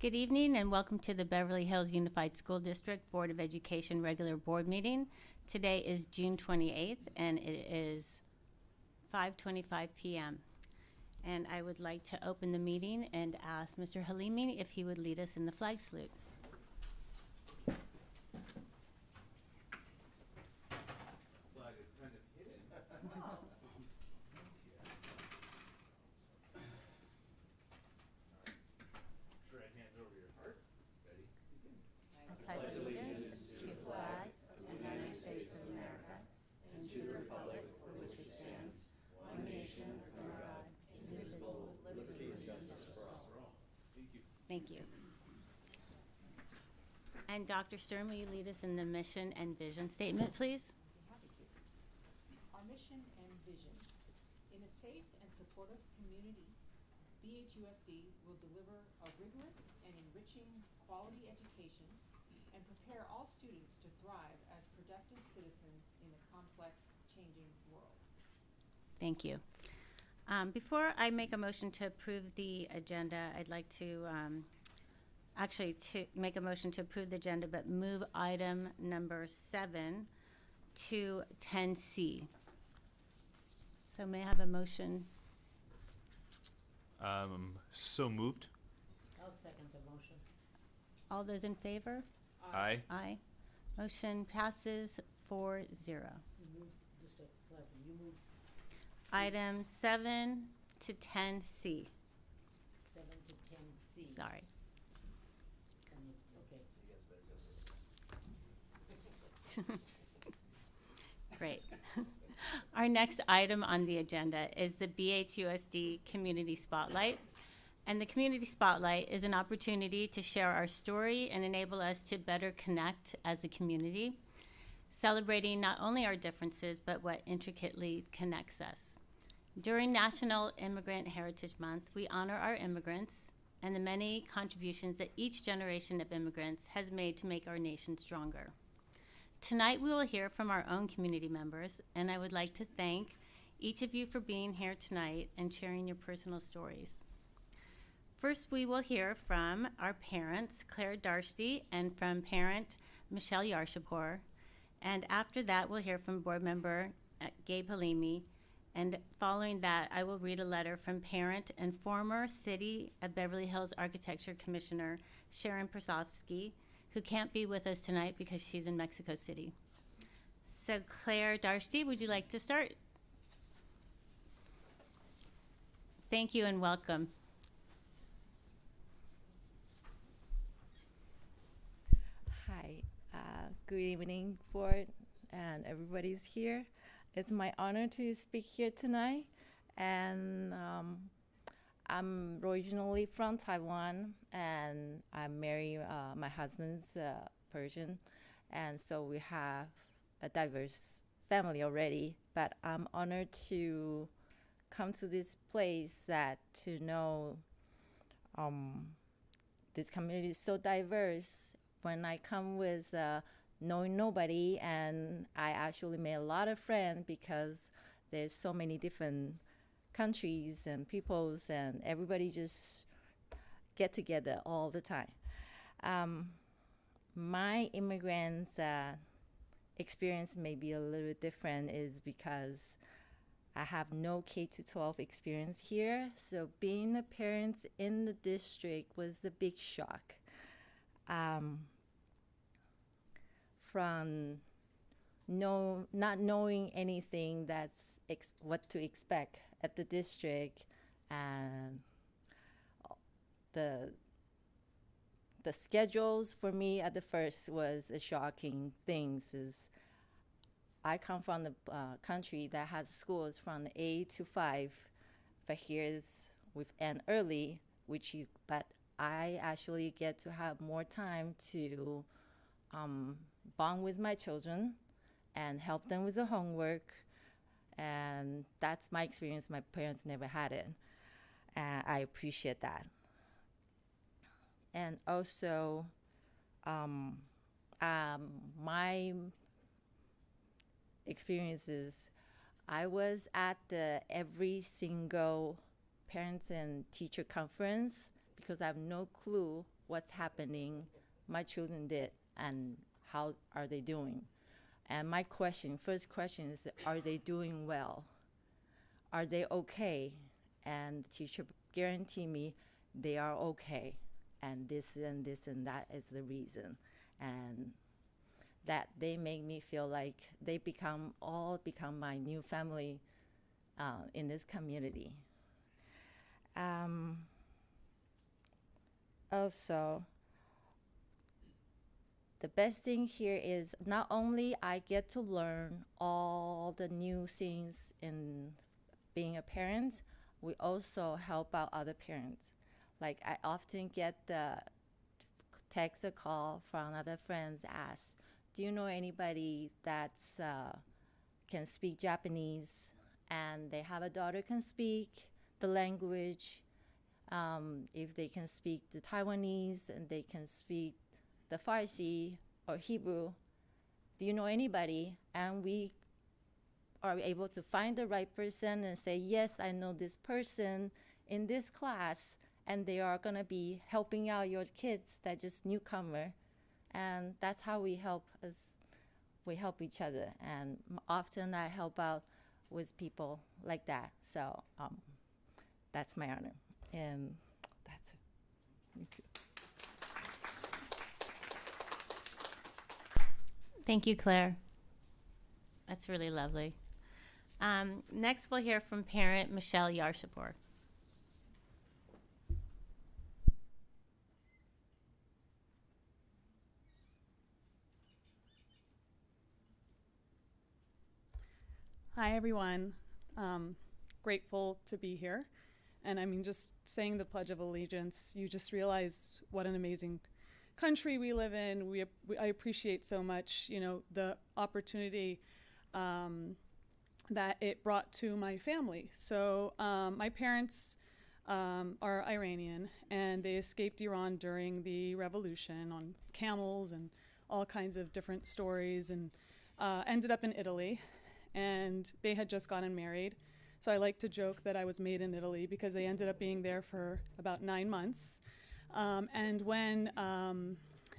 Good evening and welcome to the Beverly Hills Unified School District Board of Education regular board meeting. Today is June 28th and it is 5:25 p.m. And I would like to open the meeting and ask Mr. Halimi if he would lead us in the flag salute. Flag is kind of hidden. Put your right hand over your heart. Ready? Begin. I pledge allegiance to the flag of the United States of America and to the republic for which it stands, one nation under God, indivisible, with liberty and justice for all. Thank you. Thank you. And Dr. Stern, will you lead us in the mission and vision statement, please? Happy to. Our mission and vision. In a safe and supportive community, BHUSD will deliver a rigorous and enriching quality education and prepare all students to thrive as productive citizens in a complex, changing world. Thank you. Before I make a motion to approve the agenda, I'd like to make a motion to approve the agenda, but move item number 7 to 10C. So may I have a motion? So moved. I'll second the motion. All those in favor? Aye. Aye. Motion passes 4-0. You moved, just a clarify, you moved Item 7 to 10C. 7 to 10C. Sorry. And it's, okay. Great. Our next item on the agenda is the BHUSD Community Spotlight. And the Community Spotlight is an opportunity to share our story and enable us to better connect as a community, celebrating not only our differences, but what intricately connects us. During National Immigrant Heritage Month, we honor our immigrants and the many contributions that each generation of immigrants has made to make our nation stronger. Tonight, we will hear from our own community members, and I would like to thank each of you for being here tonight and sharing your personal stories. First, we will hear from our parents, Claire Darshti, and from parent Michelle Yarshapur. And after that, we'll hear from board member Gabe Halimi. And following that, I will read a letter from parent and former City of Beverly Hills Architecture Commissioner Sharon Persofsky, who can't be with us tonight because she's in Mexico City. So Claire Darshti, would you like to start? Thank you and welcome. Hi, good evening, board, and everybody's here. It's my honor to speak here tonight, and I'm originally from Taiwan, and I'm married. My husband's Persian, and so we have a diverse family already. But I'm honored to come to this place to know this community is so diverse. When I come with knowing nobody, and I actually made a lot of friends because there's so many different countries and peoples, and everybody just get together all the time. My immigrants experience may be a little bit different is because I have no K-12 experience here, so being a parent in the district was a big shock. From not knowing anything that's what to expect at the district, and the schedules for me at the first was a shocking thing. Is I come from the country that has schools from 8 to 5, but here's with end early, but I actually get to have more time to bond with my children and help them with the homework, and that's my experience. My parents never had it, and I appreciate that. And also, my experiences, I was at every single parents and teacher conference because I have no clue what's happening my children did and how are they doing. And my first question is, are they doing well? Are they okay? And the teacher guaranteed me they are okay. And this and this and that is the reason. And that they make me feel like they become my new family in this community. Also, the best thing here is not only I get to learn all the new things in being a parent, we also help out other parents. Like I often get the text or call from other friends ask, do you know anybody that's can speak Japanese and they have a daughter can speak the language, if they can speak the Taiwanese and they can speak the Farsi or Hebrew, do you know anybody? And we are able to find the right person and say, yes, I know this person in this class, and they are gonna be helping out your kids that just newcomer. And that's how we help each other. And often I help out with people like that. So that's my honor. And that's it. Thank you. Thank you, Claire. That's really lovely. Next, we'll hear from parent Michelle Yarshapur. Hi, everyone. Grateful to be here. And I mean, just saying the Pledge of Allegiance, you just realize what an amazing country we live in. I appreciate so much, the opportunity that it brought to my family. So my parents are Iranian, and they escaped Iran during the revolution on camels and all kinds of different stories, and ended up in Italy. And they had just gotten married. So I like to joke that I was made in Italy because they ended up being there for about 9 months. And when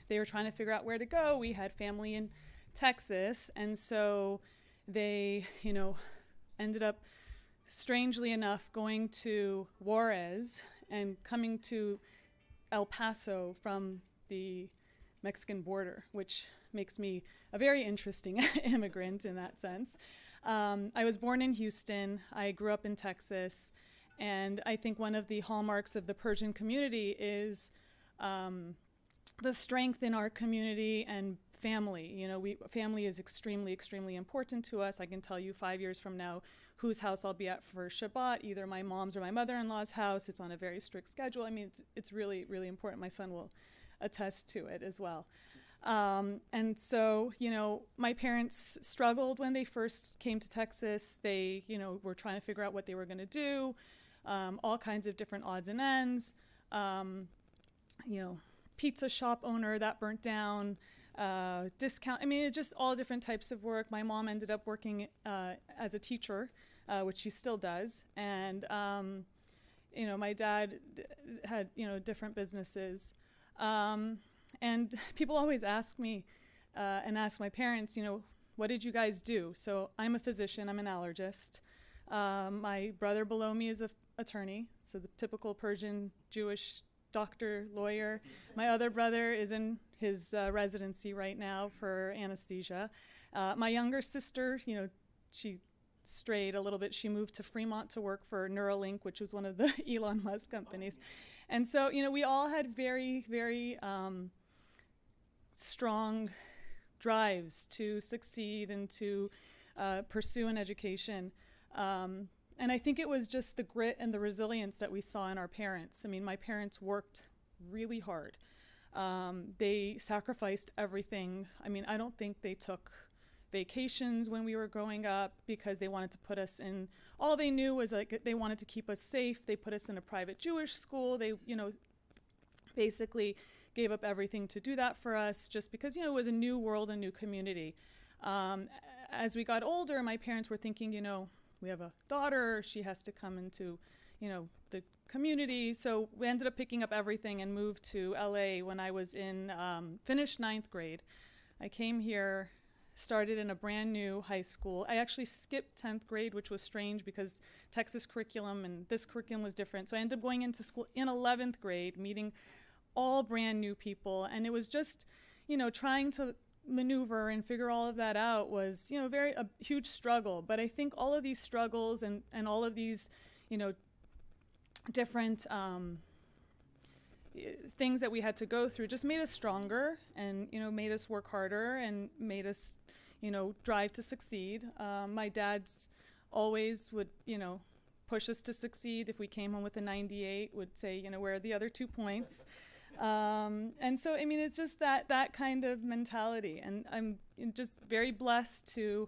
they were trying to figure out where to go, we had family in Texas. And so they, ended up, strangely enough, going to Juarez and coming to El Paso from the Mexican border, which makes me a very interesting immigrant in that sense. I was born in Houston. I grew up in Texas. And I think one of the hallmarks of the Persian community is the strength in our community and family. Family is extremely, extremely important to us. I can tell you 5 years from now whose house I'll be at for Shabbat, either my mom's or my mother-in-law's house. It's on a very strict schedule. I mean, it's really, really important. My son will attest to it as well. And so, my parents struggled when they first came to Texas. They, were trying to figure out what they were going to do, all kinds of different odds and ends. Pizza shop owner that burnt down, discount. I mean, it's just all different types of work. My mom ended up working as a teacher, which she still does. And, my dad had, different businesses. And people always ask me and ask my parents, what did you guys do? So I'm a physician. I'm an allergist. My brother below me is an attorney, so the typical Persian Jewish doctor, lawyer. My other brother is in his residency right now for anesthesia. My younger sister, she strayed a little bit. She moved to Fremont to work for Neuralink, which was one of the Elon Musk companies. And so, we all had very, very strong drives to succeed and to pursue an education. And I think it was just the grit and the resilience that we saw in our parents. I mean, my parents worked really hard. They sacrificed everything. I mean, I don't think they took vacations when we were growing up because they wanted to put us in, all they knew was like they wanted to keep us safe. They put us in a private Jewish school. They, basically gave up everything to do that for us just because, it was a new world, a new community. As we got older, my parents were thinking, we have a daughter, she has to come into, the community. So we ended up picking up everything and moved to LA when I was in, finished 9th grade. I came here, started in a brand new high school. I actually skipped 10th grade, which was strange because Texas curriculum and this curriculum was different. So I ended up going into school in 11th grade, meeting all brand new people. And it was just, trying to maneuver and figure all of that out was, a huge struggle. But I think all of these struggles and all of these, different things that we had to go through just made us stronger and, made us work harder and made us, drive to succeed. My dad's always would, push us to succeed. If we came home with a 98, would say, where are the other 2 points? And so, it's just that kind of mentality. And I'm just very blessed to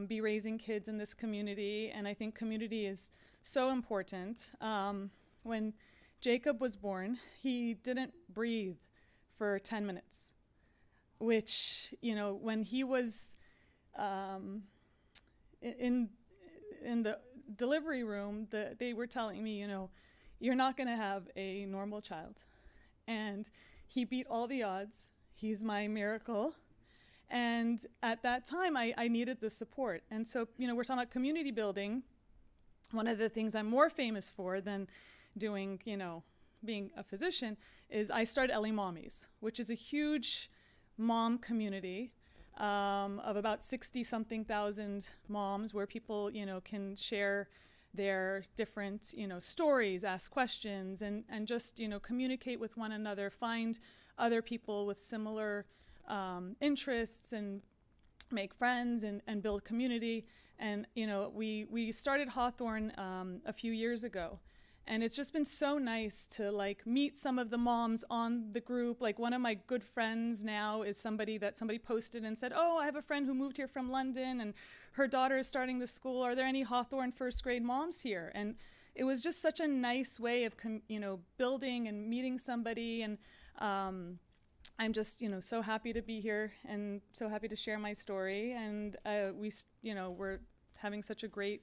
be raising kids in this community. And I think community is so important. When Jacob was born, he didn't breathe for 10 minutes, which, when he was in the delivery room, they were telling me, you're not going to have a normal child. And he beat all the odds. He's my miracle. And at that time, I needed the support. And so, we're talking about community building. One of the things I'm more famous for than doing, being a physician is I started LA Mommies, which is a huge mom community of about 60-something thousand moms where people, can share their different, stories, ask questions, and just, communicate with one another, find other people with similar interests and make friends and build community. And, we started Hawthorne a few years ago. And it's just been so nice to meet some of the moms on the group. Like one of my good friends now is somebody posted and said, oh, I have a friend who moved here from London and her daughter is starting the school. Are there any Hawthorne first grade moms here? And it was just such a nice way of, building and meeting somebody. And I'm just, so happy to be here and so happy to share my story. And we're having such a great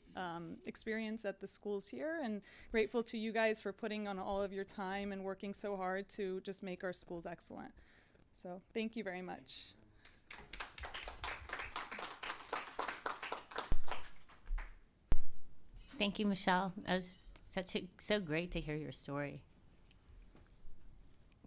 experience at the schools here, and grateful to you guys for putting on all of your time and working so hard to just make our schools excellent. So thank you very much. Thank you, Michelle. That was so great to hear your story.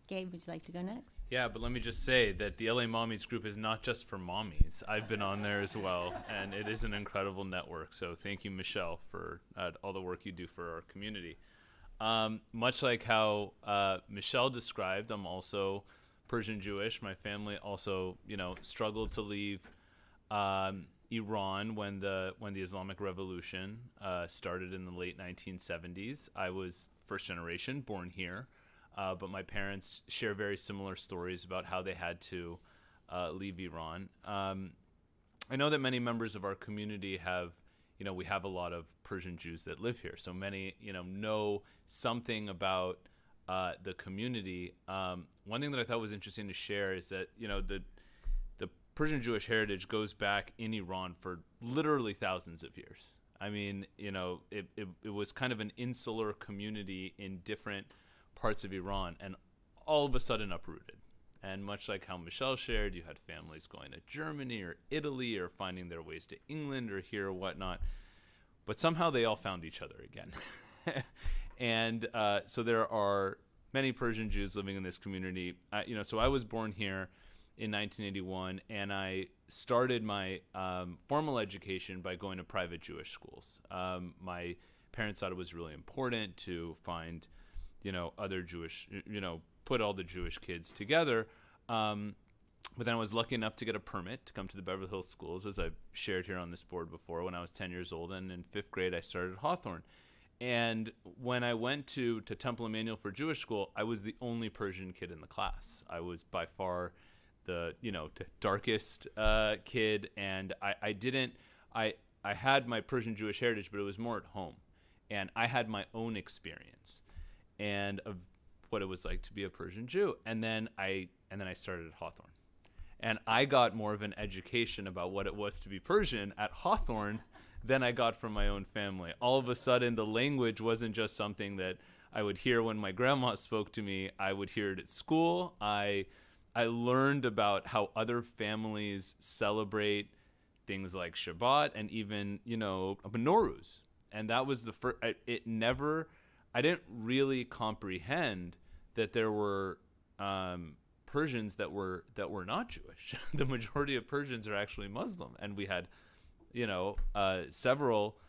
Gabe, would you like to go next? Yeah, but let me just say that the LA Mommies group is not just for mommies. I've been on there as well, and it is an incredible network. So thank you, Michelle, for all the work you do for our community. Much like how Michelle described, I'm also Persian Jewish. My family also, struggled to leave Iran when the Islamic Revolution started in the late 1970s. I was first generation, born here. But my parents share very similar stories about how they had to leave Iran. I know that many members of our community have, we have a lot of Persian Jews that live here. So many, know something about the community. One thing that I thought was interesting to share is that, the Persian Jewish heritage goes back in Iran for literally thousands of years. I mean, it was kind of an insular community in different parts of Iran, and all of a sudden uprooted. And much like how Michelle shared, you had families going to Germany or Italy or finding their ways to England or here or whatnot, but somehow they all found each other again. And so there are many Persian Jews living in this community. So I was born here in 1981, and I started my formal education by going to private Jewish schools. My parents thought it was really important to find other Jewish, put all the Jewish kids together. But then I was lucky enough to get a permit to come to the Beverly Hills schools, as I've shared here on this board before, when I was 10 years old. And in 5th grade, I started Hawthorne. And when I went to Temple Emmanuel for Jewish school, I was the only Persian kid in the class. I was by far the darkest kid. And I had my Persian Jewish heritage, but it was more at home. And I had my own experience and of what it was like to be a Persian Jew. And then I started at Hawthorne. And I got more of an education about what it was to be Persian at Hawthorne than I got from my own family. All of a sudden, the language wasn't just something that I would hear when my grandma spoke to me. I would hear it at school. I learned about how other families celebrate things like Shabbat and even, Nowruz. And that was the first, I didn't really comprehend that there were Persians that were not Jewish. The majority of Persians are actually Muslim. And we had, several,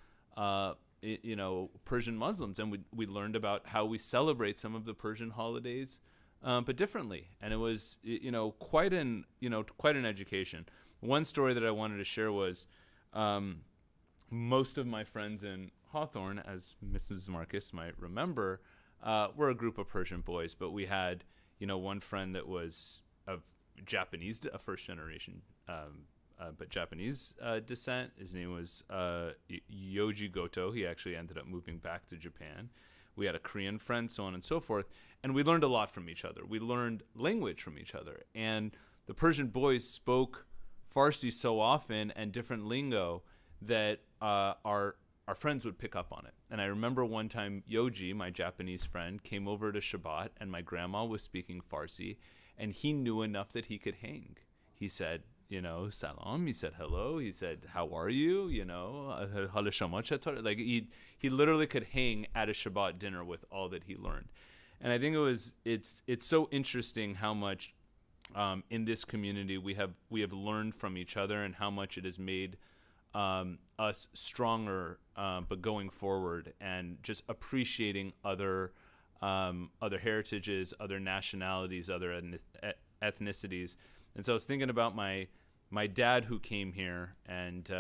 Persian Muslims. And we learned about how we celebrate some of the Persian holidays, but differently. And it was, quite an education. One story that I wanted to share was most of my friends in Hawthorne, as Mrs. Marcus might remember, were a group of Persian boys, but we had, one friend that was of Japanese, a first generation, but Japanese descent. His name was Yoji Goto. He actually ended up moving back to Japan. We had a Korean friend, so on and so forth. And we learned a lot from each other. We learned language from each other. And the Persian boys spoke Farsi so often and different lingo that our friends would pick up on it. And I remember one time Yoji, my Japanese friend, came over to Shabbat and my grandma was speaking Farsi and he knew enough that he could hang. He said, salam. He said hello. He said, how are you? Like he literally could hang at a Shabbat dinner with all that he learned. And I think it's so interesting how much in this community we have learned from each other and how much it has made us stronger, but going forward and just appreciating other heritages, other nationalities, other ethnicities. And so I was thinking about my dad who came here, and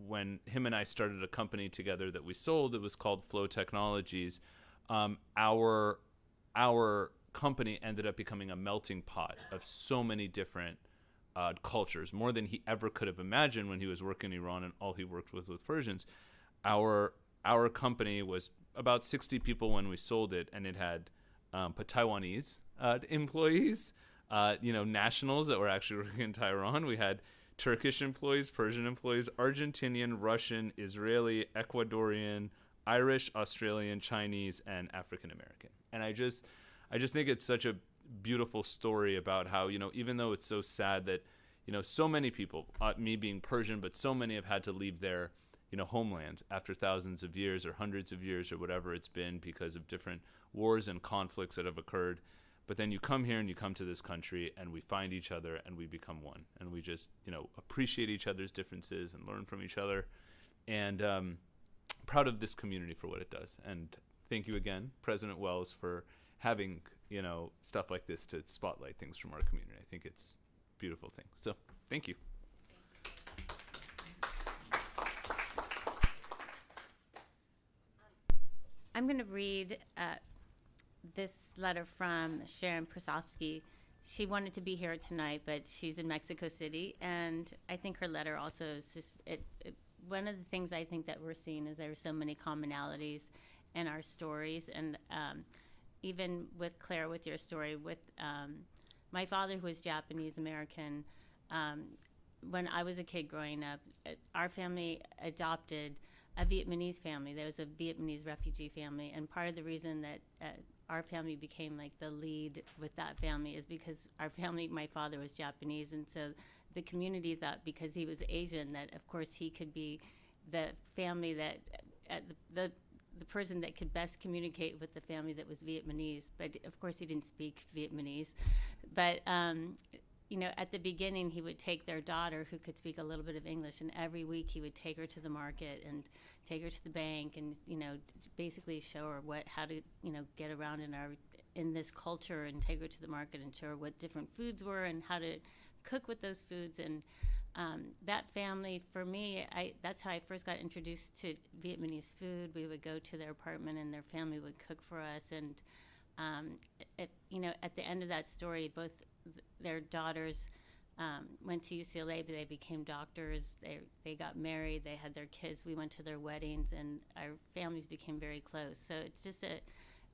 when him and I started a company together that we sold, it was called Flow Technologies. Our company ended up becoming a melting pot of so many different cultures, more than he ever could have imagined when he was working in Iran and all he worked with Persians. Our company was about 60 people when we sold it, and it had Taiwanese employees, nationals that were actually working in Tehran. We had Turkish employees, Persian employees, Argentinian, Russian, Israeli, Ecuadorian, Irish, Australian, Chinese, and African American. And I just think it's such a beautiful story about how, even though it's so sad that, so many people, me being Persian, but so many have had to leave their, homeland after thousands of years or hundreds of years or whatever it's been because of different wars and conflicts that have occurred. But then you come here and you come to this country and we find each other and we become one. And we just, appreciate each other's differences and learn from each other. And proud of this community for what it does. And thank you again, President Wells, for having, stuff like this to spotlight things from our community. I think it's a beautiful thing. So thank you. I'm going to read this letter from Sharon Prasovsky. She wanted to be here tonight, but she's in Mexico City, and I think her letter also is just one of the things I think that we're seeing is there are so many commonalities in our stories, and even with Claire, with your story, with my father, who was Japanese American, when I was a kid growing up, our family adopted a Vietnamese family. There was a Vietnamese refugee family, and part of the reason that our family became like the lead with that family is because our family, my father was Japanese, and so the community thought because he was Asian that of course he could be the family that the person that could best communicate with the family that was Vietnamese. But of course he didn't speak Vietnamese. But at the beginning he would take their daughter who could speak a little bit of English, and every week he would take her to the market and take her to the bank and basically show her how to get around in this culture, and take her to the market and show her what different foods were and how to cook with those foods. And that family, for me, that's how I first got introduced to Vietnamese food. We would go to their apartment and their family would cook for us. And at the end of that story, both their daughters went to UCLA, but they became doctors. They got married. They had their kids. We went to their weddings, and our families became very close. So it's just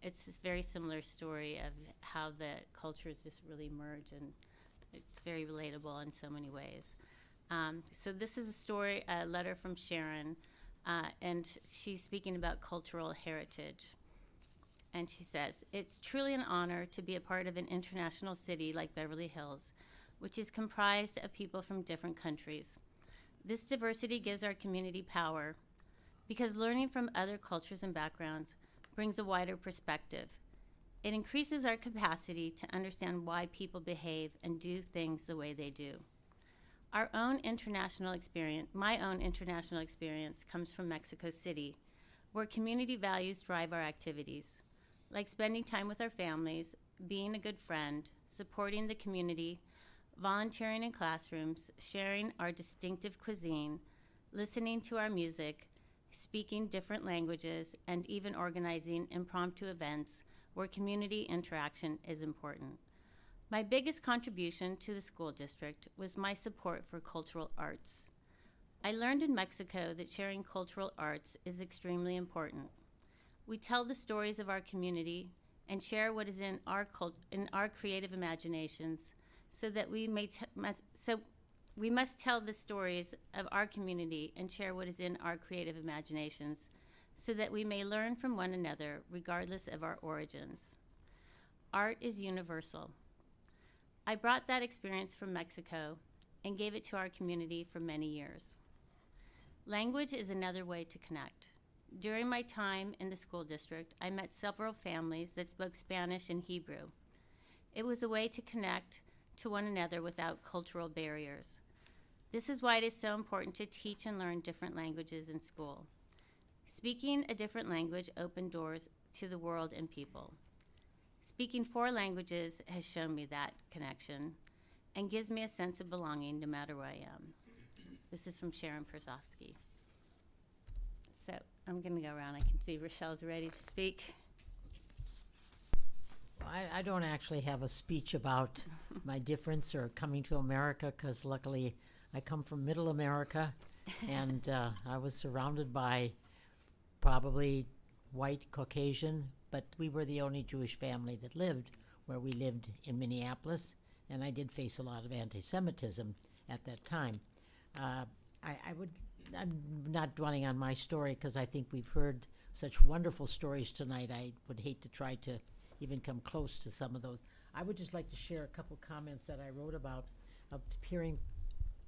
it's a very similar story of how the cultures just really merge, and it's very relatable in so many ways. So this is a letter from Sharon, and she's speaking about cultural heritage. And she says, "It's truly an honor to be a part of an international city like Beverly Hills, which is comprised of people from different countries. This diversity gives our community power because learning from other cultures and backgrounds brings a wider perspective. It increases our capacity to understand why people behave and do things the way they do. My own international experience comes from Mexico City, where community values drive our activities, like spending time with our families, being a good friend, supporting the community, volunteering in classrooms, sharing our distinctive cuisine, listening to our music, speaking different languages, and even organizing impromptu events where community interaction is important. My biggest contribution to the school district was my support for cultural arts. I learned in Mexico that sharing cultural arts is extremely important. We tell the stories of our community and share what is in our creative imaginations, so that we must tell the stories of our community and share what is in our creative imaginations, so that we may learn from one another regardless of our origins. Art is universal. I brought that experience from Mexico and gave it to our community for many years. Language is another way to connect. During my time in the school district, I met several families that spoke Spanish and Hebrew. It was a way to connect to one another without cultural barriers. This is why it is so important to teach and learn different languages in school. Speaking a different language opened doors to the world and people. Speaking 4 languages has shown me that connection and gives me a sense of belonging no matter where I am." This is from Sharon Persofsky. So I'm going to go around. I can see Rochelle's ready to speak. I don't actually have a speech about my difference or coming to America, because luckily I come from middle America, and I was surrounded by probably white Caucasian, but we were the only Jewish family that lived where we lived in Minneapolis, and I did face a lot of anti-Semitism at that time. I'm not dwelling on my story because I think we've heard such wonderful stories tonight. I would hate to try to even come close to some of those. I would just like to share a couple comments that I wrote about, hearing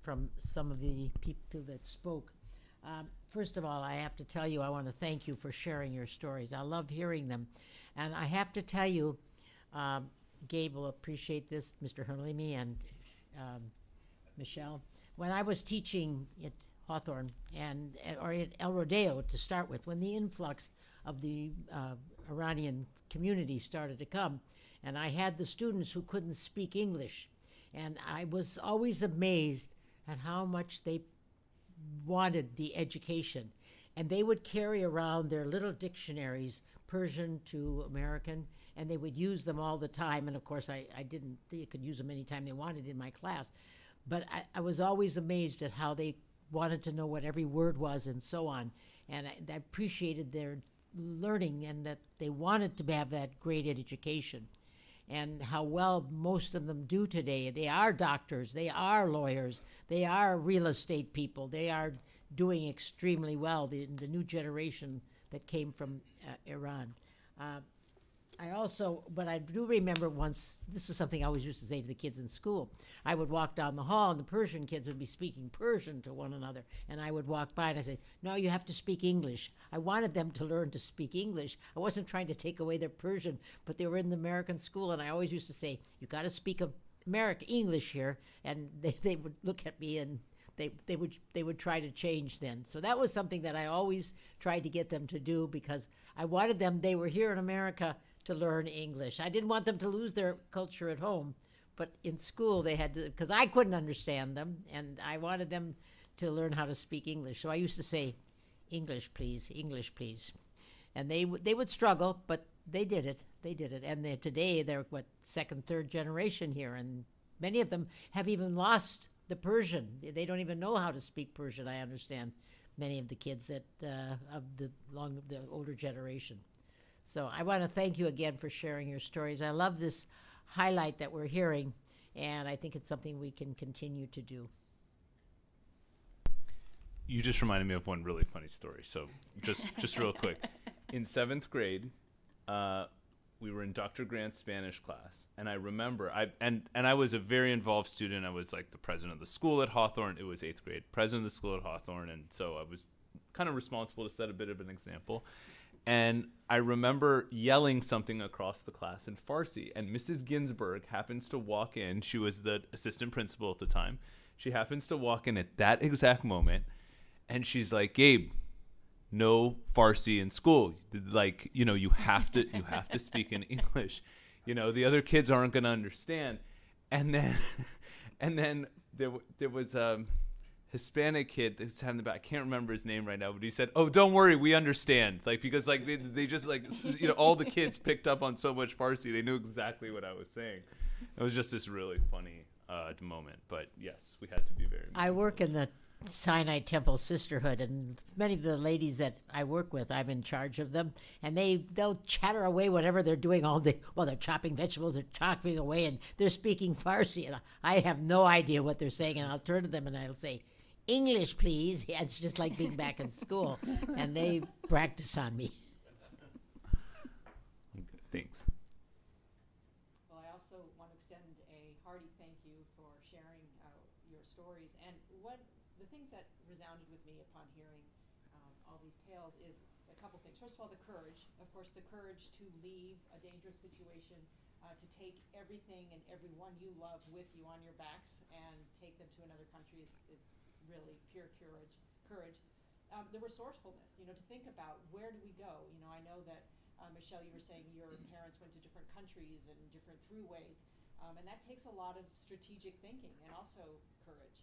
from some of the people that spoke. First of all, I have to tell you, I want to thank you for sharing your stories. I love hearing them. And I have to tell you, Gabe will appreciate this, Mr. Hurley and Michelle. When I was teaching at Hawthorne or at El Rodeo to start with, when the influx of the Iranian community started to come, and I had the students who couldn't speak English, and I was always amazed at how much they wanted the education, and they would carry around their little dictionaries, Persian to American, and they would use them all the time. And of course you could use them anytime they wanted in my class, but I was always amazed at how they wanted to know what every word was and so on. And I appreciated their learning and that they wanted to have that great education, and how well most of them do today. They are doctors, they are lawyers, they are real estate people. They are doing extremely well, the new generation that came from Iran. But I do remember once, this was something I always used to say to the kids in school. I would walk down the hall and the Persian kids would be speaking Persian to one another. And I would walk by and I said, "No, you have to speak English." I wanted them to learn to speak English. I wasn't trying to take away their Persian, but they were in the American school. And I always used to say, "You got to speak American English here." And they would look at me and they would try to change then. So that was something that I always tried to get them to do, because I wanted them, they were here in America to learn English. I didn't want them to lose their culture at home, but in school they had to, because I couldn't understand them, and I wanted them to learn how to speak English. So I used to say, "English, please, English, please." And they would struggle, but they did it. They did it. And today they're, second, third generation here, and many of them have even lost the Persian. They don't even know how to speak Persian, I understand, many of the kids that of the older generation. So I want to thank you again for sharing your stories. I love this highlight that we're hearing, and I think it's something we can continue to do. you just reminded me of one really funny story. So just real quick. In 7th grade, we were in Dr. Grant's Spanish class, and I remember I was a very involved student. I was like the president of the school at Hawthorne. It was 8th grade, president of the school at Hawthorne, and so I was kind of responsible to set a bit of an example. And I remember yelling something across the class in Farsi, and Mrs. Ginsburg happens to walk in. She was the assistant principal at the time. She happens to walk in at that exact moment, and she's like, "Gabe, no Farsi in school. Like, you have to speak in English. The other kids aren't going to understand." And then there was a Hispanic kid that sat in the back. I can't remember his name right now, but he said, "Oh, don't worry, we understand." Like, because like they just like, all the kids picked up on so much Farsi, they knew exactly what I was saying. It was just this really funny moment. But yes, we had to be very. I work in the Sinai Temple Sisterhood, and many of the ladies that I work with, I'm in charge of them, and they'll chatter away whatever they're doing all day. Well, they're chopping vegetables, they're chopping away, and they're speaking Farsi, and I have no idea what they're saying, and I'll turn to them and I'll say, "English, please." Yeah, it's just like being back in school, and they practice on me. Thanks. Well, I also want to extend a hearty thank you for sharing your stories. And the things that resounded with me upon hearing all these tales is a couple things. First of all, the courage. Of course, the courage to leave a dangerous situation, to take everything and everyone you love with you on your backs and take them to another country is really pure courage. The resourcefulness, to think about where do we go. I know that, Michelle, you were saying your parents went to different countries and different throughways, and that takes a lot of strategic thinking and also courage.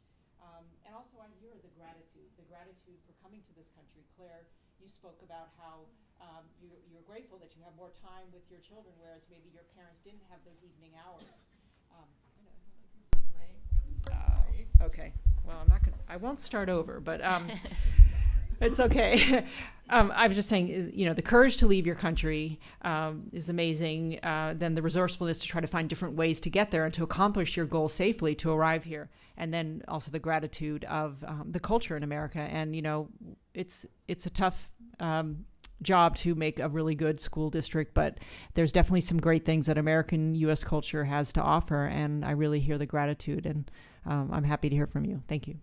And also I hear the gratitude for coming to this country. Claire, you spoke about how you're grateful that you have more time with your children, whereas maybe your parents didn't have those evening hours. Okay. Well, I won't start over, but it's okay. I was just saying, the courage to leave your country is amazing. Then the resourcefulness to try to find different ways to get there and to accomplish your goal safely to arrive here. And then also the gratitude of the culture in America. And, it's a tough job to make a really good school district, but there's definitely some great things that American U.S. culture has to offer. And I really hear the gratitude, and I'm happy to hear from you. Thank you.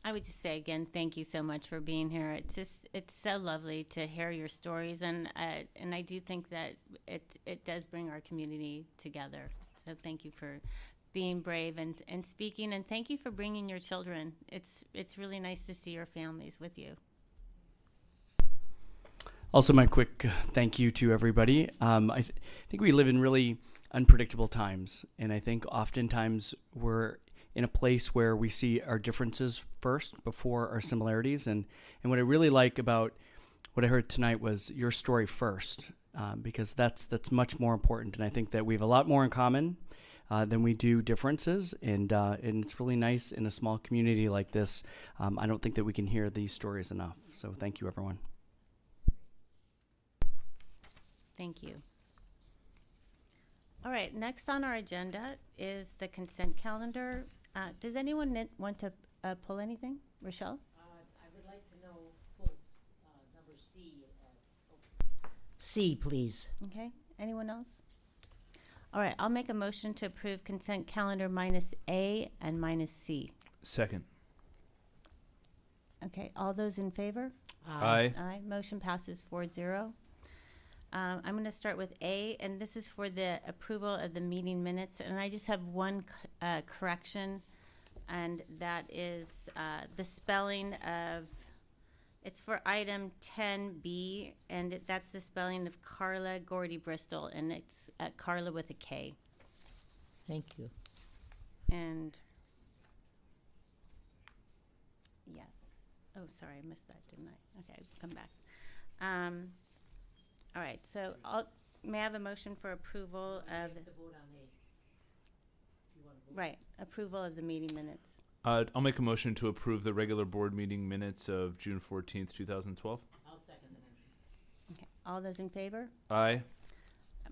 I would just say again, thank you so much for being here. It's so lovely to hear your stories, and I do think that it does bring our community together. So thank you for being brave and speaking, and thank you for bringing your children. It's really nice to see your families with you. Also, my quick thank you to everybody. I think we live in really unpredictable times, and I think oftentimes we're in a place where we see our differences first before our similarities. And what I really like about what I heard tonight was your story first, because that's much more important. And I think that we have a lot more in common than we do differences. And it's really nice in a small community like this. I don't think that we can hear these stories enough. So thank you, everyone. Thank you. All right, next on our agenda is the consent calendar. Does anyone want to pull anything? Rochelle? I would like to know number C. C, please. Okay, anyone else? All right, I'll make a motion to approve consent calendar minus A and minus C. Second. Okay, all those in favor? Aye. Aye, motion passes 4-0. I'm going to start with A, and this is for the approval of the meeting minutes. And I just have one correction, and that is the spelling of, it's for item 10B, and that's the spelling of Carla Gordy Bristol, and it's Carla with a K. Thank you. And yes. Oh, sorry, I missed that, didn't I? Okay, come back. All right, so may I have a motion for approval of, right, approval of the meeting minutes? I'll make a motion to approve the regular board meeting minutes of June 14th, 2012. I'll second the motion. Okay, all those in favor? Aye.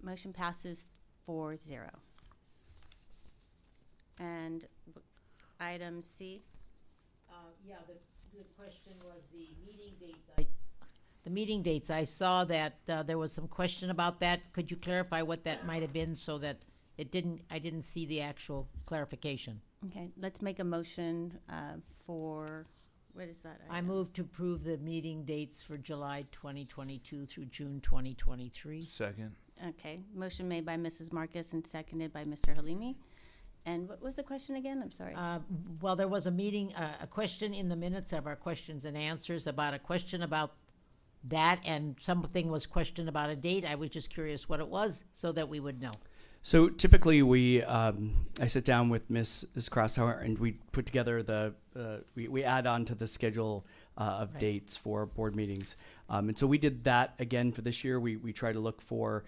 Motion passes 4-0. And item C. Yeah, the question was the meeting dates. The meeting dates, I saw that there was some question about that. Could you clarify what that might have been so that I didn't see the actual clarification? Okay, let's make a motion for, what is that? I item? move to approve the meeting dates for July 2022 through June 2023. Second. Okay, motion made by Mrs. Marcus and seconded by Mr. Halimi. And what was the question again? I'm sorry. Well, there was a meeting, a question in the minutes of our questions and answers about a question about that, and something was questioned about a date. I was just curious what it was so that we would know. So typically I sit down with Mrs. Crosshauer and we put together we add on to the schedule of Right. dates for board meetings. And so we did that again for this year. We try to look for,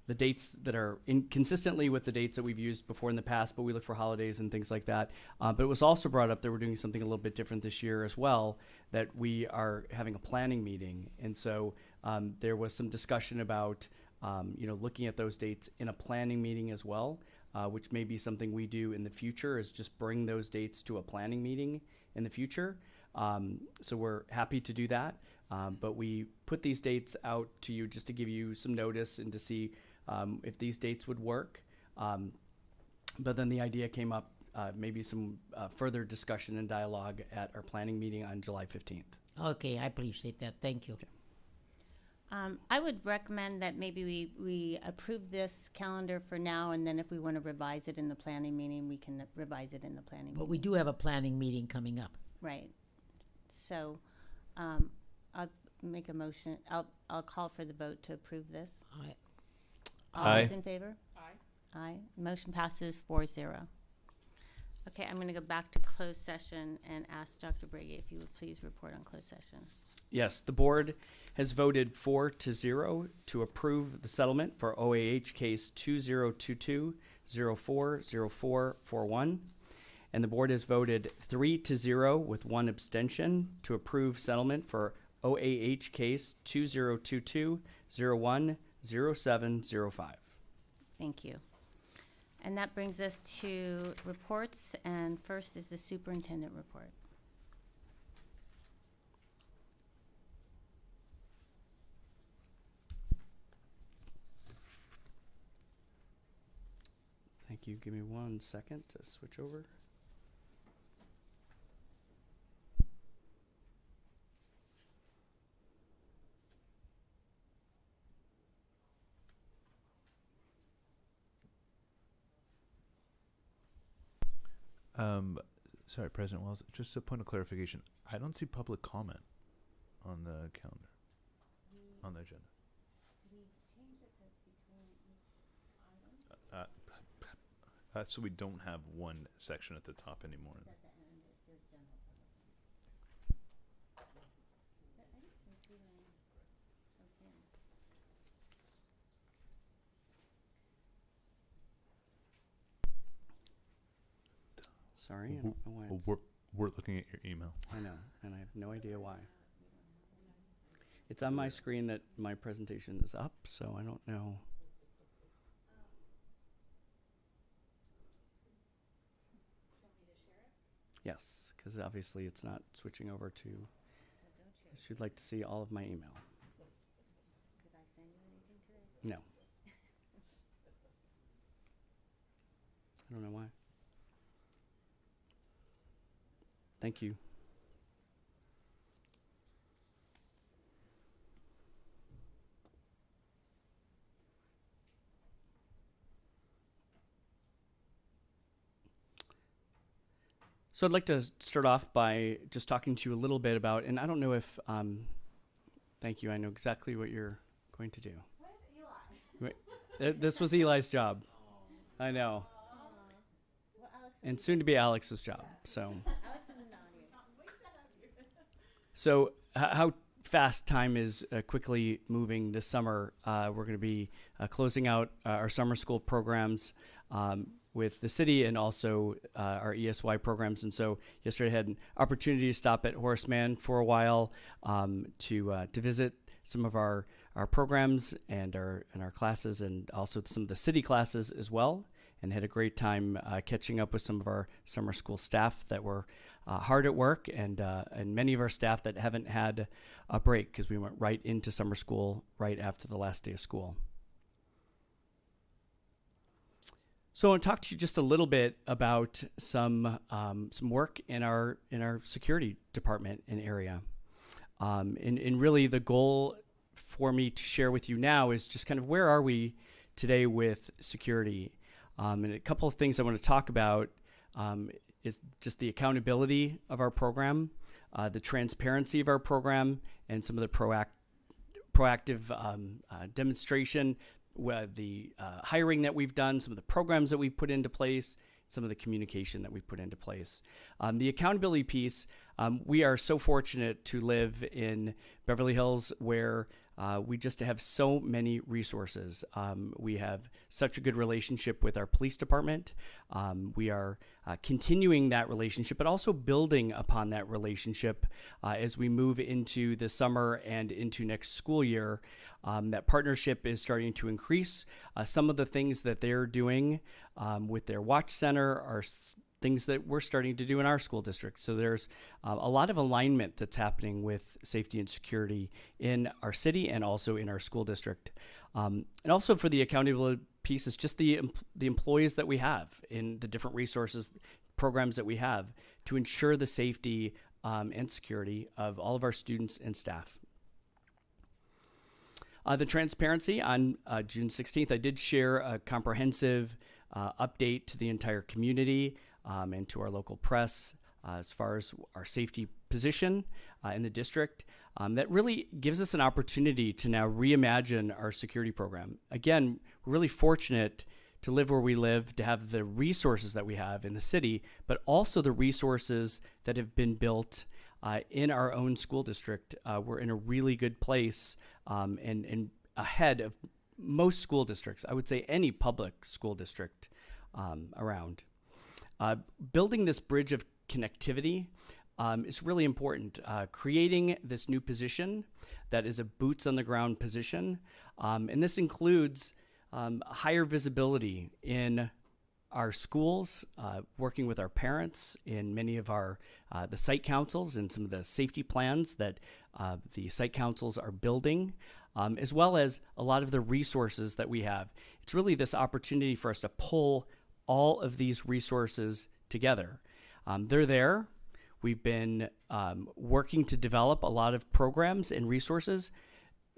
the dates that are consistently with the dates that we've used before in the past, but we look for holidays and things like that. But it was also brought up that we're doing something a little bit different this year as well, that we are having a planning meeting. And so there was some discussion about, looking at those dates in a planning meeting as well, which may be something we do in the future, is just bring those dates to a planning meeting in the future. So we're happy to do that. But we put these dates out to you just to give you some notice and to see if these dates would work. But then the idea came up, maybe some further discussion and dialogue at our planning meeting on July 15th. Okay, I appreciate that. Thank you. I would recommend that maybe we approve this calendar for now, and then if we want to revise it in the planning meeting, we can revise it in the planning But meeting. we do have a planning meeting coming up. Right. So, I'll make a motion, I'll call for the vote to approve this. All Aye. those in favor? Aye. Motion passes 4-0. Okay, I'm gonna go back to closed session and ask Dr. Brady if you would please report on closed session. Yes, the board has voted 4-0 to approve the settlement for OAH case 2022-040441. And the board has voted 3-0 with one abstention to approve settlement for OAH case 2022-010705. Thank you. And that brings us to reports, and first is the superintendent report. Thank you. Give me 1 second to switch over. Sorry, President Wells, just a point of clarification. I don't see public comment on the calendar, on the agenda. So we don't have one section at the top anymore. Sorry, I don't know why Well, it's, we're looking at your email. I know, and I have no idea why. It's on my screen that my presentation is up, so I don't know. Yes, because obviously it's not switching over to. She'd like to see all of my email. Did I send you anything today? No. I don't know why. Thank you. So I'd like to start off by just talking to you a little bit about, and I don't know if, thank you, I know exactly what you're going to do. Where's Eli? This was Eli's job. I know. And soon to be Alex's job, so. So how fast time is quickly moving this summer. We're going to be closing out our summer school programs with the city and also our ESY programs. And so yesterday I had an opportunity to stop at Horace Mann for a while to visit some of our programs and our classes, and also some of the city classes as well. and had a great time catching up with some of our summer school staff that were hard at work, and many of our staff that haven't had a break because we went right into summer school right after the last day of school. So I want to talk to you just a little bit about some work in our security department and area. And really the goal for me to share with you now is just kind of where are we today with security. And a couple of things I want to talk about is just the accountability of our program, the transparency of our program, and some of the proactive demonstration, the hiring that we've done, some of the programs that we've put into place, some of the communication that we've put into place. The accountability piece, we are so fortunate to live in Beverly Hills where we just have so many resources. We have such a good relationship with our police department. We are continuing that relationship, but also building upon that relationship as we move into the summer and into next school year. That partnership is starting to increase. Some of the things that they're doing with their watch center are things that we're starting to do in our school district. So there's a lot of alignment that's happening with safety and security in our city and also in our school district. And also for the accountability piece is just the employees that we have in the different resources, programs that we have to ensure the safety and security of all of our students and staff. The transparency on June 16th, I did share a comprehensive update to the entire community and to our local press as far as our safety position in the district. That really gives us an opportunity to now reimagine our security program. Again, we're really fortunate to live where we live, to have the resources that we have in the city, but also the resources that have been built in our own school district. We're in a really good place and ahead of most school districts. I would say any public school district around. Building this bridge of connectivity is really important. Creating this new position that is a boots on the ground position. And this includes higher visibility in our schools, working with our parents in many of our the site councils and some of the safety plans that the site councils are building, as well as a lot of the resources that we have. It's really this opportunity for us to pull all of these resources together. They're there. We've been working to develop a lot of programs and resources,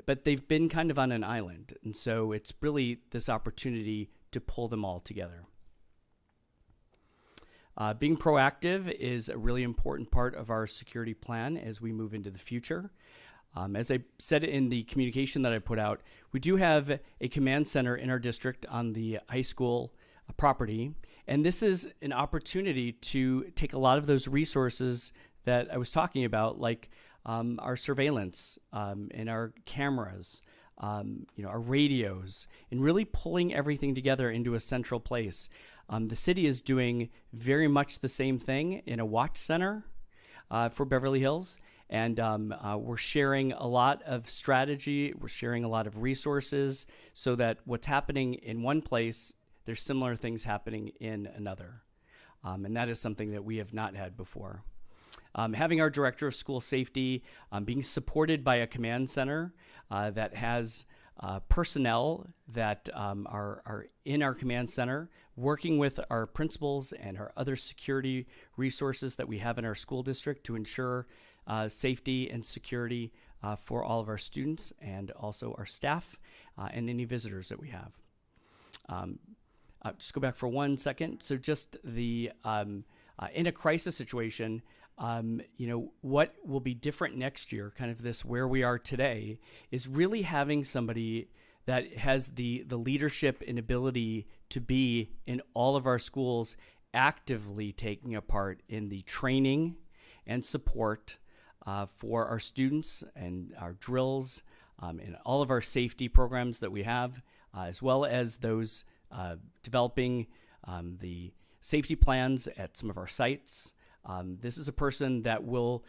but they've been kind of on an island. And so it's really this opportunity to pull them all together. Being proactive is a really important part of our security plan as we move into the future. As I said in the communication that I put out, we do have a command center in our district on the high school property. And this is an opportunity to take a lot of those resources that I was talking about, like our surveillance and our cameras, our radios, and really pulling everything together into a central place. The city is doing very much the same thing in a watch center for Beverly Hills. And we're sharing a lot of strategy. We're sharing a lot of resources so that what's happening in one place, there's similar things happening in another. And that is something that we have not had before. Having our director of school safety, being supported by a command center that has personnel that are in our command center, working with our principals and our other security resources that we have in our school district to ensure safety and security for all of our students and also our staff and any visitors that we have. Just go back for 1 second. So just the in a crisis situation, what will be different next year, kind of this where we are today, is really having somebody that has the leadership and ability to be in all of our schools actively taking a part in the training and support for our students and our drills and all of our safety programs that we have, as well as those developing the safety plans at some of our sites. This is a person that will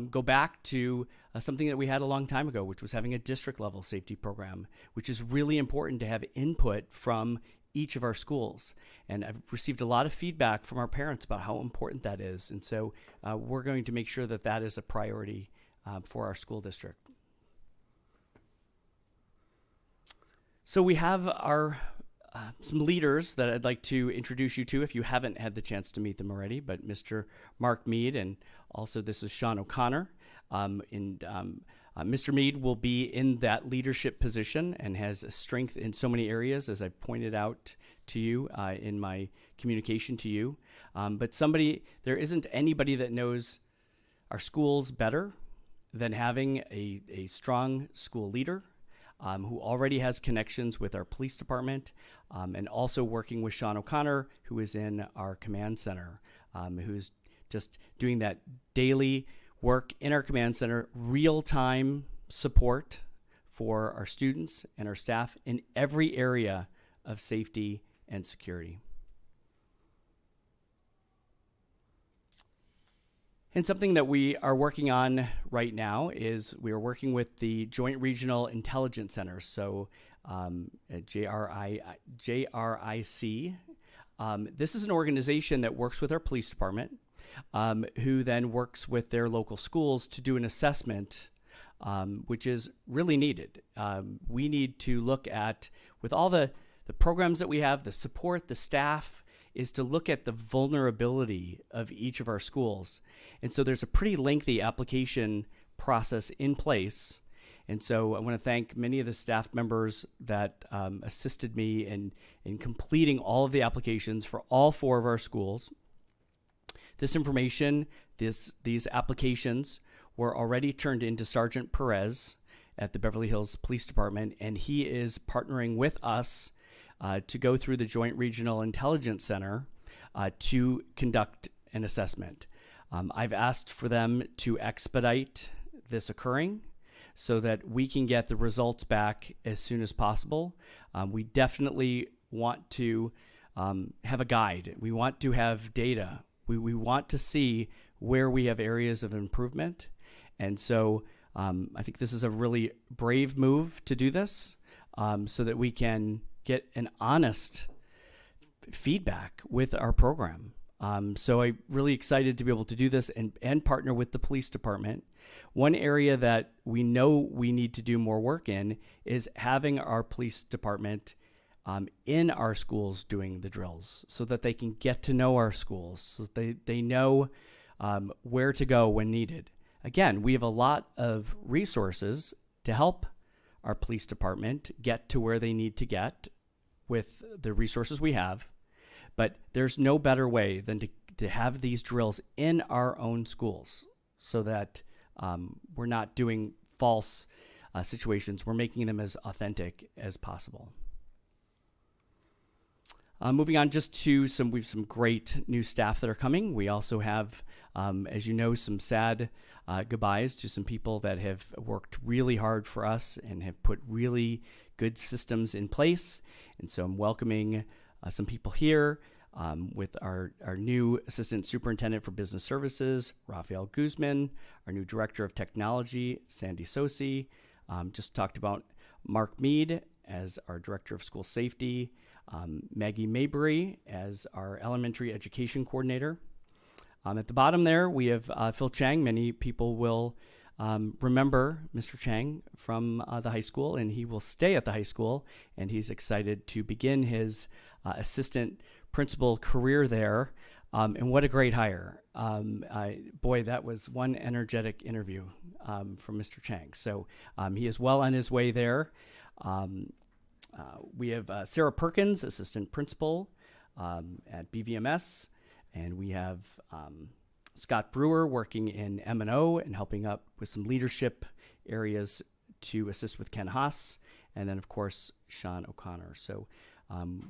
go back to something that we had a long time ago, which was having a district level safety program, which is really important to have input from each of our schools. And I've received a lot of feedback from our parents about how important that is. And so we're going to make sure that that is a priority for our school district. So we have our some leaders that I'd like to introduce you to if you haven't had the chance to meet them already, but Mr. Mark Mead, and also this is Sean O'Connor. Mr. Mead will be in that leadership position and has a strength in so many areas, as I pointed out to you in my communication to you. But there isn't anybody that knows our schools better than having a strong school leader who already has connections with our police department, and also working with Sean O'Connor, who is in our command center, who's just doing that daily work in our command center, real-time support for our students and our staff in every area of safety and security. And something that we are working on right now is we are working with the Joint Regional Intelligence Center, so JRIC. This is an organization that works with our police department, who then works with their local schools to do an assessment, which is really needed. We need to look at, with all the programs that we have, the support, the staff, is to look at the vulnerability of each of our schools. And so there's a pretty lengthy application process in place. And so I want to thank many of the staff members that assisted me in completing all of the applications for all 4 of our schools. This information, these applications were already turned into Sergeant Perez at the Beverly Hills Police Department, and he is partnering with us to go through the Joint Regional Intelligence Center to conduct an assessment. I've asked for them to expedite this occurring so that we can get the results back as soon as possible. We definitely want to have a guide. We want to have data. We want to see where we have areas of improvement. And so I think this is a really brave move to do this so that we can get an honest feedback with our program. So I'm really excited to be able to do this and partner with the police department. One area that we know we need to do more work in is having our police department in our schools doing the drills so that they can get to know our schools, so they know where to go when needed. Again, we have a lot of resources to help our police department get to where they need to get with the resources we have, but there's no better way than to have these drills in our own schools so that we're not doing false situations. We're making them as authentic as possible. Moving on just to we have some great new staff that are coming. We also have, as you know, some sad goodbyes to some people that have worked really hard for us and have put really good systems in place. And so I'm welcoming some people here with our new Assistant Superintendent for Business Services, Rafael Guzman, our new Director of Technology, Sandy Sosi. Just talked about Mark Mead as our Director of School Safety, Maggie Mabry as our Elementary Education Coordinator. At the bottom there, we have Phil Chang. Many people will remember Mr. Chang from the high school, and he will stay at the high school, and he's excited to begin his assistant principal career there. And what a great hire. Boy, that was one energetic interview from Mr. Chang. So he is well on his way there. We have Sarah Perkins, assistant principal at BVMS, and we have Scott Brewer working in M&O and helping up with some leadership areas to assist with Ken Haas, and then of course Sean O'Connor. So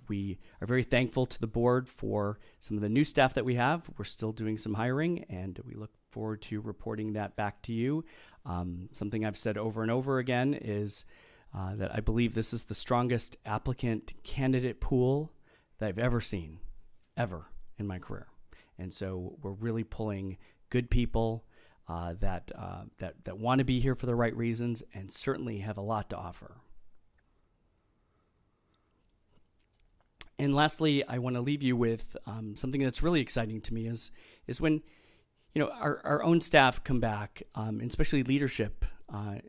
we are very thankful to the board for some of the new staff that we have. We're still doing some hiring, and we look forward to reporting that back to you. Something I've said over and over again is that I believe this is the strongest applicant candidate pool that I've ever seen, ever in my career. And so we're really pulling good people that want to be here for the right reasons and certainly have a lot to offer. And lastly, I want to leave you with something that's really exciting to me is when our own staff come back, and especially leadership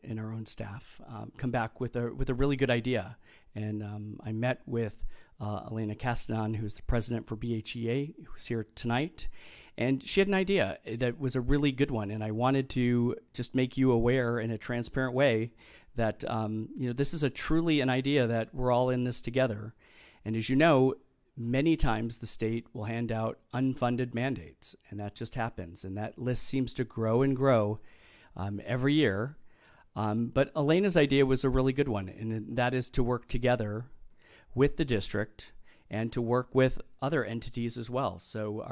in our own staff come back with a really good idea. And I met with Elena Castanon, who's the president for BHEA, who's here tonight. And she had an idea that was a really good one. And I wanted to just make you aware in a transparent way that, this is truly an idea that we're all in this together. And as you know, many times the state will hand out unfunded mandates, and that just happens. And that list seems to grow and grow every year. But Elena's idea was a really good one, and that is to work together with the district and to work with other entities as well. So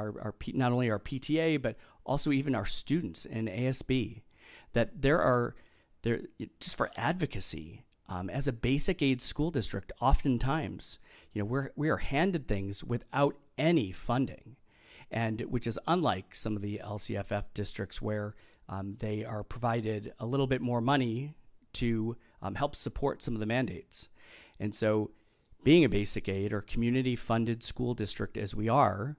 not only our PTA, but also even our students in ASB, that there just for advocacy, as a basic aid school district, oftentimes, we are handed things without any funding, and which is unlike some of the LCFF districts where they are provided a little bit more money to help support some of the mandates. And so being a basic aid or community funded school district as we are,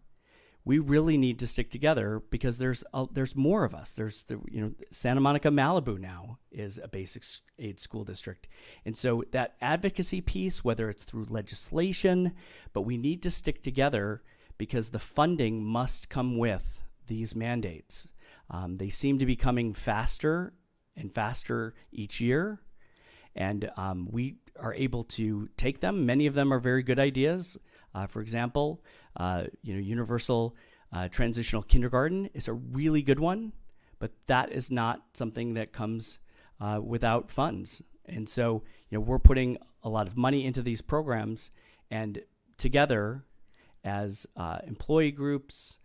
we really need to stick together because there's more of us. There's Santa Monica Malibu now is a basic aid school district. And so that advocacy piece, whether it's through legislation, but we need to stick together because the funding must come with these mandates. They seem to be coming faster and faster each year. And we are able to take them. Many of them are very good ideas. For example, universal transitional kindergarten is a really good one, but that is not something that comes without funds. And so, we're putting a lot of money into these programs, and together as employee groups,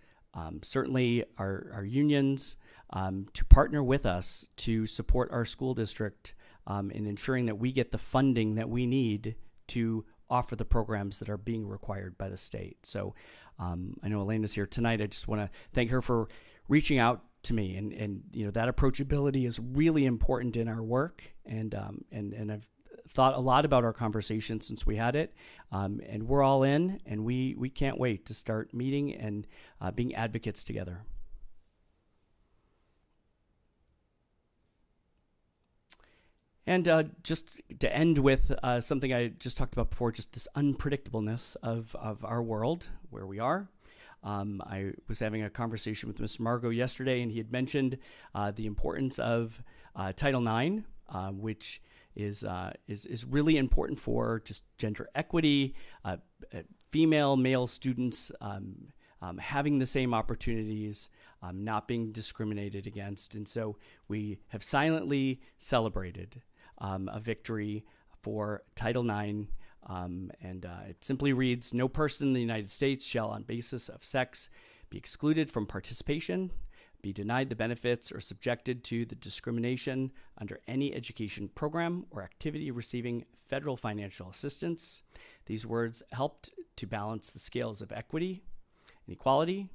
certainly our unions, to partner with us to support our school district in ensuring that we get the funding that we need to offer the programs that are being required by the state. So I know Elena's here tonight. I just want to thank her for reaching out to me, and that approachability is really important in our work, and I've thought a lot about our conversation since we had it, and we're all in, and we can't wait to start meeting and being advocates together. And just to end with something I just talked about before, just this unpredictableness of our world, where we are. I was having a conversation with Mr. Margot yesterday, and he had mentioned the importance of Title IX, which is really important for just gender equity, female, male students having the same opportunities, not being discriminated against. And so we have silently celebrated a victory for Title IX, and it simply reads, "No person in the United States shall, on basis of sex, be excluded from participation, be denied the benefits, or subjected to the discrimination under any education program or activity receiving federal financial assistance." These words helped to balance the scales of equity and equality.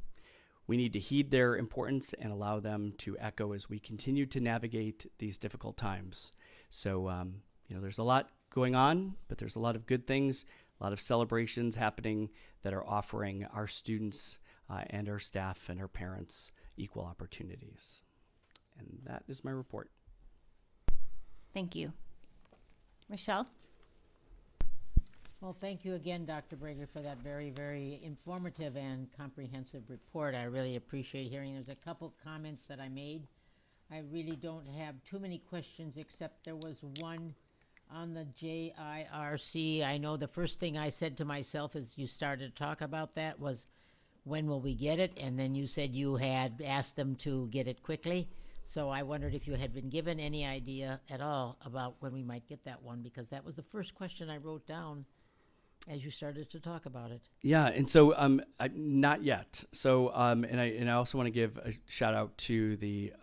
We need to heed their importance and allow them to echo as we continue to navigate these difficult times. So, there's a lot going on, but there's a lot of good things, a lot of celebrations happening that are offering our students and our staff and our parents equal opportunities. And that is my report. Thank you. Michelle? Well, thank you again, Dr. Brager, for that very, very informative and comprehensive report. I really appreciate hearing. There's a couple comments that I made. I really don't have too many questions, except there was one on the JIRC. I know the first thing I said to myself as you started to talk about that was, when will we get it? And then you said you had asked them to get it quickly. So I wondered if you had been given any idea at all about when we might get that one, because that was the first question I wrote down as you started to talk about it. Yeah, and so not yet. So and I also want to give a shout out to the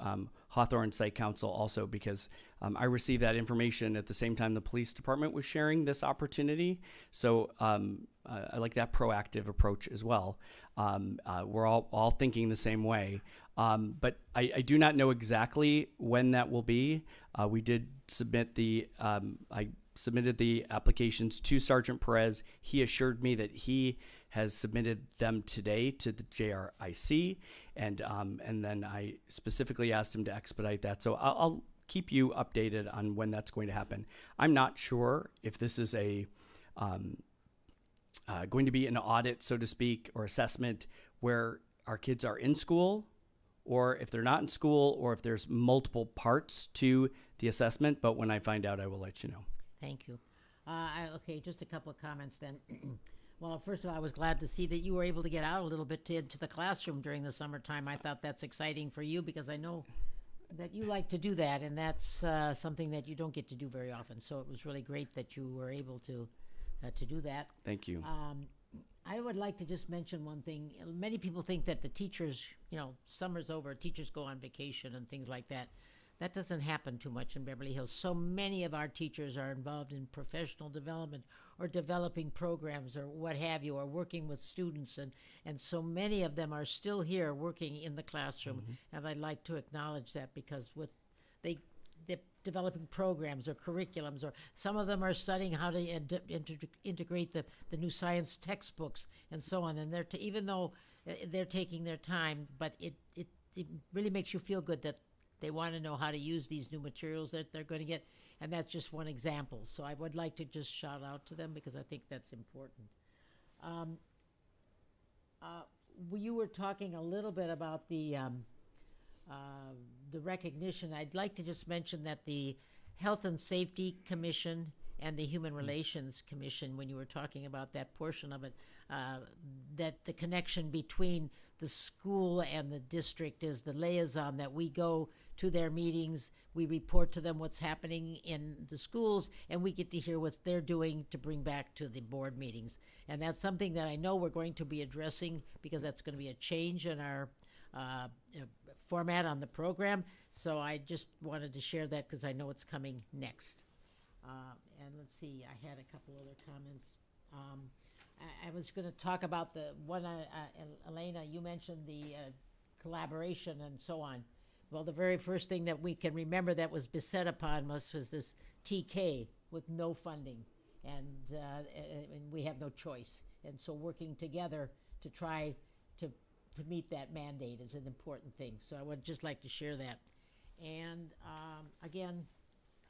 Hawthorne Site Council also, because I received that information at the same time the police department was sharing this opportunity. So I like that proactive approach as well. We're all thinking the same way. But I do not know exactly when that will be. We did submit the, I submitted the applications to Sergeant Perez. He assured me that he has submitted them today to the JRIC, and then I specifically asked him to expedite that. So I'll keep you updated on when that's going to happen. I'm not sure if this is a going to be an audit, so to speak, or assessment where our kids are in school, or if they're not in school, or if there's multiple parts to the assessment. But when I find out, I will let you know. Thank you. Okay, just a couple of comments then. Well, first of all, I was glad to see that you were able to get out a little bit into the classroom during the summertime. I thought that's exciting for you because I know that you like to do that, and that's something that you don't get to do very often. So it was really great that you were able to do that. Thank you. I would like to just mention one thing. Many people think that the teachers, summer's over, teachers go on vacation and things like that. That doesn't happen too much in Beverly Hills. So many of our teachers are involved in professional development or developing programs or what have you, or working with students. And so many of them are still here working in the classroom. Mm-hmm. And I'd like to acknowledge that because they're developing programs or curriculums, or some of them are studying how to integrate the new science textbooks and so on. And even though they're taking their time, but it really makes you feel good that they want to know how to use these new materials that they're going to get, and that's just one example. So I would like to just shout out to them because I think that's important. You were talking a little bit about the recognition. I'd like to just mention that the Health and Safety Commission and the Human Relations Commission, when you were talking about that portion of it, that the connection between the school and the district is the liaison, that we go to their meetings, we report to them what's happening in the schools, and we get to hear what they're doing to bring back to the board meetings. And that's something that I know we're going to be addressing because that's going to be a change in our format on the program. So I just wanted to share that because I know it's coming next. And let's see, I had a couple other comments. I was going to talk about the one, Elena, you mentioned the collaboration and so on. Well, the very first thing that we can remember that was beset upon us was this TK with no funding, and we have no choice. And so working together to try to meet that mandate is an important thing. So I would just like to share that. And again,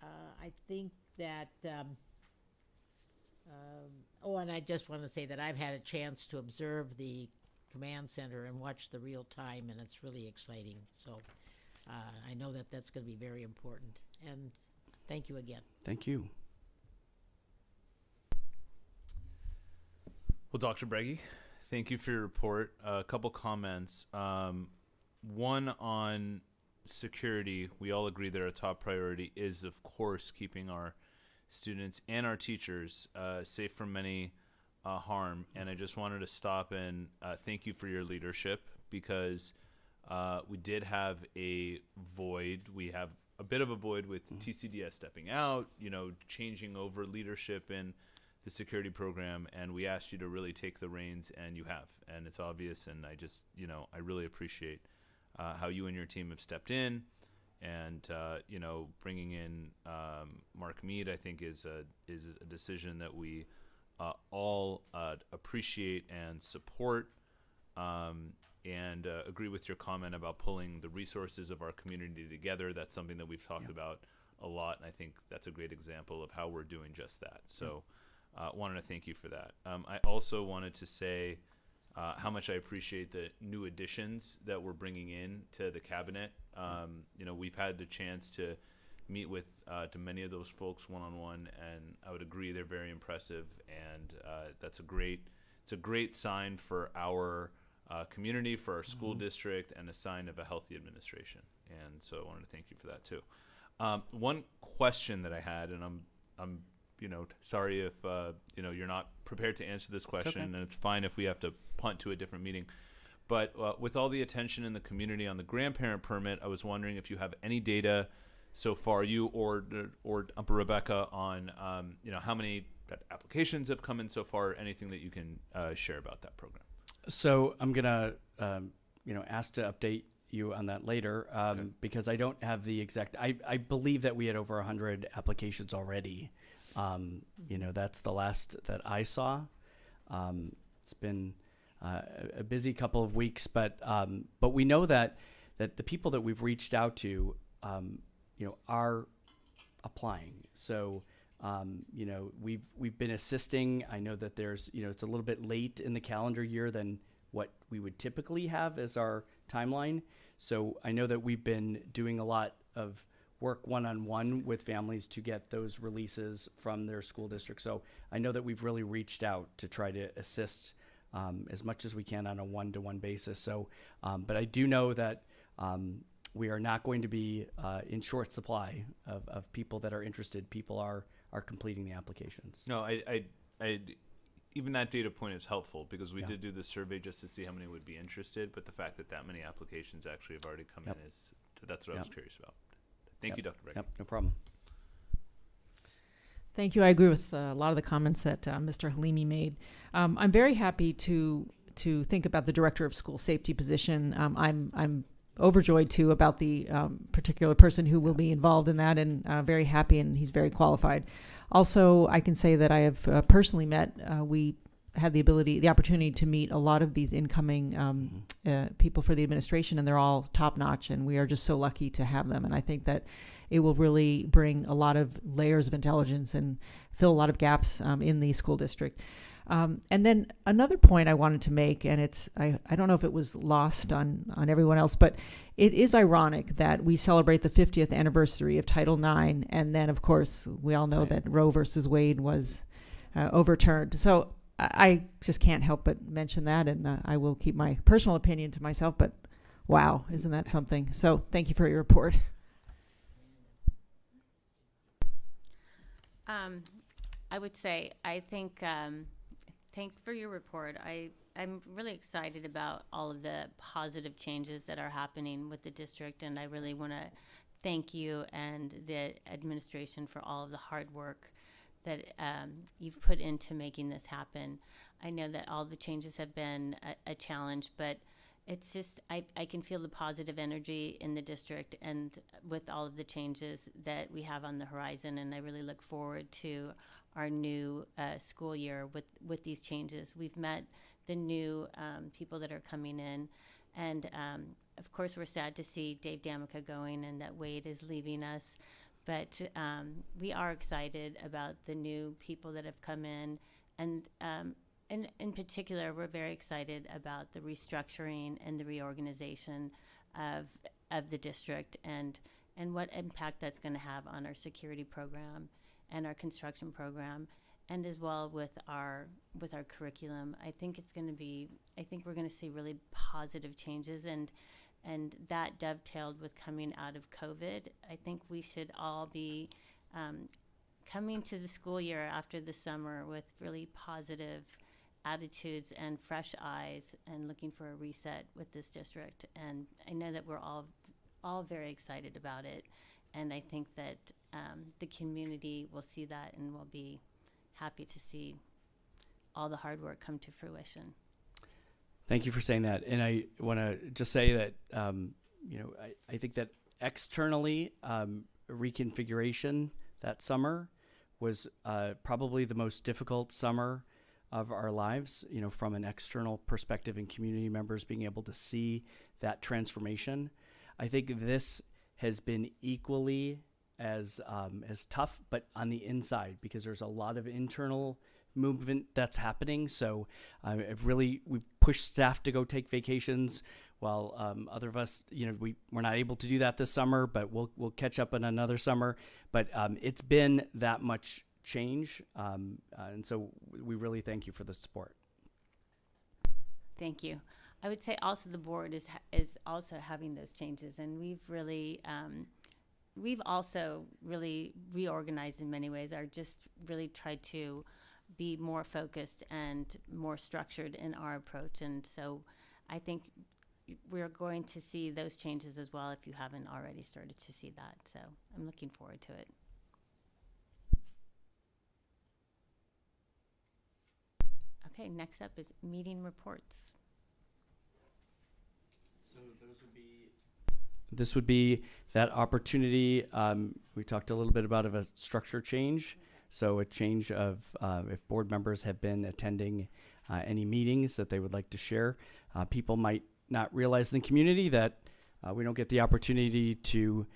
I think that, and I just want to say that I've had a chance to observe the command center and watch the real time, and it's really exciting. So I know that that's going to be very important. And thank you again. Thank you. Well, Dr. Breggy, thank you for your report. A couple comments. One on security. We all agree that our top priority is, of course, keeping our students and our teachers safe from any harm. And I just wanted to stop and thank you for your leadership, because we did have a void. We have a bit of a void with TCDS stepping out, changing over leadership in the security program, and we asked you to really take the reins, and you have. And it's obvious, and I just, I really appreciate how you and your team have stepped in. And bringing in Mark Mead, I think, is a decision that we all appreciate and support, and agree with your comment about pulling the resources of our community together. That's something that we've talked about a lot, and I think that's a great example of how we're doing just that. So wanted to thank you for that. I also wanted to say how much I appreciate the new additions that we're bringing in to the cabinet. We've had the chance to meet with to many of those folks one-on-one, and I would agree they're very impressive, and it's a great sign for our community, for our school district, and a sign of a healthy administration. And so I wanted to thank you for that too. One question that I had, and I'm sorry if you're not prepared to answer this question, and it's fine if we have to punt to a different meeting. But with all the attention in the community on the grandparent permit, I was wondering if you have any data so far, you or Rebecca, on how many applications have come in so far. Anything that you can share about that program? So I'm gonna ask to update you on that later, because I don't have the exact. I believe that we had over 100 applications already That's the last that I saw. It's been a busy couple of weeks, but we know that the people that we've reached out to, are applying. So, we've been assisting. I know that there's, it's a little bit late in the calendar year than what we would typically have as our timeline. So I know that we've been doing a lot of work one-on-one with families to get those releases from their school district. So I know that we've really reached out to try to assist as much as we can on a one-to-one basis. So, but I do know that we are not going to be in short supply of people that are interested. People are completing the applications. No, I even that data point is helpful because we Yeah. did do the survey just to see how many would be interested. But the fact that many applications actually have already come Yep. in that's what I was Yep. curious about. Thank Yep. you, Dr. Breck. Yep, no problem. Thank you. I agree with a lot of the comments that Mr. Halimi made. I'm very happy to think about the director of school safety position. I'm overjoyed too about the particular person who will be involved in that, and very happy, and he's very qualified. Also, I can say that I have personally met. We had the opportunity to meet a lot of these incoming people for the administration, and they're all top notch, and we are just so lucky to have them. And I think that it will really bring a lot of layers of intelligence and fill a lot of gaps in the school district. And then another point I wanted to make, and I don't know if it was lost on everyone else, but it is ironic that we celebrate the 50th anniversary of Title IX, and then, of course, we all know that Roe versus Wade was overturned. So I just can't help but mention that, and I will keep my personal opinion to myself, but wow, isn't that something? So thank you for your report. I would say, I think, thanks for your report. I'm really excited about all of the positive changes that are happening with the district, and I really want to thank you and the administration for all of the hard work that you've put into making this happen. I know that all the changes have been a challenge, but it's just, I can feel the positive energy in the district and with all of the changes that we have on the horizon, and I really look forward to our new school year with these changes. We've met the new people that are coming in, and of course we're sad to see Dave D'Amica going and that Wade is leaving us, but we are excited about the new people that have come in, and in particular, we're very excited about the restructuring and the reorganization of the district and what impact that's going to have on our security program and our construction program, and as well with our curriculum. I think we're going to see really positive changes, and that dovetailed with coming out of COVID. I think we should all be coming to the school year after the summer with really positive attitudes and fresh eyes and looking for a reset with this district. And I know that we're all very excited about it. And I think that the community will see that and will be happy to see all the hard work come to fruition. Thank you for saying that. And I want to just say that, I think that externally, reconfiguration that summer was probably the most difficult summer of our lives, from an external perspective and community members being able to see that transformation. I think this has been equally as tough, but on the inside, because there's a lot of internal movement that's happening. So we pushed staff to go take vacations, while other of us, we're not able to do that this summer, but we'll catch up in another summer. But it's been that much change, and so we really thank you for the support. Thank you. I would say also the board is also having those changes, and we've also really reorganized in many ways, or just really tried to be more focused and more structured in our approach. And so I think we're going to see those changes as well if you haven't already started to see that. So I'm looking forward to it. Okay, next up is meeting reports. So this would be that opportunity. We talked a little bit about a structure change. So a change of if board members have been attending any meetings that they would like to share. People might not realize in the community that we don't get the opportunity to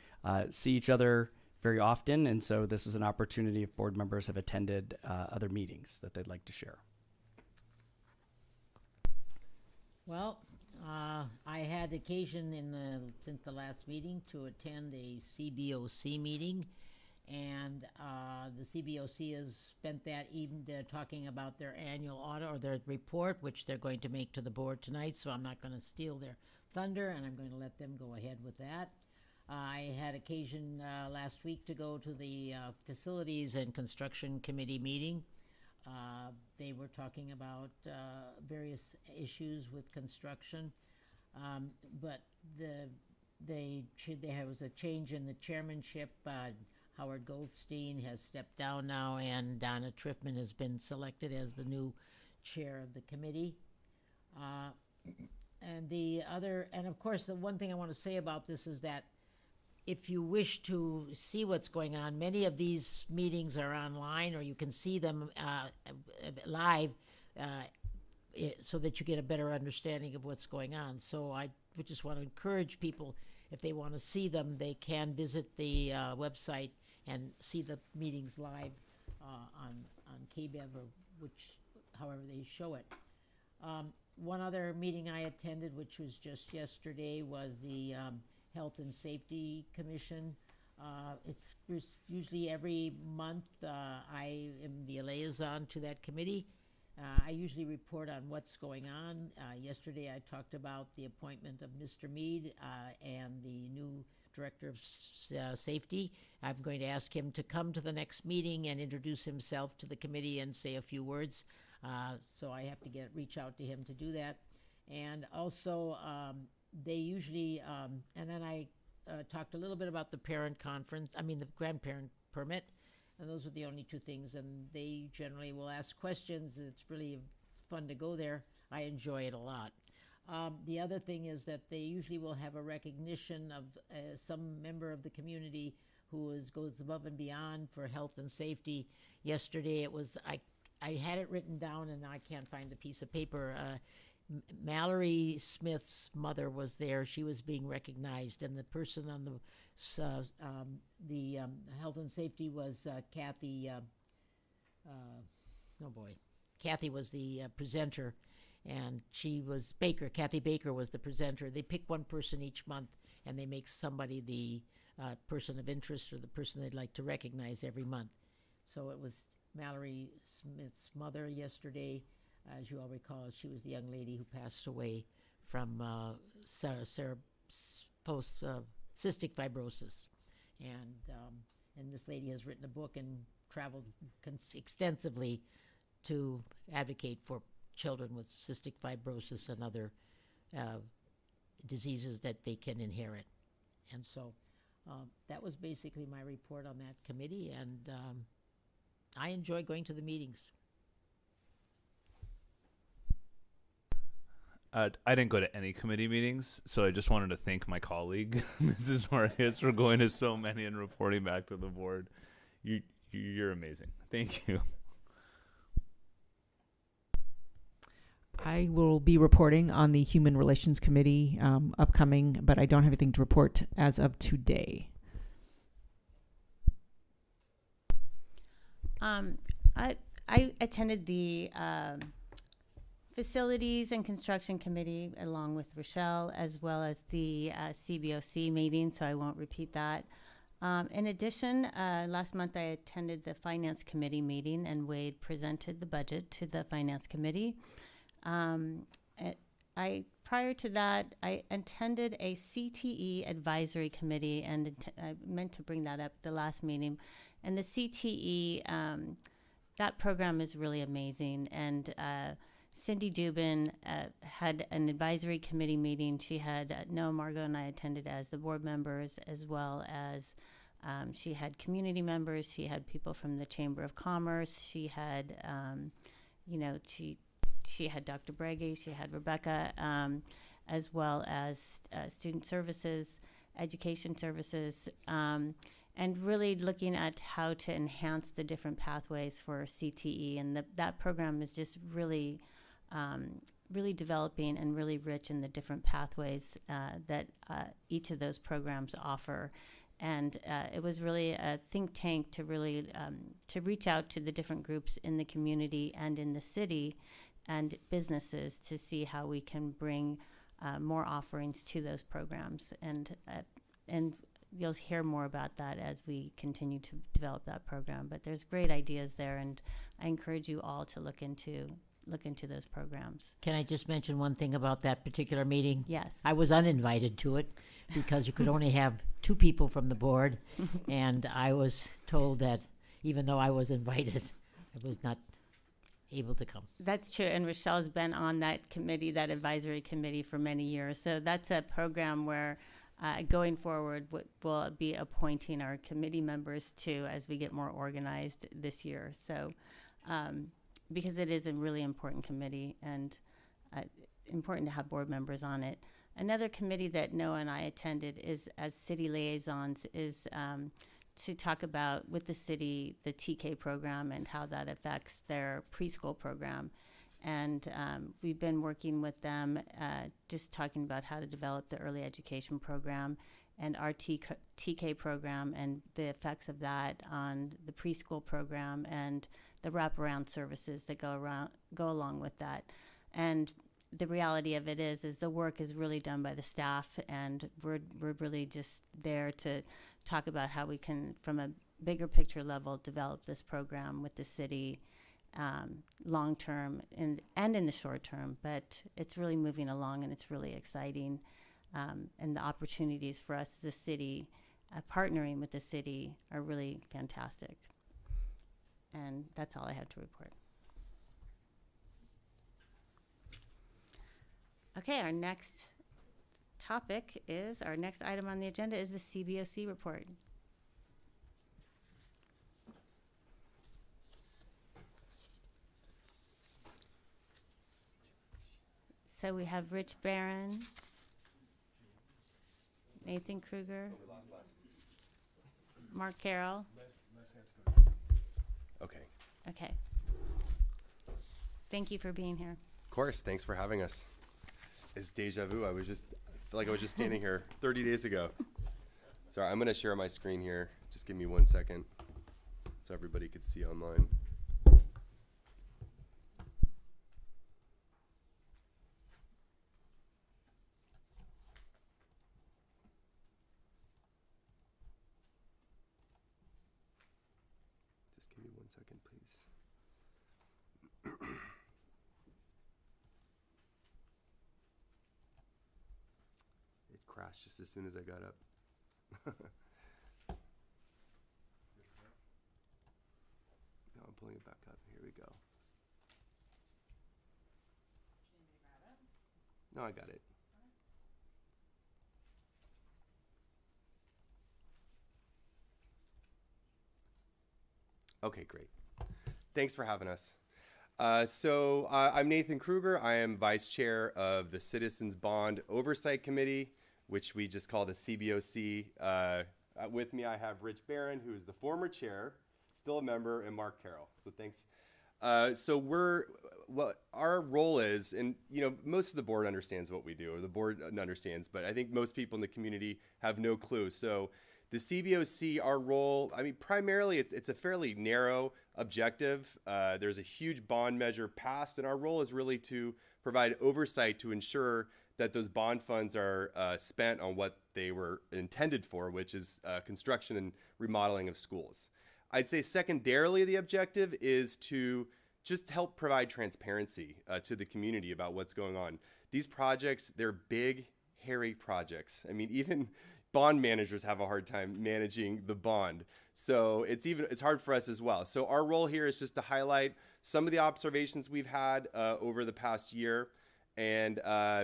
see each other very often, and so this is an opportunity if board members have attended other meetings that they'd like to share. Well, I had occasion since the last meeting to attend a CBOC meeting, and the CBOC has spent that evening talking about their annual audit or their report, which they're going to make to the board tonight, so I'm not going to steal their thunder, and I'm going to let them go ahead with that. I had occasion last week to go to the Facilities and Construction Committee meeting. They were talking about various issues with construction, but there was a change in the chairmanship. Howard Goldstein has stepped down now, and Donna Triffman has been selected as the new chair of the committee. And of course, the one thing I want to say about this is that if you wish to see what's going on, many of these meetings are online, or you can see them live so that you get a better understanding of what's going on. So I would just want to encourage people, if they want to see them, they can visit the website and see the meetings live on KBEV, or however they show it. One other meeting I attended, which was just yesterday, was the Health and Safety Commission. It's usually every month. I am the liaison to that committee. I usually report on what's going on. Yesterday I talked about the appointment of Mr. Mead and the new Director of Safety. I'm going to ask him to come to the next meeting and introduce himself to the committee and say a few words. So I have to reach out to him to do that. And also, they usually, and then I talked a little bit about the the grandparent permit, and those are the only two things. And they generally will ask questions. It's really fun to go there. I enjoy it a lot. The other thing is that they usually will have a recognition of some member of the community who goes above and beyond for health and safety. Yesterday it was, I had it written down and I can't find the piece of paper. Mallory Smith's mother was there. She was being recognized, and the person on the health and safety was Kathy. Kathy was the presenter, and Kathy Baker was the presenter. They pick one person each month, and they make somebody the person of interest or the person they'd like to recognize every month. So it was Mallory Smith's mother yesterday. As you all recall, she was the young lady who passed away from cystic fibrosis. And this lady has written a book and traveled extensively to advocate for children with cystic fibrosis and other diseases that they can inherit. And so that was basically my report on that committee, and I enjoy going to the meetings. I didn't go to any committee meetings, so I just wanted to thank my colleague, Mrs. Marcus, for going to so many and reporting back to the board. You're amazing. Thank you. I will be reporting on the Human Relations Committee upcoming, but I don't have anything to report as of today. I attended the Facilities and Construction Committee along with Rochelle, as well as the CBOC meeting, so I won't repeat that. In addition, last month I attended the Finance Committee meeting, and Wade presented the budget to the Finance Committee. Prior to that, I attended a CTE advisory committee, and I meant to bring that up at the last meeting. And the CTE, that program is really amazing. And Cindy Dubin had an advisory committee meeting. She had Noah Margot and I attended as the board members, as well as she had community members. She had people from the Chamber of Commerce. She had, she had Dr. Breggy. She had Rebecca, as well as student services, education services. And and really looking at how to enhance the different pathways for CTE. And that program is just really, really developing and really rich in the different pathways that each of those programs offer. And it was really a think tank to really to reach out to the different groups in the community and in the city and businesses to see how we can bring more offerings to those programs. And you'll hear more about that as we continue to develop that program. But there's great ideas there, and I encourage you all to look into those programs. Can I just mention one thing about that particular meeting? Yes. I was uninvited to it because you could only have 2 people from the board, and I was told that even though I was invited, I was not able to come. That's true, and Rochelle's been on that committee, that advisory committee, for many years. So that's a program where going forward, we'll be appointing our committee members to as we get more organized this year. So because it is a really important committee and important to have board members on it. Another committee that Noah and I attended is as city liaisons is to talk about with the city the TK program and how that affects their preschool program. And we've been working with them, just talking about how to develop the early education program and our TK program and the effects of that on the preschool program and the wraparound services that go along with that. And the reality of it is the work is really done by the staff, and we're really just there to talk about how we can, from a bigger picture level, develop this program with the city long term and in the short term. But it's really moving along, and it's really exciting. And the opportunities for us as a city, partnering with the city, are really fantastic. And that's all I have to report. Okay, our next item on the agenda is the CBOC report. So we have Rich Barron, Nathan Kruger, Mark Carroll. Okay. Thank you for being here. Of course, thanks for having us. It's deja vu. I feel like I was just standing here 30 days ago. Sorry, I'm gonna share my screen here. Just give me 1 second so everybody could see online. Just give me 1 second, please. It crashed just as soon as I got up. Now I'm pulling it back up. Here we go. No, I got it. Okay, great. Thanks for having us. So I'm Nathan Kruger. I am Vice Chair of the Citizens Bond Oversight Committee, which we just call the CBOC. With me, I have Rich Barron, who is the former chair, still a member, and Mark Carroll. So thanks. So what our role is, and most of the board understands what we do, or the board understands, but I think most people in the community have no clue. So the CBOC, our role, primarily it's a fairly narrow objective. There's a huge bond measure passed, and our role is really to provide oversight to ensure that those bond funds are spent on what they were intended for, which is construction and remodeling of schools. I'd say secondarily, the objective is to just help provide transparency to the community about what's going on. These projects, they're big, hairy projects. Even bond managers have a hard time managing the bond. So it's hard for us as well. So our role here is just to highlight some of the observations we've had over the past year and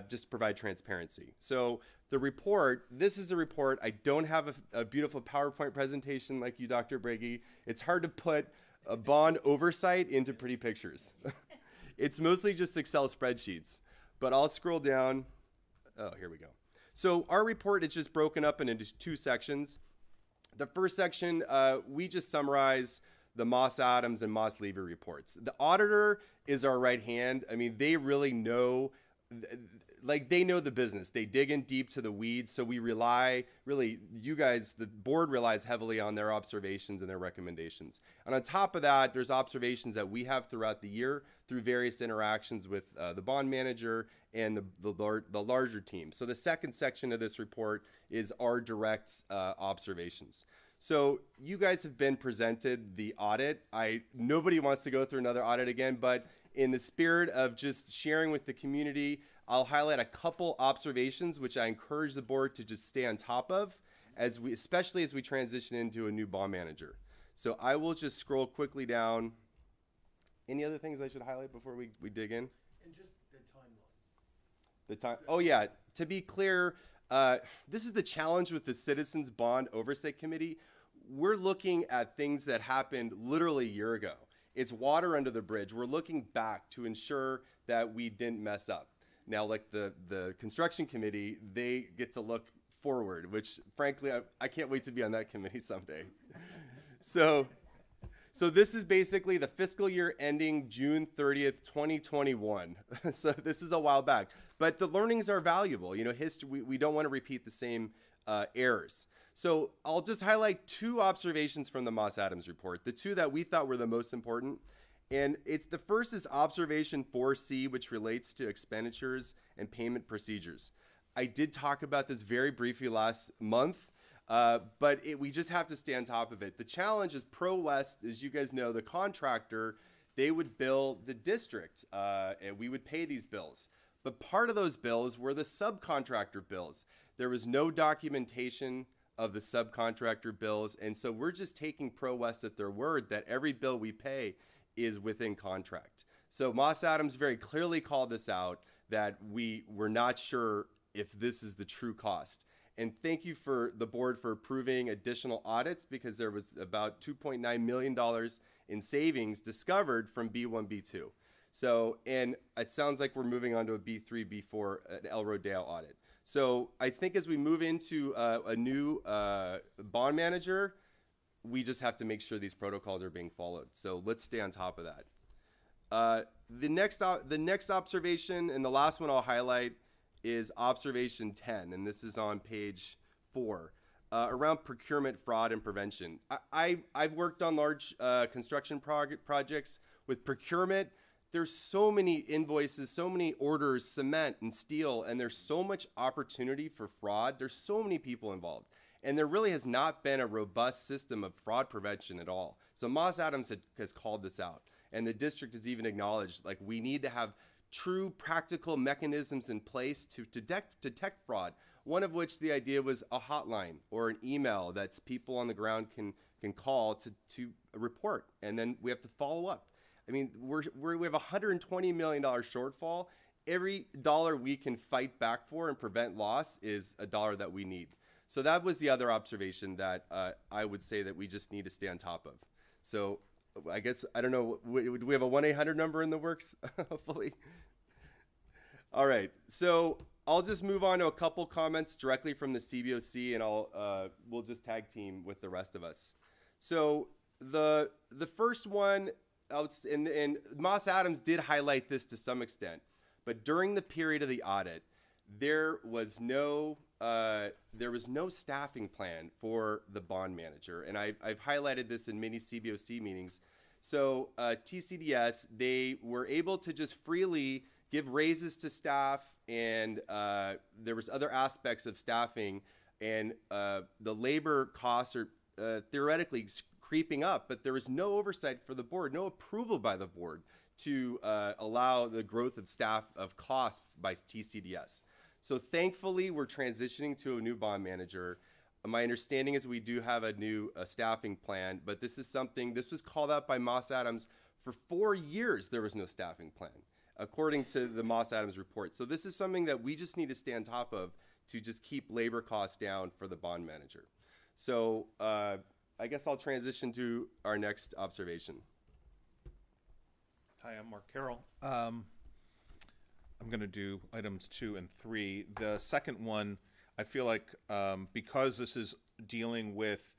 just provide transparency. So the report, this is a report. I don't have a beautiful PowerPoint presentation like you, Dr. Brady. It's hard to put a bond oversight into pretty pictures. It's mostly just Excel spreadsheets, but I'll scroll down. Oh, here we go. So our report is just broken up into 2 sections. The first section, we just summarize the Moss Adams and Moss Levy reports. The auditor is our right hand. I mean, they really know, they know the business. They dig in deep to the weeds. So we rely, really, you guys, the board relies heavily on their observations and their recommendations. And on top of that, there's observations that we have throughout the year through various interactions with the bond manager and the larger team. So the second section of this report is our direct observations. So you guys have been presented the audit. Nobody wants to go through another audit again, but in the spirit of just sharing with the community, I'll highlight a couple observations which I encourage the board to just stay on top of, especially as we transition into a new bond manager. So I will just scroll quickly down. Any other things I should highlight before we dig in? And just the timeline. The time. Oh yeah. To be clear, this is the challenge with the Citizens Bond Oversight Committee. We're looking at things that happened literally a year ago. It's water under the bridge. We're looking back to ensure that we didn't mess up. Now, like the construction committee, they get to look forward, which frankly, I can't wait to be on that committee someday. So this is basically the fiscal year ending June 30th, 2021. So this is a while back, but the learnings are valuable. You know, history, we don't want to repeat the same errors. So I'll just highlight two observations from the Moss Adams report, the two that we thought were the most important. And the first is observation 4C, which relates to expenditures and payment procedures. I did talk about this very briefly last month, but we just have to stay on top of it. The challenge is Pro West, as you guys know, the contractor, they would bill the district, and we would pay these bills. But part of those bills were the subcontractor bills. There was no documentation of the subcontractor bills, and so we're just taking Pro West at their word that every bill we pay is within contract. So Moss Adams very clearly called this out, that we were not sure if this is the true cost. And thank you for the board for approving additional audits, because there was about $2.9 million in savings discovered from B1, B2. So, and it sounds like we're moving on to a B3, B4, an El Rodeo audit. So I think as we move into a new bond manager, we just have to make sure these protocols are being followed. So let's stay on top of that. The next observation, and the last one I'll highlight, is observation 10, and this is on page 4, around procurement fraud and prevention. I've worked on large construction projects. With procurement, there's so many invoices, so many orders, cement and steel, and there's so much opportunity for fraud. There's so many people involved. And there really has not been a robust system of fraud prevention at all. So Moss Adams has called this out. And the district has even acknowledged, like, we need to have true practical mechanisms in place to detect fraud. One of which the idea was a hotline or an email that people on the ground can call to report. And then we have to follow up. I mean, we have a $120 million shortfall. Every dollar we can fight back for and prevent loss is a dollar that we need. So that was the other observation that I would say that we just need to stay on top of. So I guess, I don't know, do we have a 1-800 number in the works, hopefully? All right, so I'll just move on to a couple comments directly from the CBOC, and we'll just tag team with the rest of us. So the first one, and Moss Adams did highlight this to some extent, but during the period of the audit, there was no staffing plan for the bond manager, and I've highlighted this in many CBOC meetings. So TCDS, they were able to just freely give raises to staff, and there was other aspects of staffing, and the labor costs are theoretically creeping up, but there was no oversight for the board, no approval by the board to allow the growth of staff of cost by TCDS. So thankfully, we're transitioning to a new bond manager. My understanding is we do have a new staffing plan, but this was called out by Moss Adams. For 4 years, there was no staffing plan, according to the Moss Adams report. So this is something that we just need to stay on top of to just keep labor costs down for the bond manager. So I guess I'll transition to our next observation. Hi, I'm Mark Carroll. I'm going to do items 2 and 3. The second one, I feel like because this is dealing with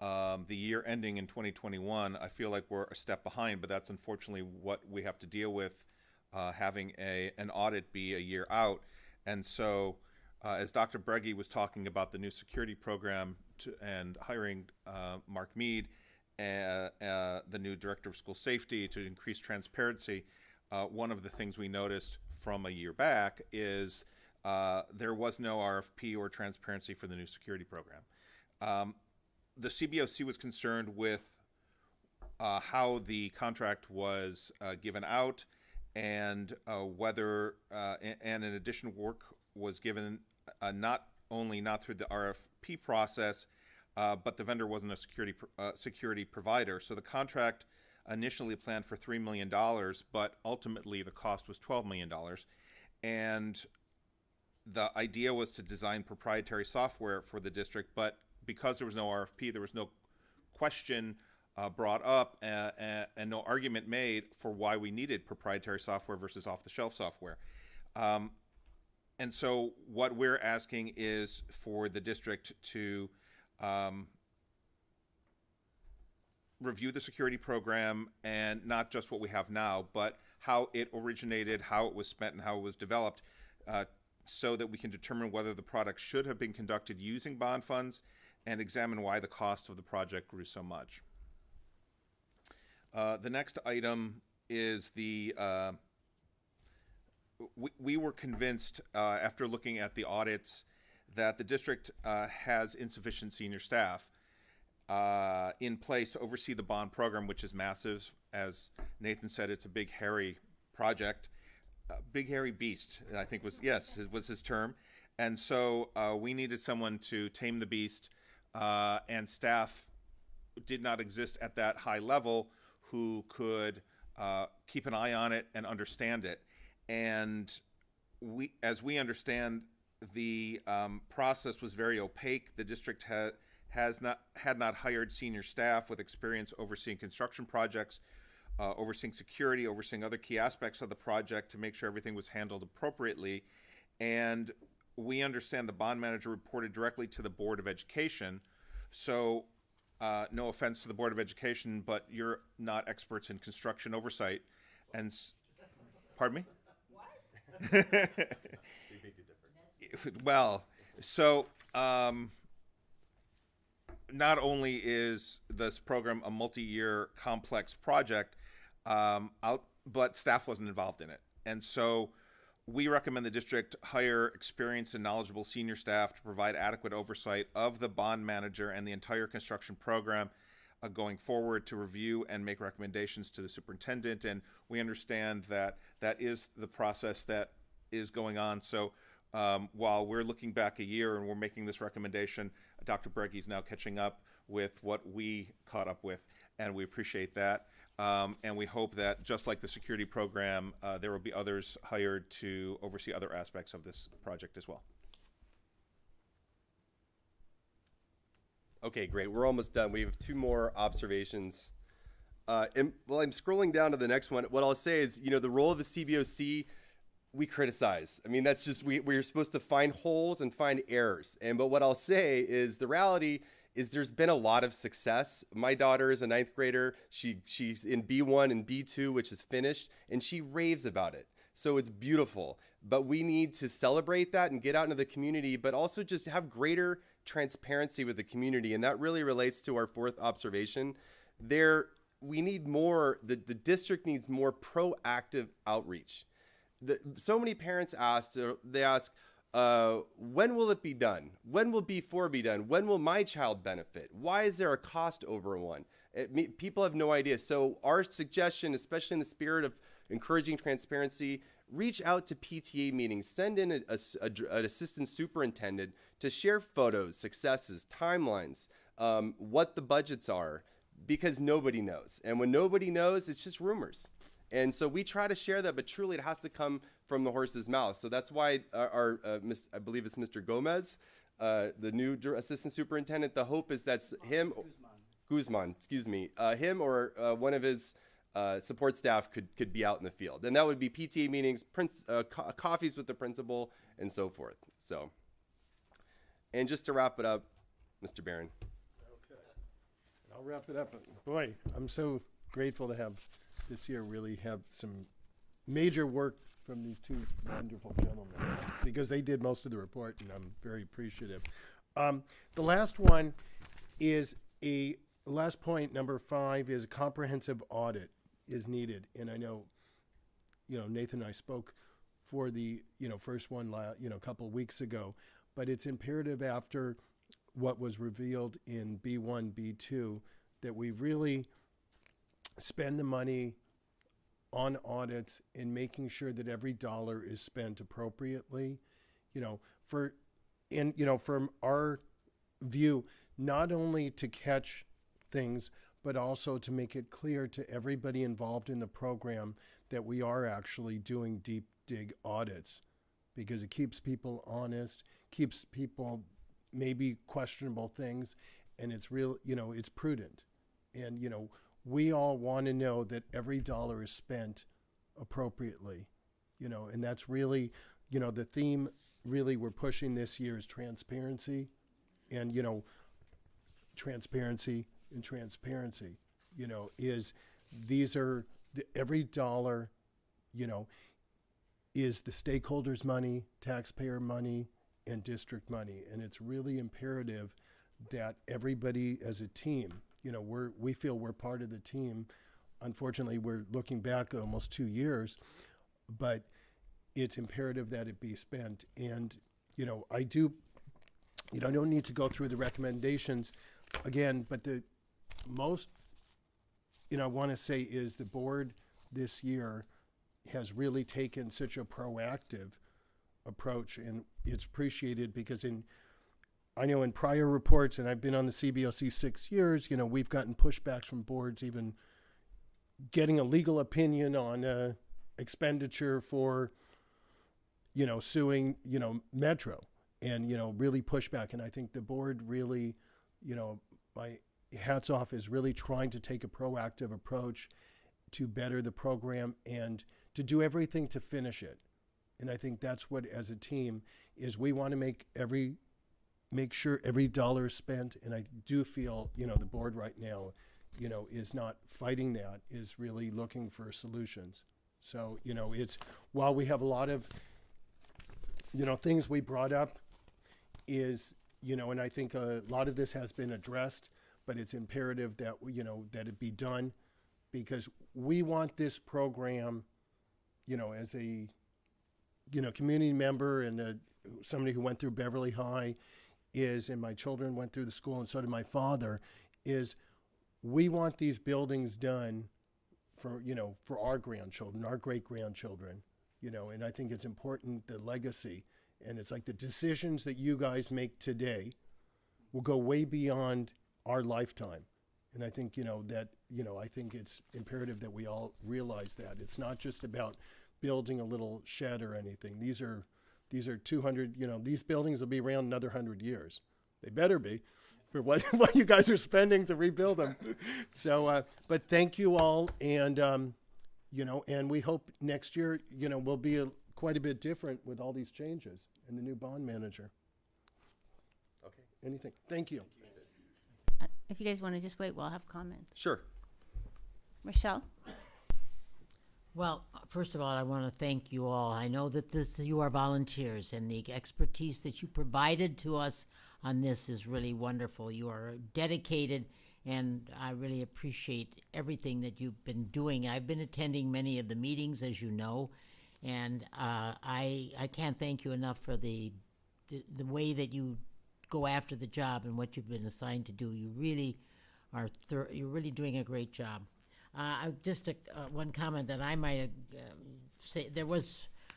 the year ending in 2021, I feel like we're a step behind, but that's unfortunately what we have to deal with, having an audit be a year out. And so, as Dr. Breggy was talking about the new security program and hiring Mark Mead, the new director of school safety, to increase transparency, one of the things we noticed from a year back is there was no RFP or transparency for the new security program. The CBOC was concerned with how the contract was given out, and whether and in addition, work was given not through the RFP process, but the vendor wasn't a security provider. So the contract initially planned for $3 million, but ultimately the cost was $12 million. And the idea was to design proprietary software for the district, but because there was no RFP, there was no question brought up and no argument made for why we needed proprietary software versus off-the-shelf software. And so what we're asking is for the district to review the security program, and not just what we have now, but how it originated, how it was spent, and how it was developed, so that we can determine whether the product should have been conducted using bond funds, and examine why the cost of the project grew so much. The next item is we were convinced after looking at the audits that the district has insufficient senior staff in place to oversee the bond program, which is massive. As Nathan said, it's a big, hairy project. Big, hairy beast, I think was his term. And so we needed someone to tame the beast, and staff did not exist at that high level who could keep an eye on it and understand it. And as we understand, the process was very opaque. The district had not hired senior staff with experience overseeing construction projects, overseeing security, overseeing other key aspects of the project to make sure everything was handled appropriately. And we understand the bond manager reported directly to the Board of Education. So no offense to the Board of Education, but you're not experts in construction oversight. And pardon me? What? Well, so not only is this program a multi-year complex project, but staff wasn't involved in it. And so we recommend the district hire experienced and knowledgeable senior staff to provide adequate oversight of the bond manager and the entire construction program going forward, to review and make recommendations to the superintendent. And we understand that that is the process that is going on. So while we're looking back a year and we're making this recommendation, Dr. Breggy is now catching up with what we caught up with, and we appreciate that. And we hope that, just like the security program, there will be others hired to oversee other aspects of this project as well. Okay, great. We're almost done. We have two more observations. And while I'm scrolling down to the next one, what I'll say is, the role of the CBOC, we criticize. I mean, that's just, we're supposed to find holes and find errors. But what I'll say is, the reality is there's been a lot of success. My daughter is a 9th grader. She's in B1 and B2, which is finished, and she raves about it. So it's beautiful. But we need to celebrate that and get out into the community, but also just have greater transparency with the community. And that really relates to our fourth observation. We need more, the district needs more proactive outreach. So many parents ask, when will it be done? When will B4 be done? When will my child benefit? Why is there a cost overrun? People have no idea. So our suggestion, especially in the spirit of encouraging transparency, reach out to PTA meetings, send in an assistant superintendent to share photos, successes, timelines, what the budgets are, because nobody knows. And when nobody knows, it's just rumors. And so we try to share that, but truly it has to come from the horse's mouth. So that's why I believe it's Mr. Gomez, the new assistant superintendent, the hope is that's him, Guzman, excuse me, him or one of his support staff could be out in the field. And that would be PTA meetings, coffees with the principal, and so forth. So, and just to wrap it up, Mr. Barron. I'll wrap it up. Boy, I'm so grateful to have this year really have some major work from these two wonderful gentlemen, because they did most of the report, and I'm very appreciative. The last one is last point, number 5, is a comprehensive audit is needed. And I know, Nathan and I spoke for the, first one, a couple of weeks ago, but it's imperative after what was revealed in B1, B2, that we really spend the money on audits and making sure that every dollar is spent appropriately, from our view, not only to catch things, but also to make it clear to everybody involved in the program that we are actually doing deep dig audits, because it keeps people honest, keeps people maybe questionable things, and it's real, it's prudent. And, we all want to know that every dollar is spent appropriately, and that's really, the theme really we're pushing this year is transparency, and, transparency and transparency, is every dollar, is the stakeholders' money, taxpayer money, and district money. And it's really imperative that everybody as a team, we feel we're part of the team. Unfortunately, we're looking back almost 2 years, but it's imperative that it be spent. And, I don't need to go through the recommendations again, but the most, I want to say is the board this year has really taken such a proactive approach, and it's appreciated because I know in prior reports, and I've been on the CBOC 6 years, we've gotten pushbacks from boards, even getting a legal opinion on expenditure for, suing, Metro, and, really pushback. And I think the board really, my hats off, is really trying to take a proactive approach to better the program and to do everything to finish it. And I think that's what, as a team, is we want to make sure every dollar is spent. And I do feel, the board right now, is not fighting that, is really looking for solutions. So, it's, while we have a lot of, things we brought up is, and I think a lot of this has been addressed, but it's imperative that, that it be done, because we want this program, as a, community member and somebody who went through Beverly High and my children went through the school, and so did my father, is we want these buildings done for, for our grandchildren, our great-grandchildren, and I think it's important, the legacy, and it's like the decisions that you guys make today will go way beyond our lifetime. And I think, I think it's imperative that we all realize that. It's not just about building a little shed or anything. These are 200, these buildings will be around another 100 years. They better be, for what you guys are spending to rebuild them. So, but thank you all. And, and we hope next year, will be quite a bit different with all these changes and the new bond manager. Okay. Anything? Thank you. If you guys want to just wait, we'll have comments. Sure. Michelle? Well, first of all, I want to thank you all. I know that you are volunteers, and the expertise that you provided to us on this is really wonderful. You are dedicated, and I really appreciate everything that you've been doing. I've been attending many of the meetings, as you know, and I can't thank you enough for the way that you go after the job and what you've been assigned to do. You really are you're really doing a great job. Just one comment that I might say,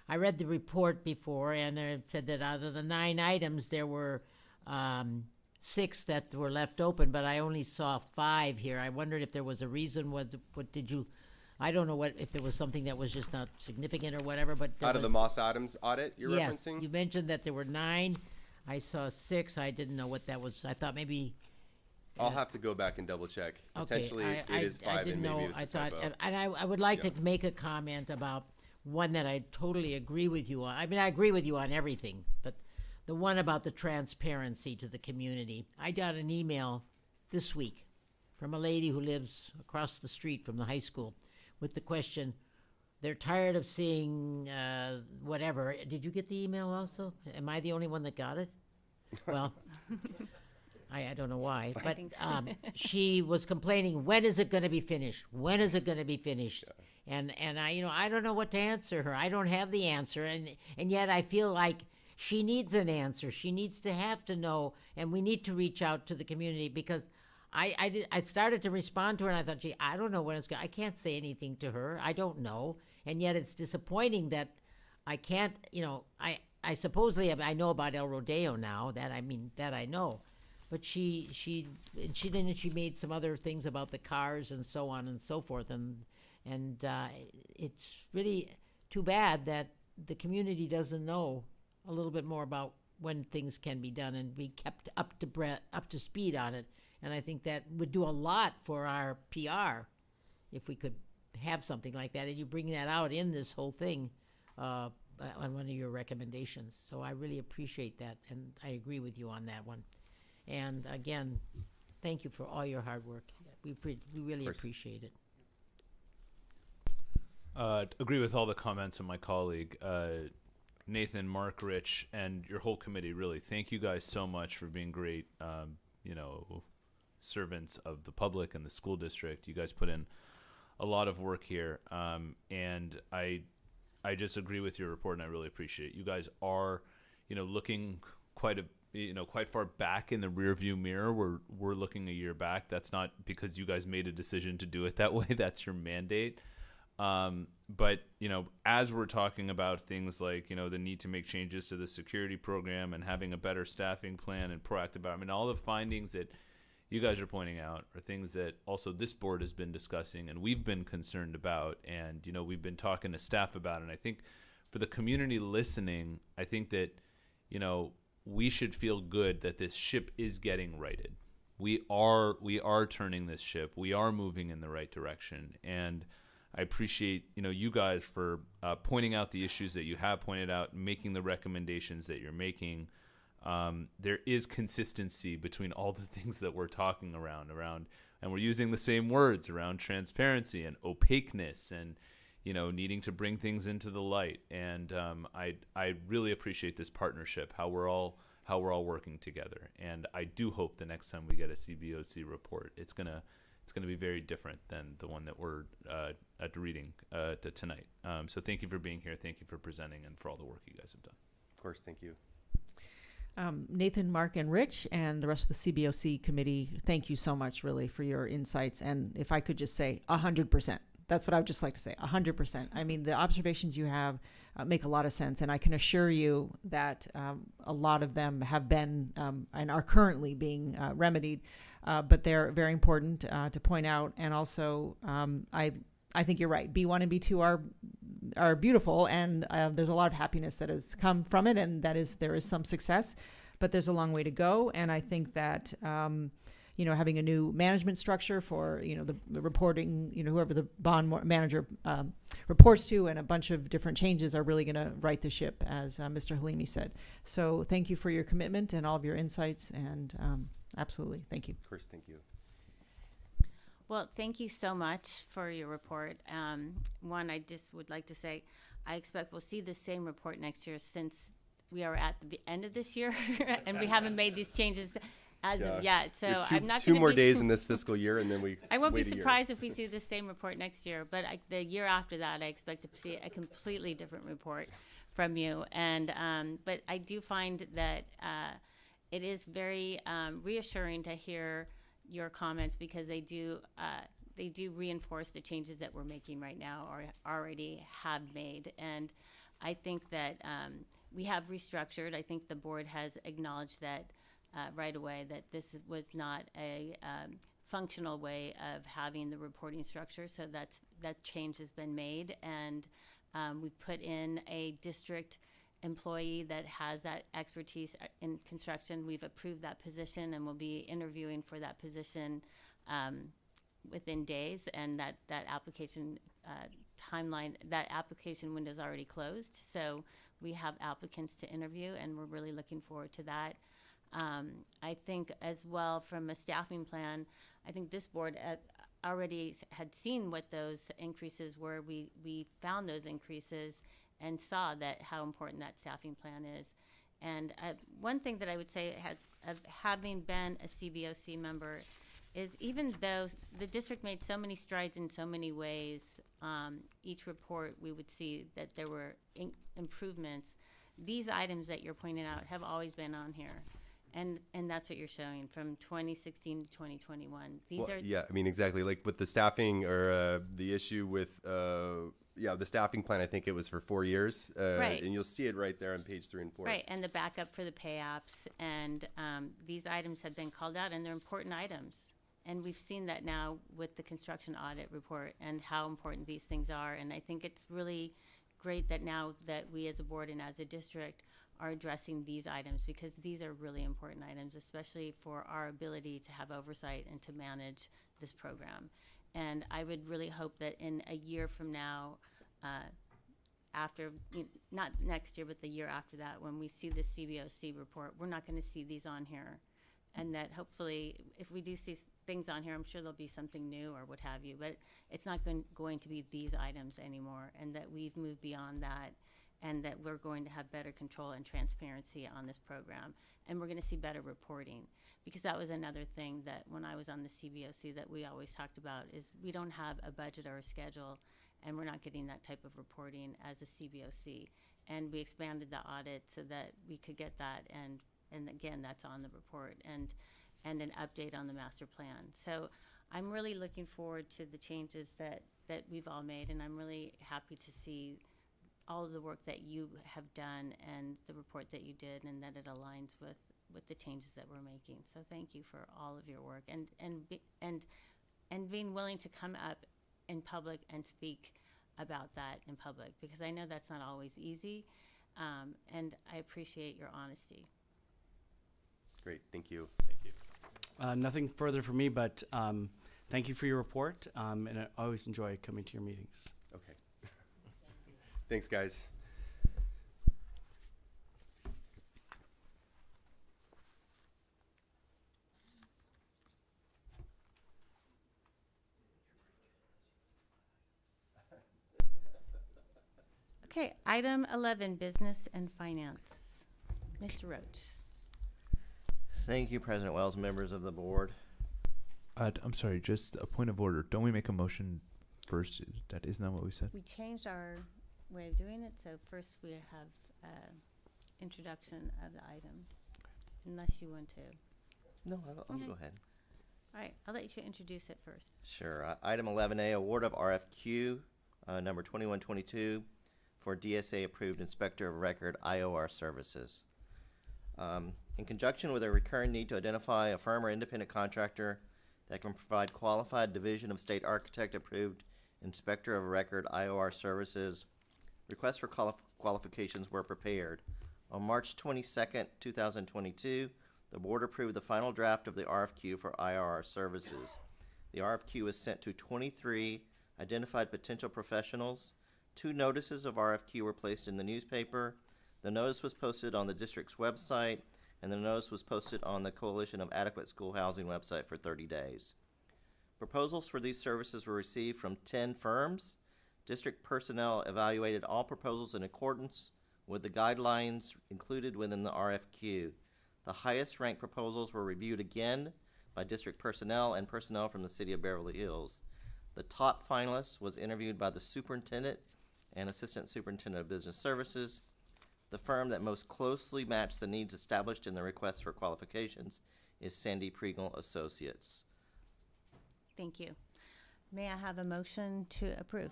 I read the report before, and it said that out of the 9 items, there were 6 that were left open, but I only saw 5 here. I wondered if there was a reason. I don't know if there was something that was just not significant or whatever, but Out of the Moss Adams audit you're yes, referencing? You mentioned that there were 9. I saw 6. I didn't know what that was. I thought maybe. I'll have to go back and double check. Potentially it is 5, I didn't and maybe know. it's a typo. And I would like to make a comment about one that I totally agree with you on. I mean, I agree with you on everything, but the one about the transparency to the community. I got an email this week from a lady who lives across the street from the high school with the question, they're tired of seeing whatever. Did you get the email also? Am I the only one that got it? Well, I don't know why, but she was complaining, when is it going to be finished? When is it going to be finished? And I don't know what to answer her. I don't have the answer, and yet I feel like she needs an answer. She needs to have to know, and we need to reach out to the community, because I started to respond to her, and I thought, gee, I don't know when it's going. I can't say anything to her. I don't know, and yet it's disappointing that I can't. I supposedly I know about El Rodeo now. That I know. But she made some other things about the cars and so on and so forth, and it's really too bad that the community doesn't know a little bit more about when things can be done and be kept up to speed on it. And I think that would do a lot for our PR if we could have something like that, and you bring that out in this whole thing on one of your recommendations. So I really appreciate that, and I agree with you on that one. And again, thank you for all your hard work. We really appreciate it. Agree with all the comments of my colleague, Nathan, Mark, Rich, and your whole committee. Really, thank you guys so much for being great, servants of the public and the school district. You guys put in a lot of work here, and I just agree with your report, and I really appreciate it. You guys are, looking quite far back in the rearview mirror. We're looking a year back. That's not because you guys made a decision to do it that way. That's your mandate. But as we're talking about things like, the need to make changes to the security program and having a better staffing plan and proactive, all the findings that you guys are pointing out are things that also this board has been discussing and we've been concerned about. And, we've been talking to staff about it. And I think for the community listening, I think that, we should feel good that this ship is getting righted. We are turning this ship. We are moving in the right direction. And I appreciate, you guys for pointing out the issues that you have pointed out, making the recommendations that you're making. There is consistency between all the things that we're talking around, and we're using the same words around transparency and opaqueness and, needing to bring things into the light. And I really appreciate this partnership, how we're all working together. And I do hope the next time we get a CBOC report, it's gonna be very different than the one that we're reading tonight. So thank you for being here. Thank you for presenting and for all the work you guys have done. Of course, thank you. Nathan, Mark, and Rich, and the rest of the CBOC committee, thank you so much, really, for your insights. And if I could just say 100%, that's what I would just like to say, 100%. The observations you have make a lot of sense, and I can assure you that a lot of them have been and are currently being remedied. But they're very important to point out. And also, I think you're right. B1 and B2 are beautiful, and there's a lot of happiness that has come from it, and there is some success, but there's a long way to go. And I think that having a new management structure for the reporting, whoever the bond manager reports to, and a bunch of different changes are really going to right the ship, as Mr. Halimi said. So thank you for your commitment and all of your insights, and absolutely, thank you. Of course, thank you. Well, thank you so much for your report. One, I just would like to say, I expect we'll see the same report next year, since we are at the end of this year and we haven't made these changes as of yet. So I'm not two more days in this fiscal year, and then I won't be surprised if we see the same report next year. But the year after that, I expect to see a completely different report from you. And but I do find that it is very reassuring to hear your comments, because they do reinforce the changes that we're making right now or already have made. And I think that we have restructured. I think the board has acknowledged that right away, that this was not a functional way of having the reporting structure. So that change has been made, and we've put in a district employee that has that expertise in construction. We've approved that position, and we'll be interviewing for that position within days. And that application timeline, that application window is already closed. So we have applicants to interview, and we're really looking forward to that. I think as well from a staffing plan, I think this board already had seen what those increases were. We found those increases and saw that how important that staffing plan is. And one thing that I would say of having been a CBOC member is even though the district made so many strides in so many ways, each report we would see that there were improvements. These items that you're pointing out have always been on here. And that's what you're showing from 2016 to 2021. Well, yeah, I mean, exactly. Like with the staffing or the issue with, the staffing plan, I think it was for 4 years. Right. And you'll see it right there on page 3 and 4. Right, and the backup for the pay apps. And these items have been called out, and they're important items. And we've seen that now with the construction audit report and how important these things are. And I think it's really great that now that we as a board and as a district are addressing these items, because these are really important items, especially for our ability to have oversight and to manage this program. And I would really hope that in a year from now, after, not next year, but the year after that, when we see the CBOC report, we're not going to see these on here. And that hopefully, if we do see things on here, I'm sure there'll be something new or what have you, but it's not going to be these items anymore, and that we've moved beyond that, and that we're going to have better control and transparency on this program, and we're going to see better reporting. Because that was another thing that when I was on the CBOC that we always talked about is we don't have a budget or a schedule, and we're not getting that type of reporting as a CBOC. And we expanded the audit so that we could get that, and again, that's on the report, and an update on the master plan. So I'm really looking forward to the changes that we've all made, and I'm really happy to see all of the work that you have done and the report that you did, and that it aligns with the changes that we're making. So thank you for all of your work and being willing to come up in public and speak about that in public, because I know that's not always easy, and I appreciate your honesty. Great, thank you. Thank you. Nothing further from me, but thank you for your report, and I always enjoy coming to your meetings. Okay. Thanks, guys. Okay, item 11, business and finance. Mr. Roach. Thank you, President Wells, members of the board. I'm sorry, just a point of order. Don't we make a motion first? That isn't that what we said? We changed our way of doing it, so first we have introduction of the item, unless you want to. No, I'll Okay. go ahead. All right, I'll let you introduce it first. Sure. Item 11A, award of RFQ number 2122 for DSA approved inspector of record IOR services. In conjunction with a recurring need to identify a firm or independent contractor that can provide qualified Division of State Architect approved inspector of record IOR services, requests for qualifications were prepared. On March 22nd, 2022, the board approved the final draft of the RFQ for IOR services. The RFQ was sent to 23 identified potential professionals. 2 notices of RFQ were placed in the newspaper. The notice was posted on the district's website, and the notice was posted on the Coalition of Adequate School Housing website for 30 days. Proposals for these services were received from 10 firms. District personnel evaluated all proposals in accordance with the guidelines included within the RFQ. The highest ranked proposals were reviewed again by district personnel and personnel from the city of Beverly Hills. The top finalist was interviewed by the superintendent and assistant superintendent of business services. The firm that most closely matched the needs established in the request for qualifications is Sandy Pringle Associates. Thank you. May I have a motion to approve?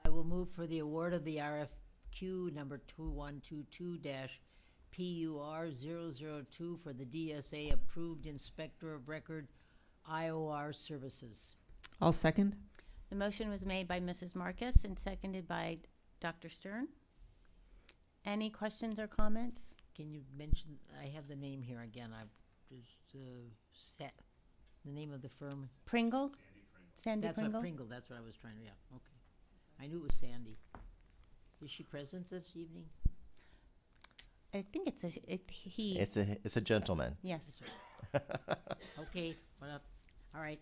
I will move for the award of the RFQ number 2122-PUR002 for the DSA approved inspector of record IOR services. I'll second. The motion was made by Mrs. Marcus and seconded by Dr. Stern. Any questions or comments? Can you mention, I have the name here again, the name of the firm? Pringle? Sandy That's Pringle? what Pringle, that's what I was trying to, yeah, okay. I knew it was Sandy. Is she present this evening? I think it's he. It's a gentleman. Yes. Okay, well, all right.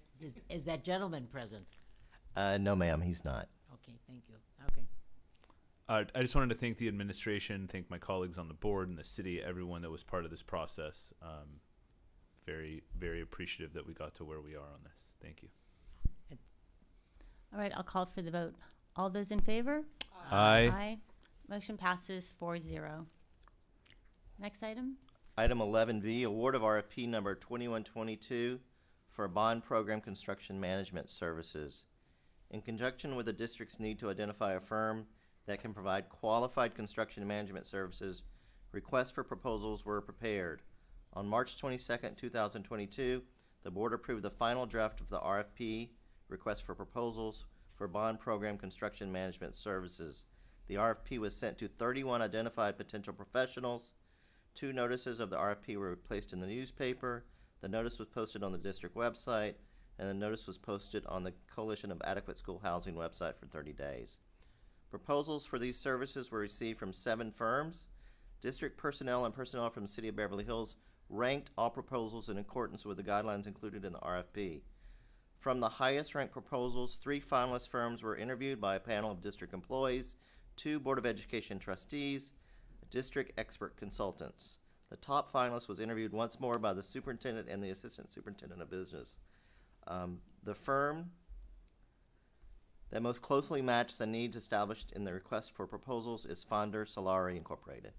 Is that gentleman present? No, ma'am, he's not. Okay, thank you. Okay. I just wanted to thank the administration, thank my colleagues on the board and the city, everyone that was part of this process. Very, very appreciative that we got to where we are on this. Thank you. All right, I'll call for the vote. All those in favor? Aye. Aye. Motion passes 4-0. Next item? Item 11B, award of RFP number 2122 for bond program construction management services. In conjunction with the district's need to identify a firm that can provide qualified construction management services, requests for proposals were prepared. On March 22nd, 2022, the board approved the final draft of the RFP, request for proposals for bond program construction management services. The RFP was sent to 31 identified potential professionals. 2 notices of the RFP were placed in the newspaper. The notice was posted on the district website, and the notice was posted on the Coalition of Adequate School Housing website for 30 days. Proposals for these services were received from 7 firms. District personnel and personnel from the City of Beverly Hills ranked all proposals in accordance with the guidelines included in the RFP. From the highest ranked proposals, 3 finalist firms were interviewed by a panel of district employees, 2 Board of Education trustees, district expert consultants. The top finalist was interviewed once more by the superintendent and the assistant superintendent of business. The firm that most closely matched the needs established in the request for proposals is Fonder Solari Incorporated.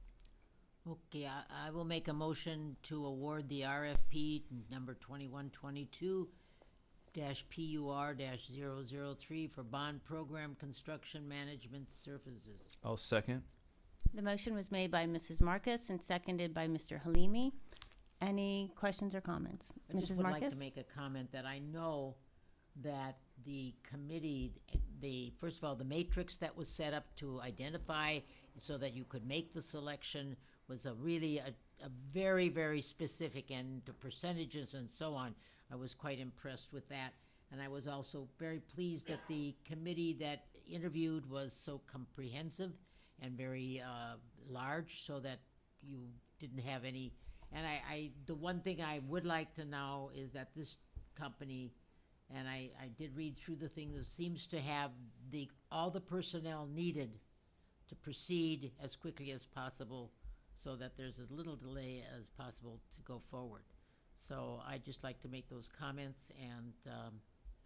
Okay, I will make a motion to award the RFP number 2122-PUR-003 for bond program construction management services. I'll second. The motion was made by Mrs. Marcus and seconded by Mr. Halimi. Any questions or comments? I just Mrs. would Marcus? like to make a comment that I know that the committee, first of all, the matrix that was set up to identify so that you could make the selection was a very, very specific, and the percentages and so on. I was quite impressed with that. And I was also very pleased that the committee that interviewed was so comprehensive and very large, so that you didn't have any. And the one thing I would like to know is that this company, and I did read through the thing, that seems to have all the personnel needed to proceed as quickly as possible, so that there's as little delay as possible to go forward. So I'd just like to make those comments, and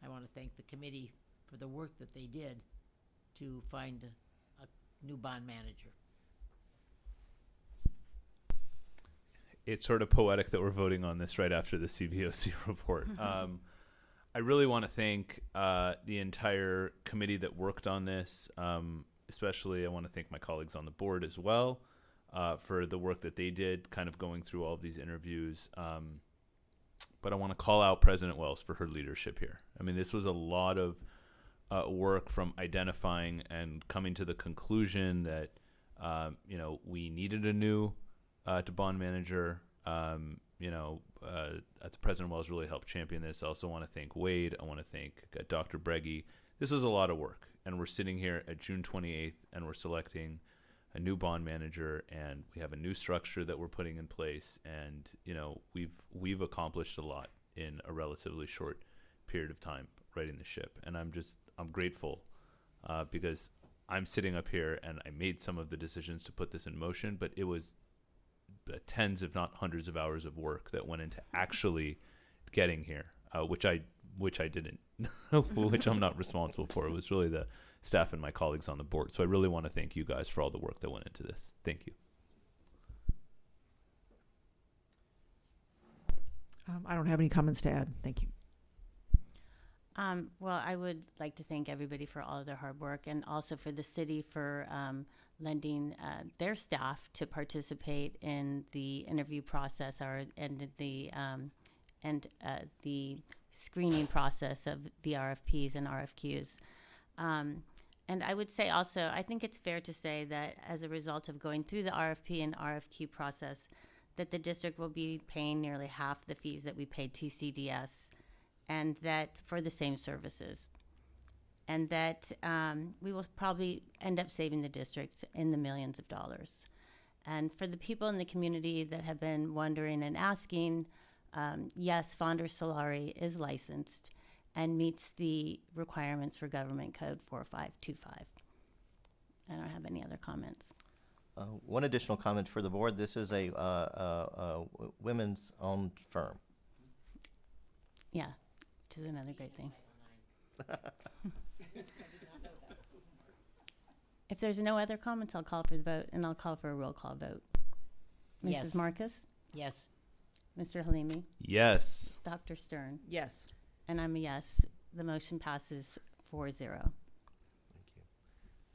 I want to thank the committee for the work that they did to find a new bond manager. It's sort of poetic that we're voting on this right after the CBOC report. I really want to thank the entire committee that worked on this. Especially, I want to thank my colleagues on the board as well for the work that they did, kind of going through all of these interviews. But I want to call out President Wells for her leadership here. I mean, this was a lot of work from identifying and coming to the conclusion that, we needed a new bond manager. President Wells really helped champion this. I also want to thank Wade. I want to thank Dr. Breggy. This was a lot of work, and we're sitting here at June 28th, and we're selecting a new bond manager, and we have a new structure that we're putting in place, and we've accomplished a lot in a relatively short period of time righting the ship, and I'm grateful because I'm sitting up here and I made some of the decisions to put this in motion, but it was tens, if not hundreds of hours of work that went into actually getting here, which I didn't, which I'm not responsible for. It was really the staff and my colleagues on the board. So I really want to thank you guys for all the work that went into this. Thank you. I don't have any comments to add. Thank you. Well, I would like to thank everybody for all of their hard work, and also for the city for lending their staff to participate in the interview process and the screening process of the RFPs and RFQs. And I would say also, I think it's fair to say that as a result of going through the RFP and RFQ process, that the district will be paying nearly half the fees that we paid TCDS, and that for the same services. And that we will probably end up saving the district in the millions of dollars. And for the people in the community that have been wondering and asking, yes, Fonder Solari is licensed and meets the requirements for Government Code 4525. I don't have any other comments. One additional comment for the board. This is a women's owned firm. Yeah, which is another great thing. If there's no other comments, I'll call for the vote, and I'll call for a roll call vote. Mrs. Yes. Marcus? Yes. Mr. Halimi? Yes. Dr. Stern? Yes. And I'm a yes. The motion passes 4-0.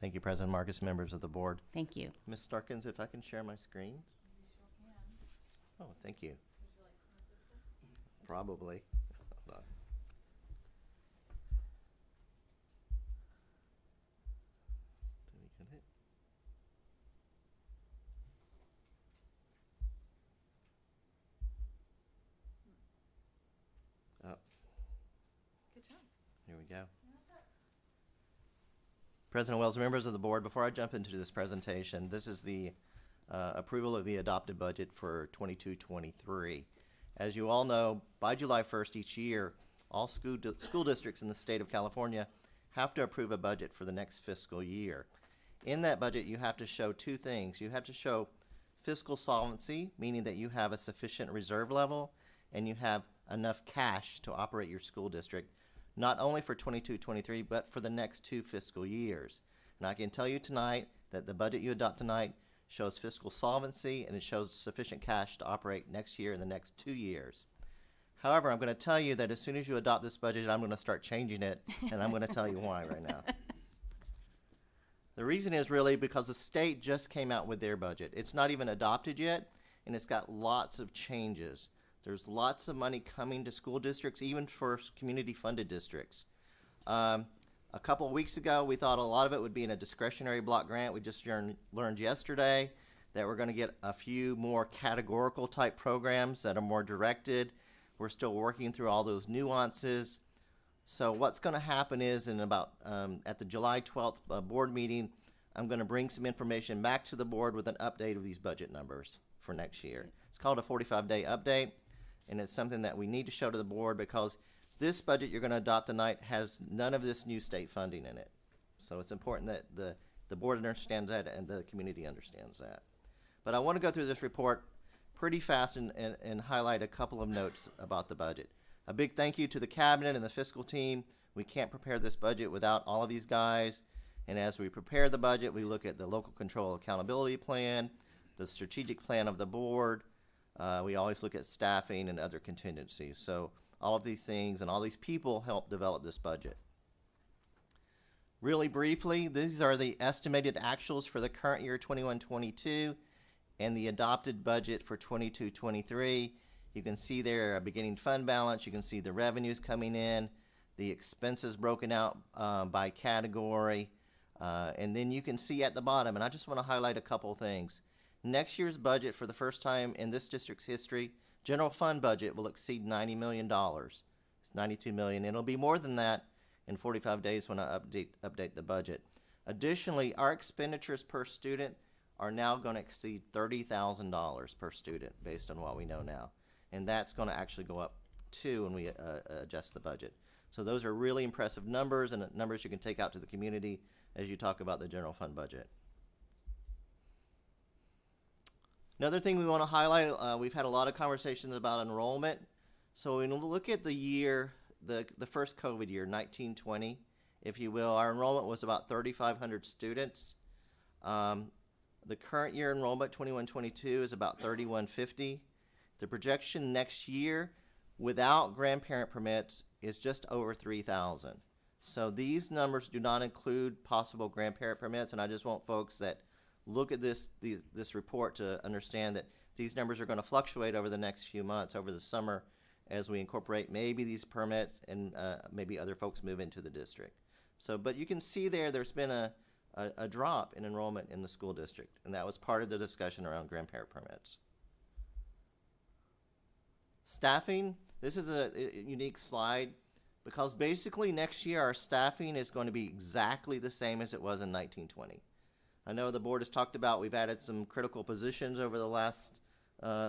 Thank you, President Marcus, members of the board. Thank you. Ms. Starkins, if I can share my screen? Oh, thank you. Probably. Hold on. Did we get it? Oh. Good job. Here we go. President Wells, members of the board, before I jump into this presentation, this is the approval of the adopted budget for 22-23. As you all know, by July 1st each year, all school districts in the state of California have to approve a budget for the next fiscal year. In that budget, you have to show two things. You have to show fiscal solvency, meaning that you have a sufficient reserve level and you have enough cash to operate your school district, not only for 22-23, but for the next 2 fiscal years. And I can tell you tonight that the budget you adopt tonight shows fiscal solvency and it shows sufficient cash to operate next year and the next 2 years. However, I'm going to tell you that as soon as you adopt this budget, I'm going to start changing it, and I'm going to tell you why right now. The reason is really because the state just came out with their budget. It's not even adopted yet, and it's got lots of changes. There's lots of money coming to school districts, even for community-funded districts. A couple of weeks ago, we thought a lot of it would be in a discretionary block grant. We just learned yesterday that we're going to get a few more categorical type programs that are more directed. We're still working through all those nuances. So what's going to happen is in about at the July 12th board meeting, I'm going to bring some information back to the board with an update of these budget numbers for next year. It's called a 45-day update, and it's something that we need to show to the board because this budget you're going to adopt tonight has none of this new state funding in it. So it's important that the board understands that and the community understands that. But I want to go through this report pretty fast and highlight a couple of notes about the budget. A big thank you to the cabinet and the fiscal team. We can't prepare this budget without all of these guys. And as we prepare the budget, we look at the local control accountability plan, the strategic plan of the board. We always look at staffing and other contingencies. So all of these things and all these people help develop this budget. Really briefly, these are the estimated actuals for the current year 21-22 and the adopted budget for 22-23. You can see there a beginning fund balance. You can see the revenues coming in, the expenses broken out by category, and then you can see at the bottom, and I just want to highlight a couple things. Next year's budget, for the first time in this district's history, general fund budget will exceed $90 million. It's $92 million, and it'll be more than that in 45 days when I update the budget. Additionally, our expenditures per student are now going to exceed $30,000 per student based on what we know now. And that's going to actually go up too when we adjust the budget. So those are really impressive numbers and numbers you can take out to the community as you talk about the general fund budget. Another thing we want to highlight, we've had a lot of conversations about enrollment. So when we look at the year, the first COVID year, 19-20, if you will, our enrollment was about 3,500 students. The current year enrollment, 21-22, is about 3,150. The projection next year without grandparent permits is just over 3,000. So these numbers do not include possible grandparent permits, and I just want folks that look at this report to understand that these numbers are going to fluctuate over the next few months, over the summer, as we incorporate maybe these permits and maybe other folks move into the district. So, but you can see there's been a drop in enrollment in the school district, and that was part of the discussion around grandparent permits. Staffing, this is a unique slide because basically next year our staffing is going to be exactly the same as it was in 19-20. I know the board has talked about, we've added some critical positions over the last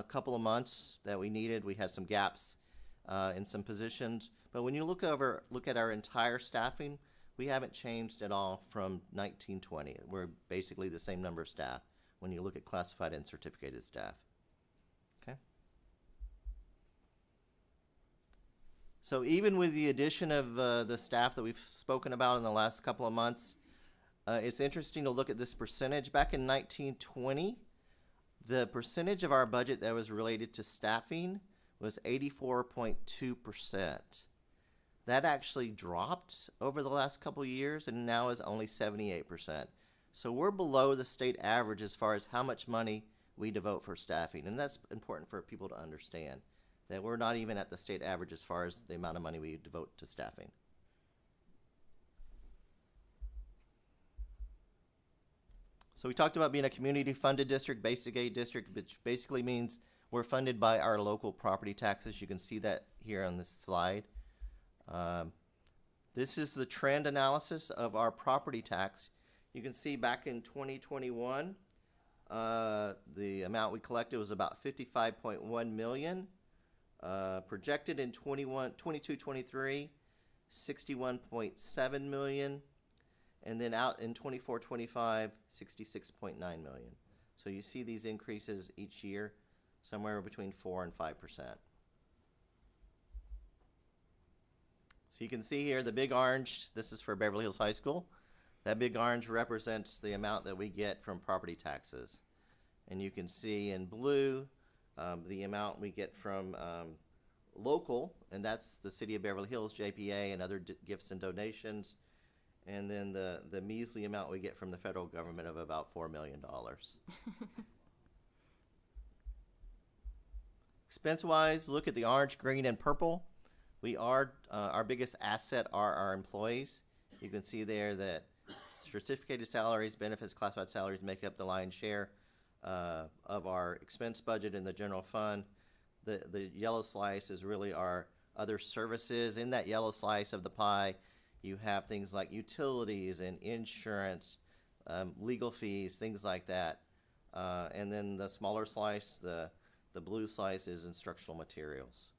couple of months that we needed. We had some gaps in some positions. But when you look at our entire staffing, we haven't changed at all from 1920. We're basically the same number of staff when you look at classified and certificated staff. Okay. So even with the addition of the staff that we've spoken about in the last couple of months, it's interesting to look at this percentage. Back in 1920, the percentage of our budget that was related to staffing was 84.2%. That actually dropped over the last couple of years and now is only 78%. So we're below the state average as far as how much money we devote for staffing. And that's important for people to understand, that we're not even at the state average as far as the amount of money we devote to staffing. So we talked about being a community funded district, basic aid district, which basically means we're funded by our local property taxes. You can see that here on this slide. This is the trend analysis of our property tax. You can see back in 2021, the amount we collected was about 55.1 million. Projected in 22-23, 61.7 million. And then out in 24-25, 66.9 million. So you see these increases each year, somewhere between 4 and 5%. So you can see here the big orange, this is for Beverly Hills High School. That big orange represents the amount that we get from property taxes. And you can see in blue the amount we get from local, and that's the City of Beverly Hills, JPA, and other gifts and donations. And then the measly amount we get from the federal government of about $4 million. Expense-wise, look at the orange, green, and purple. We are, our biggest asset are our employees. You can see there that certificated salaries, benefits, classified salaries make up the lion's share of our expense budget in the general fund. The yellow slice is really our other services. In that yellow slice of the pie, you have things like utilities and insurance, legal fees, things like that. And then the smaller slice, the blue slice, is instructional materials.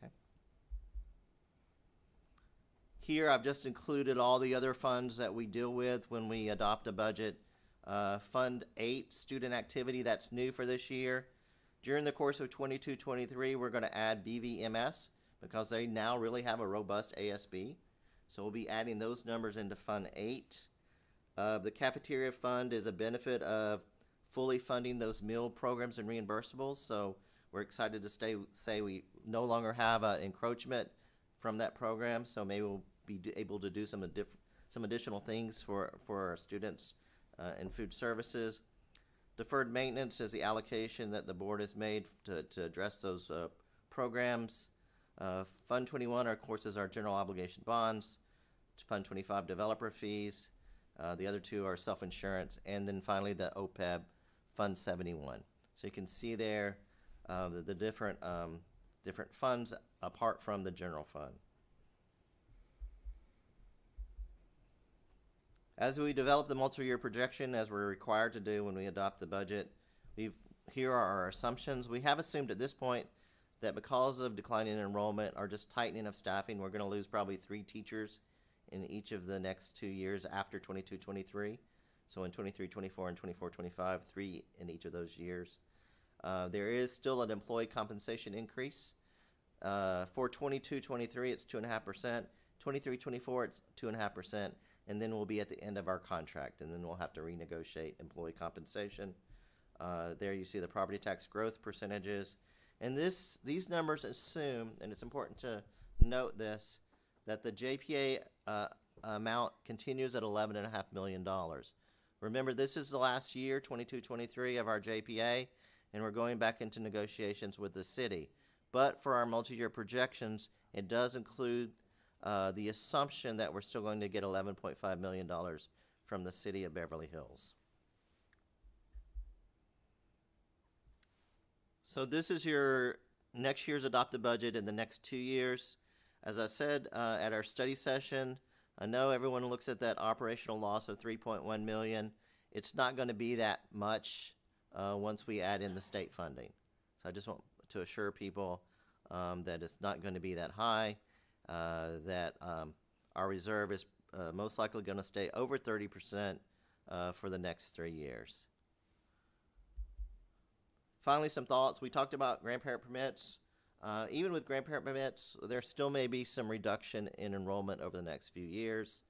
Okay. Here I've just included all the other funds that we deal with when we adopt a budget. Fund 8, student activity, that's new for this year. During the course of 22-23, we're going to add BVMS, because they now really have a robust ASB. So we'll be adding those numbers into Fund 8. The cafeteria fund is a benefit of fully funding those meal programs and reimbursables. So we're excited to say we no longer have an encroachment from that program. So maybe we'll be able to do some additional things for our students in food services. Deferred maintenance is the allocation that the board has made to address those programs. Fund 21, of course, is our general obligation bonds. Fund 25, developer fees. The other two are self-insurance. And then finally, the OPEB, Fund 71. So you can see there the different funds apart from the general fund. As we develop the multi-year projection, as we're required to do when we adopt the budget, here are our assumptions. We have assumed at this point that because of declining enrollment or just tightening of staffing, we're going to lose probably 3 teachers in each of the next 2 years after 22-23. So in 23-24 and 24-25, 3 in each of those years. There is still an employee compensation increase. For 22-23, it's 2.5%. 23-24, it's 2.5%. And then we'll be at the end of our contract, and then we'll have to renegotiate employee compensation. There you see the property tax growth percentages. And these numbers assume, and it's important to note this, that the JPA amount continues at $11.5 million. Remember, this is the last year, 22-23, of our JPA, and we're going back into negotiations with the city. But for our multi-year projections, it does include the assumption that we're still going to get $11.5 million from the city of Beverly Hills. So this is your next year's adopted budget in the next 2 years. As I said at our study session, I know everyone looks at that operational loss of 3.1 million. It's not going to be that much once we add in the state funding. So I just want to assure people that it's not going to be that high, that our reserve is most likely going to stay over 30% for the next 3 years. Finally, some thoughts. We talked about grandparent permits. Even with grandparent permits, there still may be some reduction in enrollment over the next few years.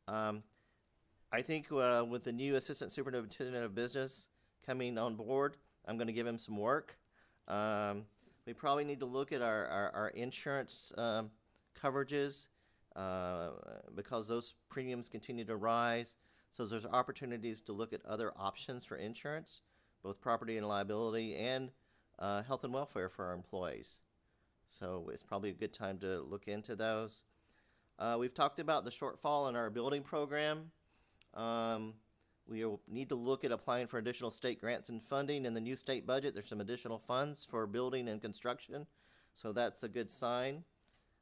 I think with the new Assistant Superintendent of Business coming on board, I'm going to give him some work. We probably need to look at our insurance coverages because those premiums continue to rise. So there's opportunities to look at other options for insurance, both property and liability, and health and welfare for our employees. So it's probably a good time to look into those. We've talked about the shortfall in our building program. We need to look at applying for additional state grants and funding. In the new state budget, there's some additional funds for building and construction, so that's a good sign.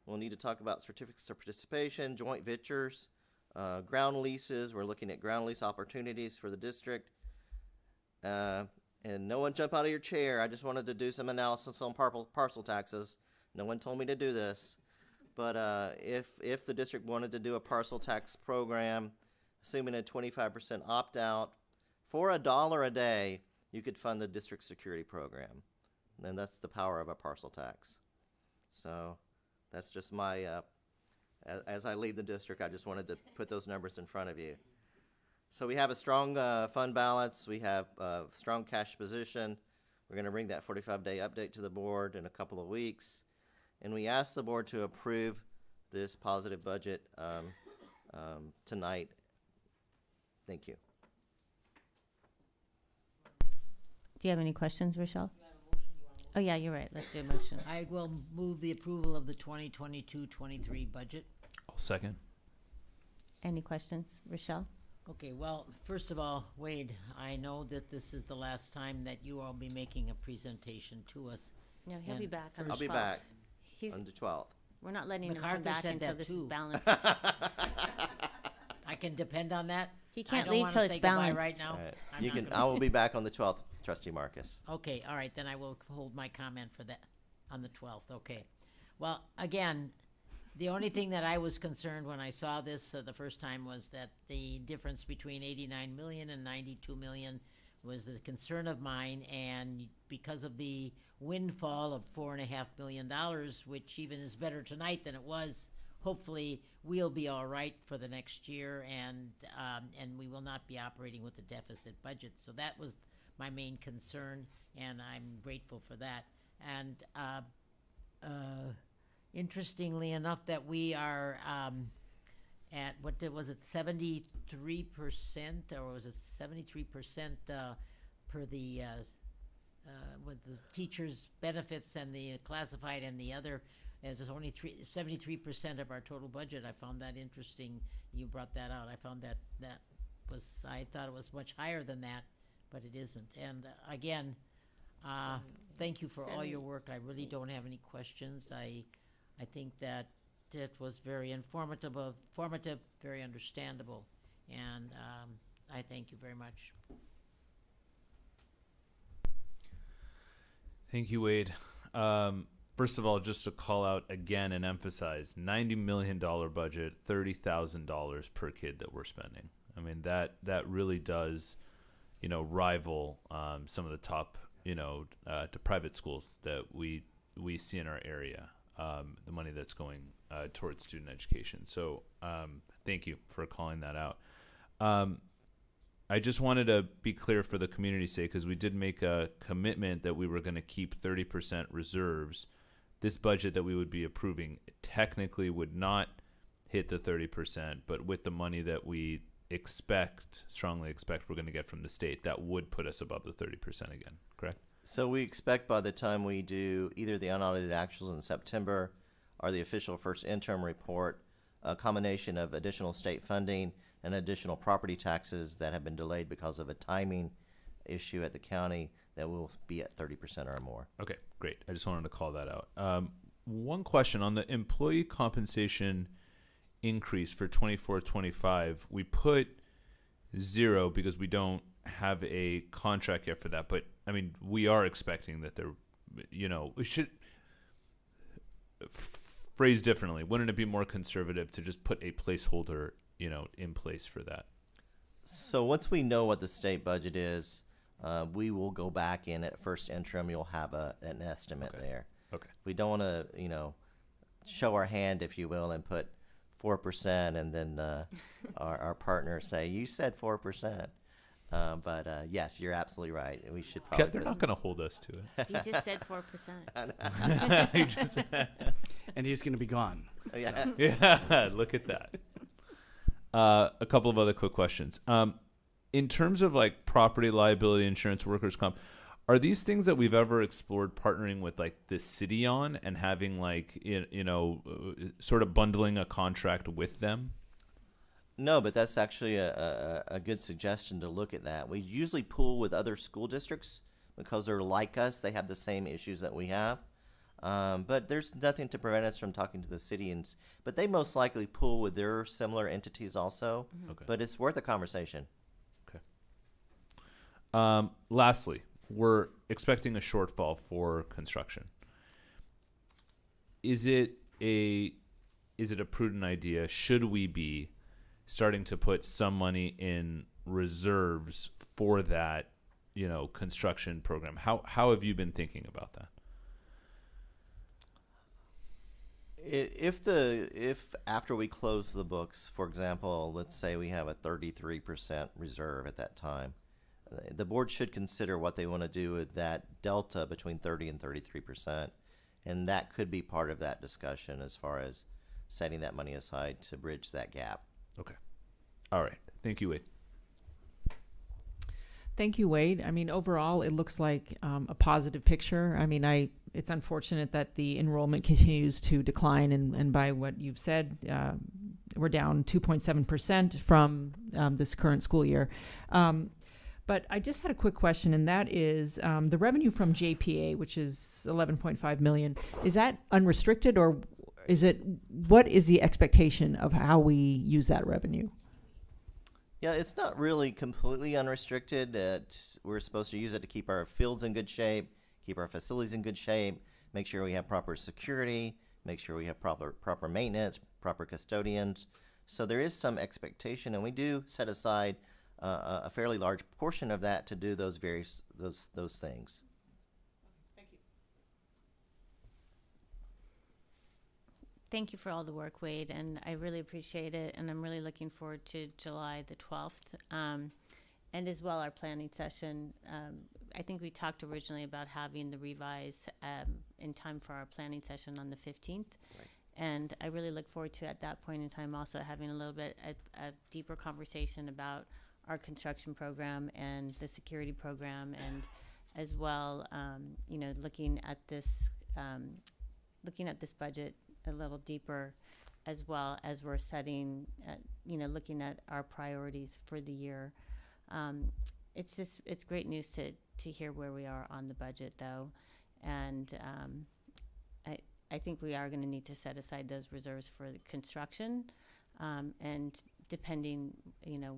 We'll need to talk about certificates of participation, joint ventures, ground leases. We're looking at ground lease opportunities for the district. And no one jump out of your chair. I just wanted to do some analysis on parcel taxes. No one told me to do this. But if the district wanted to do a parcel tax program, assuming a 25% opt-out, for $1 a day, you could fund the district security program. And that's the power of a parcel tax. So that's just my, as I leave the district, I just wanted to put those numbers in front of you. So we have a strong fund balance. We have a strong cash position. We're going to bring that 45-day update to the board in a couple of weeks. And we ask the board to approve this positive budget tonight. Thank you. Do you have any questions, Rochelle? Oh, yeah, you're right. Let's do a motion. I will move the approval of the 2022-23 budget. I'll second. Any questions, Rochelle? Okay, well, first of all, Wade, I know that this is the last time that you all be making a presentation to us. No, he'll be And back on the 12th. I'll be back He's, on the 12th. we're not letting him MacArthur come back said until that this too. is balanced. I can depend on that? He I can't don't leave wanna till say it's goodbye balanced. right now. All right. I'm You not can. gonna- I will be back on the 12th, Trustee Marcus. Okay, all right, then I will hold my comment for that on the 12th, okay. Well, again, the only thing that I was concerned when I saw this the first time was that the difference between 89 million and 92 million was a concern of mine, and because of the windfall of $4.5 million, which even is better tonight than it was, hopefully we'll be all right for the next year, and we will not be operating with a deficit budget. So that was my main concern, and I'm grateful for that. And interestingly enough, that we are at, was it, 73%, or was it 73% per the with the teachers' benefits and the classified and the other, as it's only 73% of our total budget. I found that interesting. You brought that out. I found that I thought it was much higher than that, but it isn't. And again, thank you for all your work. I really don't have any questions. I think that it was very informative, very understandable, and I thank you very much. Thank you, Wade. First of all, just to call out again and emphasize, $90 million budget, $30,000 per kid that we're spending. I mean, that really does, rival some of the top, to private schools that we see in our area. The money that's going towards student education. So thank you for calling that out. I just wanted to be clear for the community's sake, because we did make a commitment that we were going to keep 30% reserves. This budget that we would be approving technically would not hit the 30%, but with the money that we strongly expect we're going to get from the state, that would put us above the 30% again, correct? So we expect by the time we do either the unaudited actuals in September or the official first interim report, a combination of additional state funding and additional property taxes that have been delayed because of a timing issue at the county, that will be at 30% or more. Okay, great. I just wanted to call that out. One question on the employee compensation increase for 24-25, we put 0 because we don't have a contract yet for that. But I mean, we are expecting that there, it should phrase differently. Wouldn't it be more conservative to just put a placeholder, in place for that? So once we know what the state budget is, we will go back in at first interim. You'll have an estimate there. Okay. We don't want to, show our hand, if you will, and put 4%, and then our partners say, "You said 4%." But yes, you're absolutely right. We should probably. They're not going to hold us to it. You just said 4%. And he's going to be gone. Yeah. Yeah, look at that. A couple of other quick questions. In terms of like property liability insurance, workers' comp, are these things that we've ever explored partnering with like the city on and having like, sort of bundling a contract with them? No, but that's actually a good suggestion to look at that. We usually pool with other school districts because they're like us. They have the same issues that we have. But there's nothing to prevent us from talking to the city, but they most likely pool with their similar entities also. Okay. But it's worth a conversation. Okay. Lastly, we're expecting a shortfall for construction. Is it a prudent idea? Should we be starting to put some money in reserves for that, construction program? How have you been thinking about that? If after we close the books, for example, let's say we have a 33% reserve at that time, the board should consider what they want to do with that delta between 30 and 33%, and that could be part of that discussion as far as setting that money aside to bridge that gap. Okay. All right. Thank you, Wade. Thank you, Wade. I mean, overall, it looks like a positive picture. I mean, it's unfortunate that the enrollment continues to decline, and by what you've said, we're down 2.7% from this current school year. But I just had a quick question, and that is the revenue from JPA, which is $11.5 million. Is that unrestricted, or what is the expectation of how we use that revenue? Yeah, it's not really completely unrestricted. We're supposed to use it to keep our fields in good shape, keep our facilities in good shape, make sure we have proper security, make sure we have proper maintenance, proper custodians. So there is some expectation, and we do set aside a fairly large portion of that to do those those things. Thank you. Thank you for all the work, Wade, and I really appreciate it, and I'm really looking forward to July the 12th, and as well our planning session. I think we talked originally about having the revise in time for our planning session on the 15th, Right. and I really look forward to, at that point in time, also having a little bit a deeper conversation about our construction program and the security program, and as well, looking at this budget a little deeper, as well as we're setting, looking at our priorities for the year. It's great news to hear where we are on the budget, though, and I think we are going to need to set aside those reserves for the construction, and depending,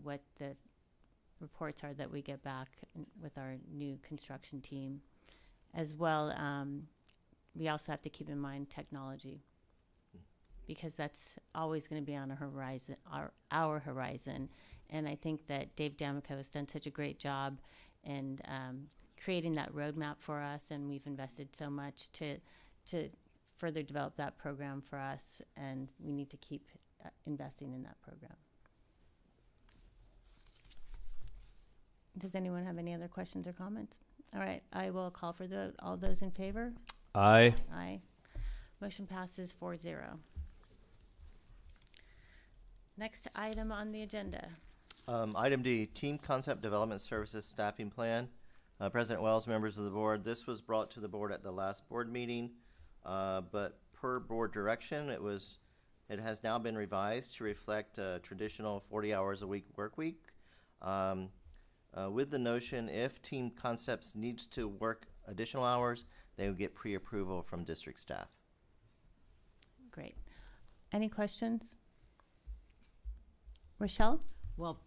what the reports are that we get back with our new construction team, as well. We also have to keep in mind technology, because that's always going to be on a horizon, our horizon. And I think that Dave D'Amico has done such a great job in creating that roadmap for us, and we've invested so much to further develop that program for us, and we need to keep investing in that program. Does anyone have any other questions or comments? All right, I will call for the vote. All those in favor? Aye. Aye. Motion passes 4-0. Next item on the agenda. Item D, Team Concept Development Services Staffing Plan. President Wells, members of the board, this was brought to the board at the last board meeting, but per board direction, it has now been revised to reflect a traditional 40 hours a week work week. With the notion, if Team Concepts needs to work additional hours, they would get pre-approval from district staff. Great. Any questions? Rochelle? Well,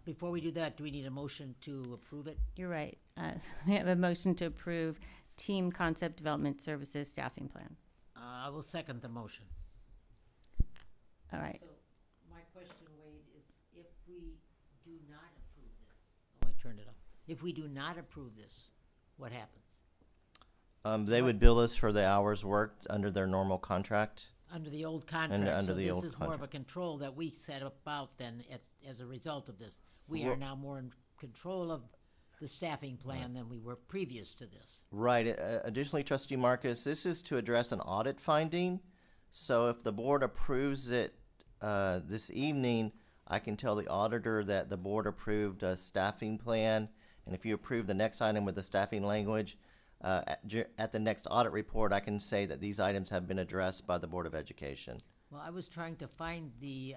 before we do that, do we need a motion to approve it? You're right. We have a motion to approve Team Concept Development Services Staffing Plan. I will second the motion. All right. So my question, Wade, is if we do not approve this, oh, I turned it off. If we do not approve this, what happens? They would bill us for the hours worked under their normal contract. Under the old contract, under so the this old is more of a control that we set about then as a result of this. We are Well- now more in control of the staffing plan than we were previous to this. Right. Additionally, Trustee Marcus, this is to address an audit finding. So if the board approves it this evening, I can tell the auditor that the board approved a staffing plan. And if you approve the next item with the staffing language, at the next audit report, I can say that these items have been addressed by the Board of Education. Well, I was trying to find the,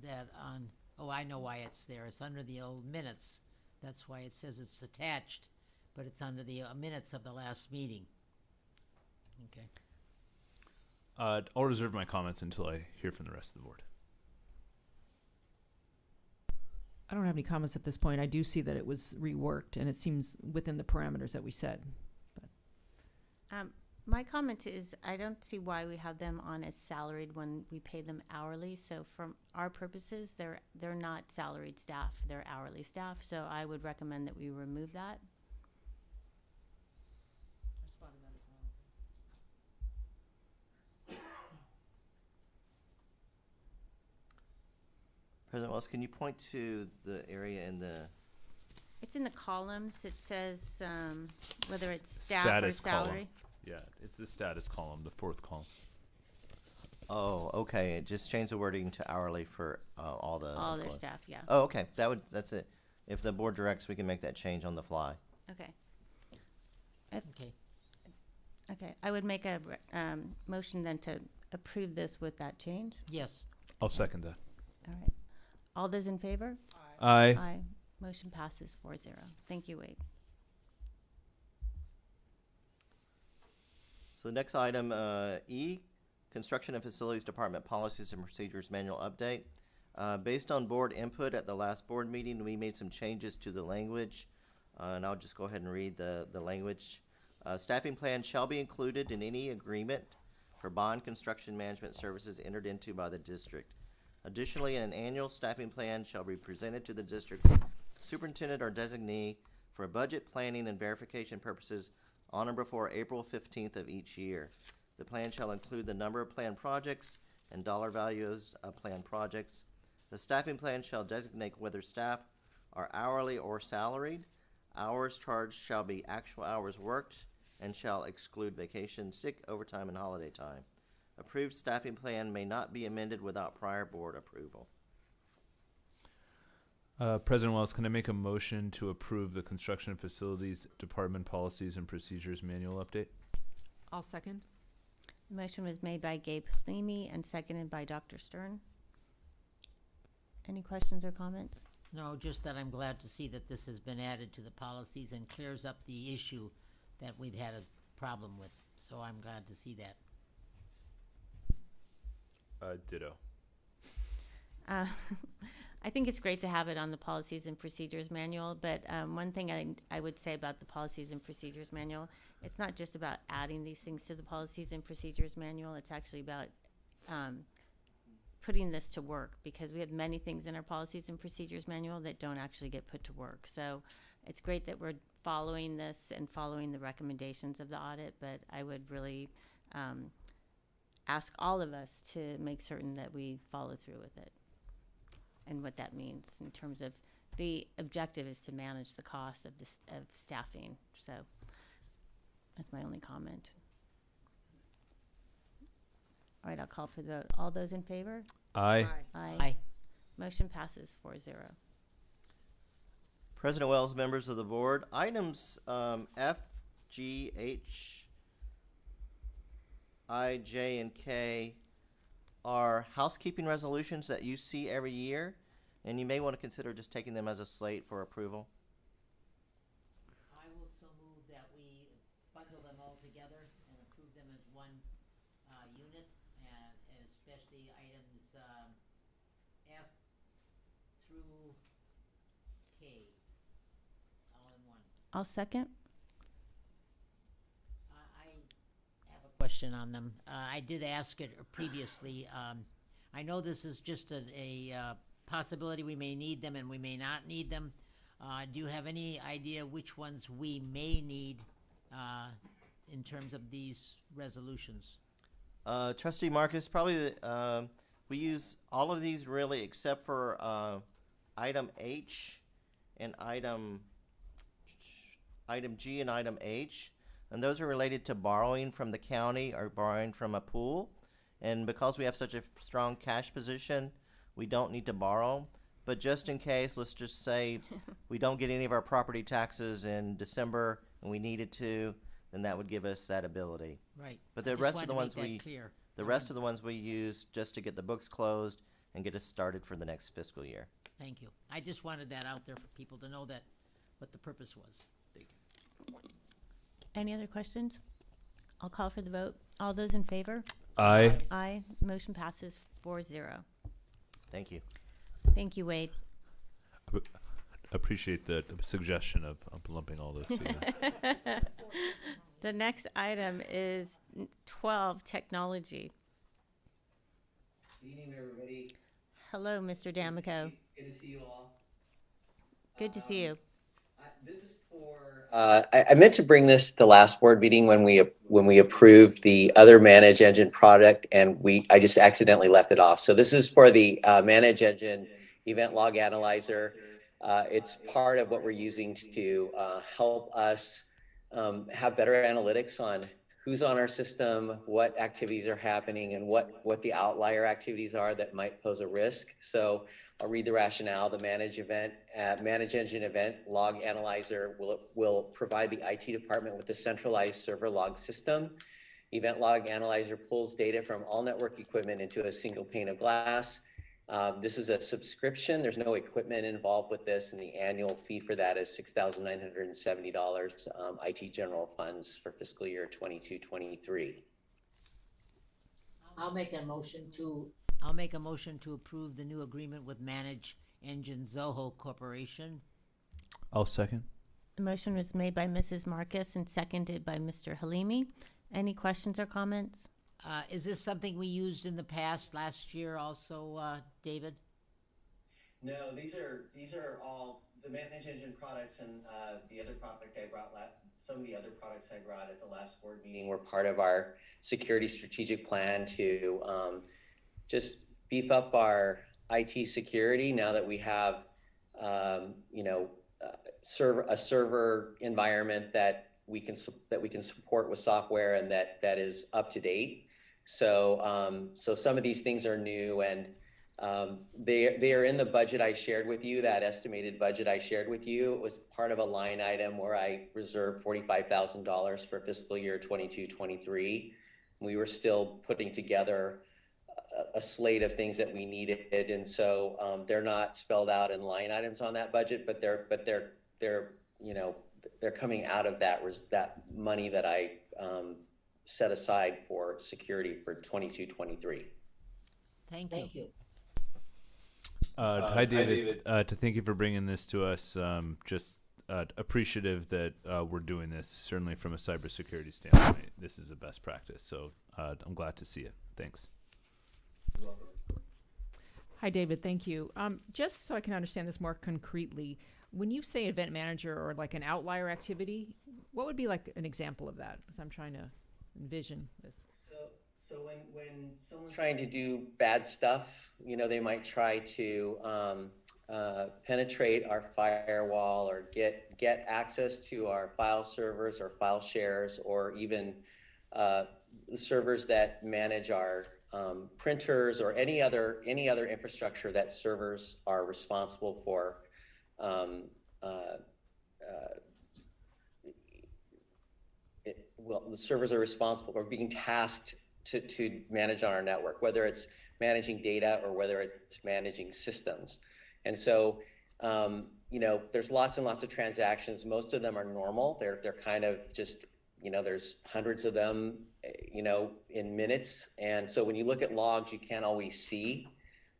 that on, oh, I know why it's there. It's under the old minutes. That's why it says it's attached, but it's under the minutes of the last meeting. Okay. I'll reserve my comments until I hear from the rest of the board. I don't have any comments at this point. I do see that it was reworked, and it seems within the parameters that we set. My comment is I don't see why we have them on as salaried when we pay them hourly. So from our purposes, they're not salaried staff, they're hourly staff. So I would recommend that we remove that. I spotted that as well. President Wells, can you point to the area in the It's in the columns. It says whether it's staff Status or salary. column. Yeah, it's the status column, the fourth column. Oh, okay. Just change the wording to hourly for all the All their employees. staff, yeah. Oh, okay. That's it. If the board directs, we can make that change on the fly. Okay. Okay. Okay. I would make a motion then to approve this with that change. Yes. I'll second that. All right. All those in favor? Aye. Aye. Motion passes 4-0. Thank you, Wade. So the next item, E, Construction and Facilities Department Policies and Procedures Manual Update. Based on board input at the last board meeting, we made some changes to the language, and I'll just go ahead and read the language. Staffing plan shall be included in any agreement for bond construction management services entered into by the district. Additionally, an annual staffing plan shall be presented to the district's superintendent or designee for budget planning and verification purposes on or before April 15th of each year. The plan shall include the number of planned projects and dollar values of planned projects. The staffing plan shall designate whether staff are hourly or salaried. Hours charged shall be actual hours worked and shall exclude vacation, sick, overtime, and holiday time. Approved staffing plan may not be amended without prior board approval. President Wells, can I make a motion to approve the Construction and Facilities Department Policies and Procedures Manual Update? I'll second. The motion was made by Gabe Leamy and seconded by Dr. Stern. Any questions or comments? No, just that I'm glad to see that this has been added to the policies and clears up the issue that we've had a problem with. So I'm glad to see that. Ditto. I think it's great to have it on the Policies and Procedures Manual, but one thing I would say about the Policies and Procedures Manual, it's not just about adding these things to the Policies and Procedures Manual, it's actually about putting this to work, because we have many things in our Policies and Procedures Manual that don't actually get put to work. So it's great that we're following this and following the recommendations of the audit, but I would really ask all of us to make certain that we follow through with it and what that means in terms of the objective is to manage the cost of this of staffing. So that's my only comment. All right, I'll call for the vote. All those in favor? Aye. Aye. Motion passes 4-0. President Wells, members of the board, items F, G, H, I, J, and K are housekeeping resolutions that you see every year, and you may want to consider just taking them as a slate for approval. I will so move that we bundle them all together and approve them as one unit, and especially items F, through K, all in one. I'll second. I have a question on them. I did ask it previously. I know this is just a possibility. We may need them and we may not need them. Do you have any idea which ones we may need in terms of these resolutions? Trustee Marcus, probably we use all of these really except for item H and item G and item H, and those are related to borrowing from the county or borrowing from a pool. And because we have such a strong cash position, we don't need to borrow. But just in case, let's just say we don't get any of our property taxes in December and we needed to, then that would give us that ability. Right. But I the just rest of wanted the to ones make that we clear. the rest of the ones we use just to get the books closed and get us started for the next fiscal year. Thank you. I just wanted that out there for people to know that what the purpose was. Any other questions? I'll call for the vote. All those in favor? Aye. Aye. Motion passes 4-0. Thank you. Thank you, Wade. Appreciate the suggestion of lumping all those together. The next item is 12, technology. Good evening, everybody. Hello, Mr. D'Amico. Good to see you all. Good to see you. This is for. I meant to bring this to the last board meeting when we approved the other Manage Engine product, and I just accidentally left it off. So this is for the Manage Engine Event Log Analyzer. It's part of what we're using to help us have better analytics on who's on our system, what activities are happening, and what the outlier activities are that might pose a risk. So I'll read the rationale. The Manage Engine Event Log Analyzer will provide the IT department with a centralized server log system. Event Log Analyzer pulls data from all network equipment into a single pane of glass. This is a subscription. There's no equipment involved with this, and the annual fee for that is $6,970 IT general funds for fiscal year 22-23. I'll make a motion to approve the new agreement with Manage Engine Zoho Corporation. I'll second. The motion was made by Mrs. Marcus and seconded by Mr. Halimi. Any questions or comments? Is this something we used in the past, last year also, David? No, these are all the Manage Engine products, and the other product I brought. Some of the other products I brought at the last board meeting were part of our security strategic plan to just beef up our IT security now that we have, a server environment that we can support with software and that is up to date. So some of these things are new, and they are in the budget I shared with you. That estimated budget I shared with you, it was part of a line item where I reserved $45,000 for fiscal year 22-23. We were still putting together a slate of things that we needed, and so they're not spelled out in line items on that budget, but they're coming out of that money that I set aside for security for 22-23. Thank you. Hi, David. To thank you for bringing this to us. Just appreciative that we're doing this. Certainly from a cybersecurity standpoint, this is a best practice. So I'm glad to see it. Thanks. You're welcome. Hi, David. Thank you. Just so I can understand this more concretely, when you say event manager or like an outlier activity, what would be like an example of that? Because I'm trying to envision this. So when someone's trying to do bad stuff, they might try to penetrate our firewall or get access to our file servers or file shares, or even the servers that manage our printers or any other infrastructure that servers are responsible for. The servers are responsible or being tasked to manage on our network, whether it's managing data or whether it's managing systems. And so, there's lots and lots of transactions. Most of them are normal. They're kind of just, there's hundreds of them, in minutes. And so when you look at logs, you can't always see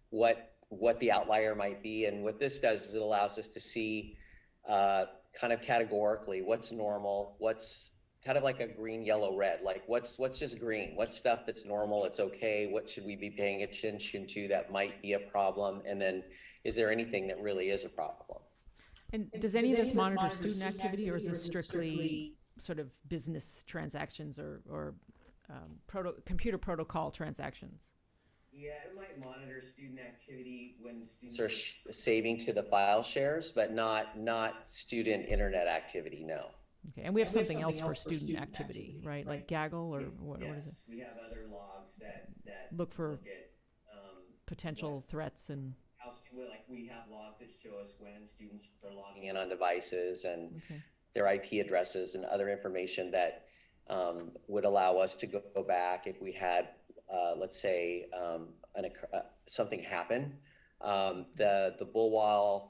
what what the outlier might be. And what this does is it allows us to see kind of categorically what's normal, what's kind of like a green, yellow, red, like what's just green, what's stuff that's normal, it's okay, what should we be paying attention to that might be a problem, and then is there anything that really is a problem? And does any of this monitor student activity, or is this strictly sort of business transactions or computer protocol transactions? Yeah, it might monitor student activity when students are saving to the file shares, but not student internet activity, no. Okay, and we have something else for student activity, right? Like Gaggle or what is it? We have other logs that Look for at potential threats and... like we have logs that show us when students are logging in on devices and their IP addresses and other information that would allow us to go back if we had, let's say, something happen. The Bullwall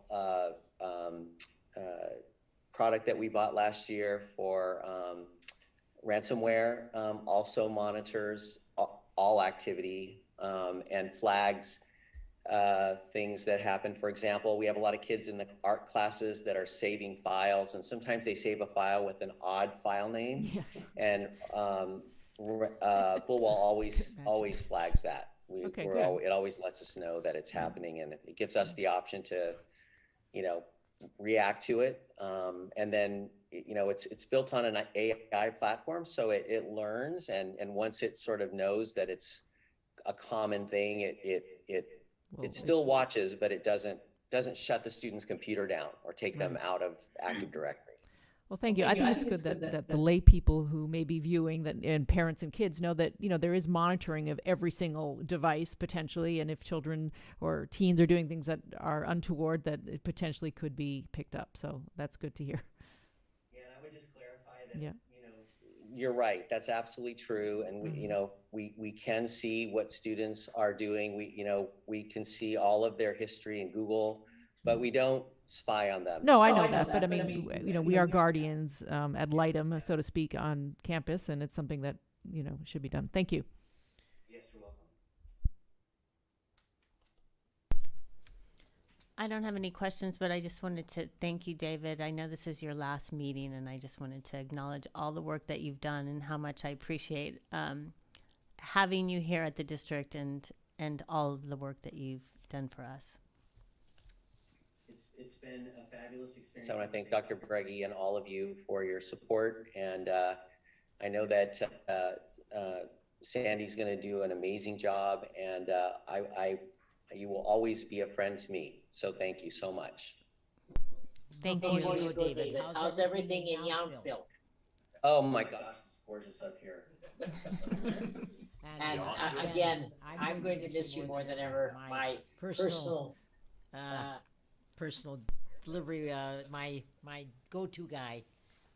product that we bought last year for ransomware also monitors all activity and flags things that happen. For example, we have a lot of kids in the art classes that are saving files, and sometimes they save a file with an odd file name, and Bullwall always flags that. It always lets us know that it's happening, and it gives us the option to, react to it. And then, it's built on an AI platform, so it learns, and once it sort of knows that it's a common thing, it still watches, but it doesn't shut the student's computer down or take them out of Active Directory. Well, thank you. I think it's good that the lay people who may be viewing that, and parents and kids know that, there is monitoring of every single device potentially. And if children or teens are doing things that are untoward, that it potentially could be picked up. So that's good to hear. Yeah, and I would just clarify that, you're right. That's absolutely true. And we can see what students are doing. We can see all of their history in Google, but we don't spy on them. No, I know that, but I mean, we are guardians ad litem, so to speak, on campus, and it's something that should be done. Thank you. Yes, you're welcome. I don't have any questions, but I just wanted to thank you, David. I know this is your last meeting, and I just wanted to acknowledge all the work that you've done and how much I appreciate having you here at the district and all of the work that you've done for us. It's been a fabulous experience. So I want to thank Dr. Breggy and all of you for your support. And I know that Sandy's going to do an amazing job, and you will always be a friend to me. So thank you so much. Thank Before you. you go, David, how's everything in Yountville? Oh my gosh, it's gorgeous up here. And again, I'm going to miss you more than ever. My personal delivery, my go-to guy.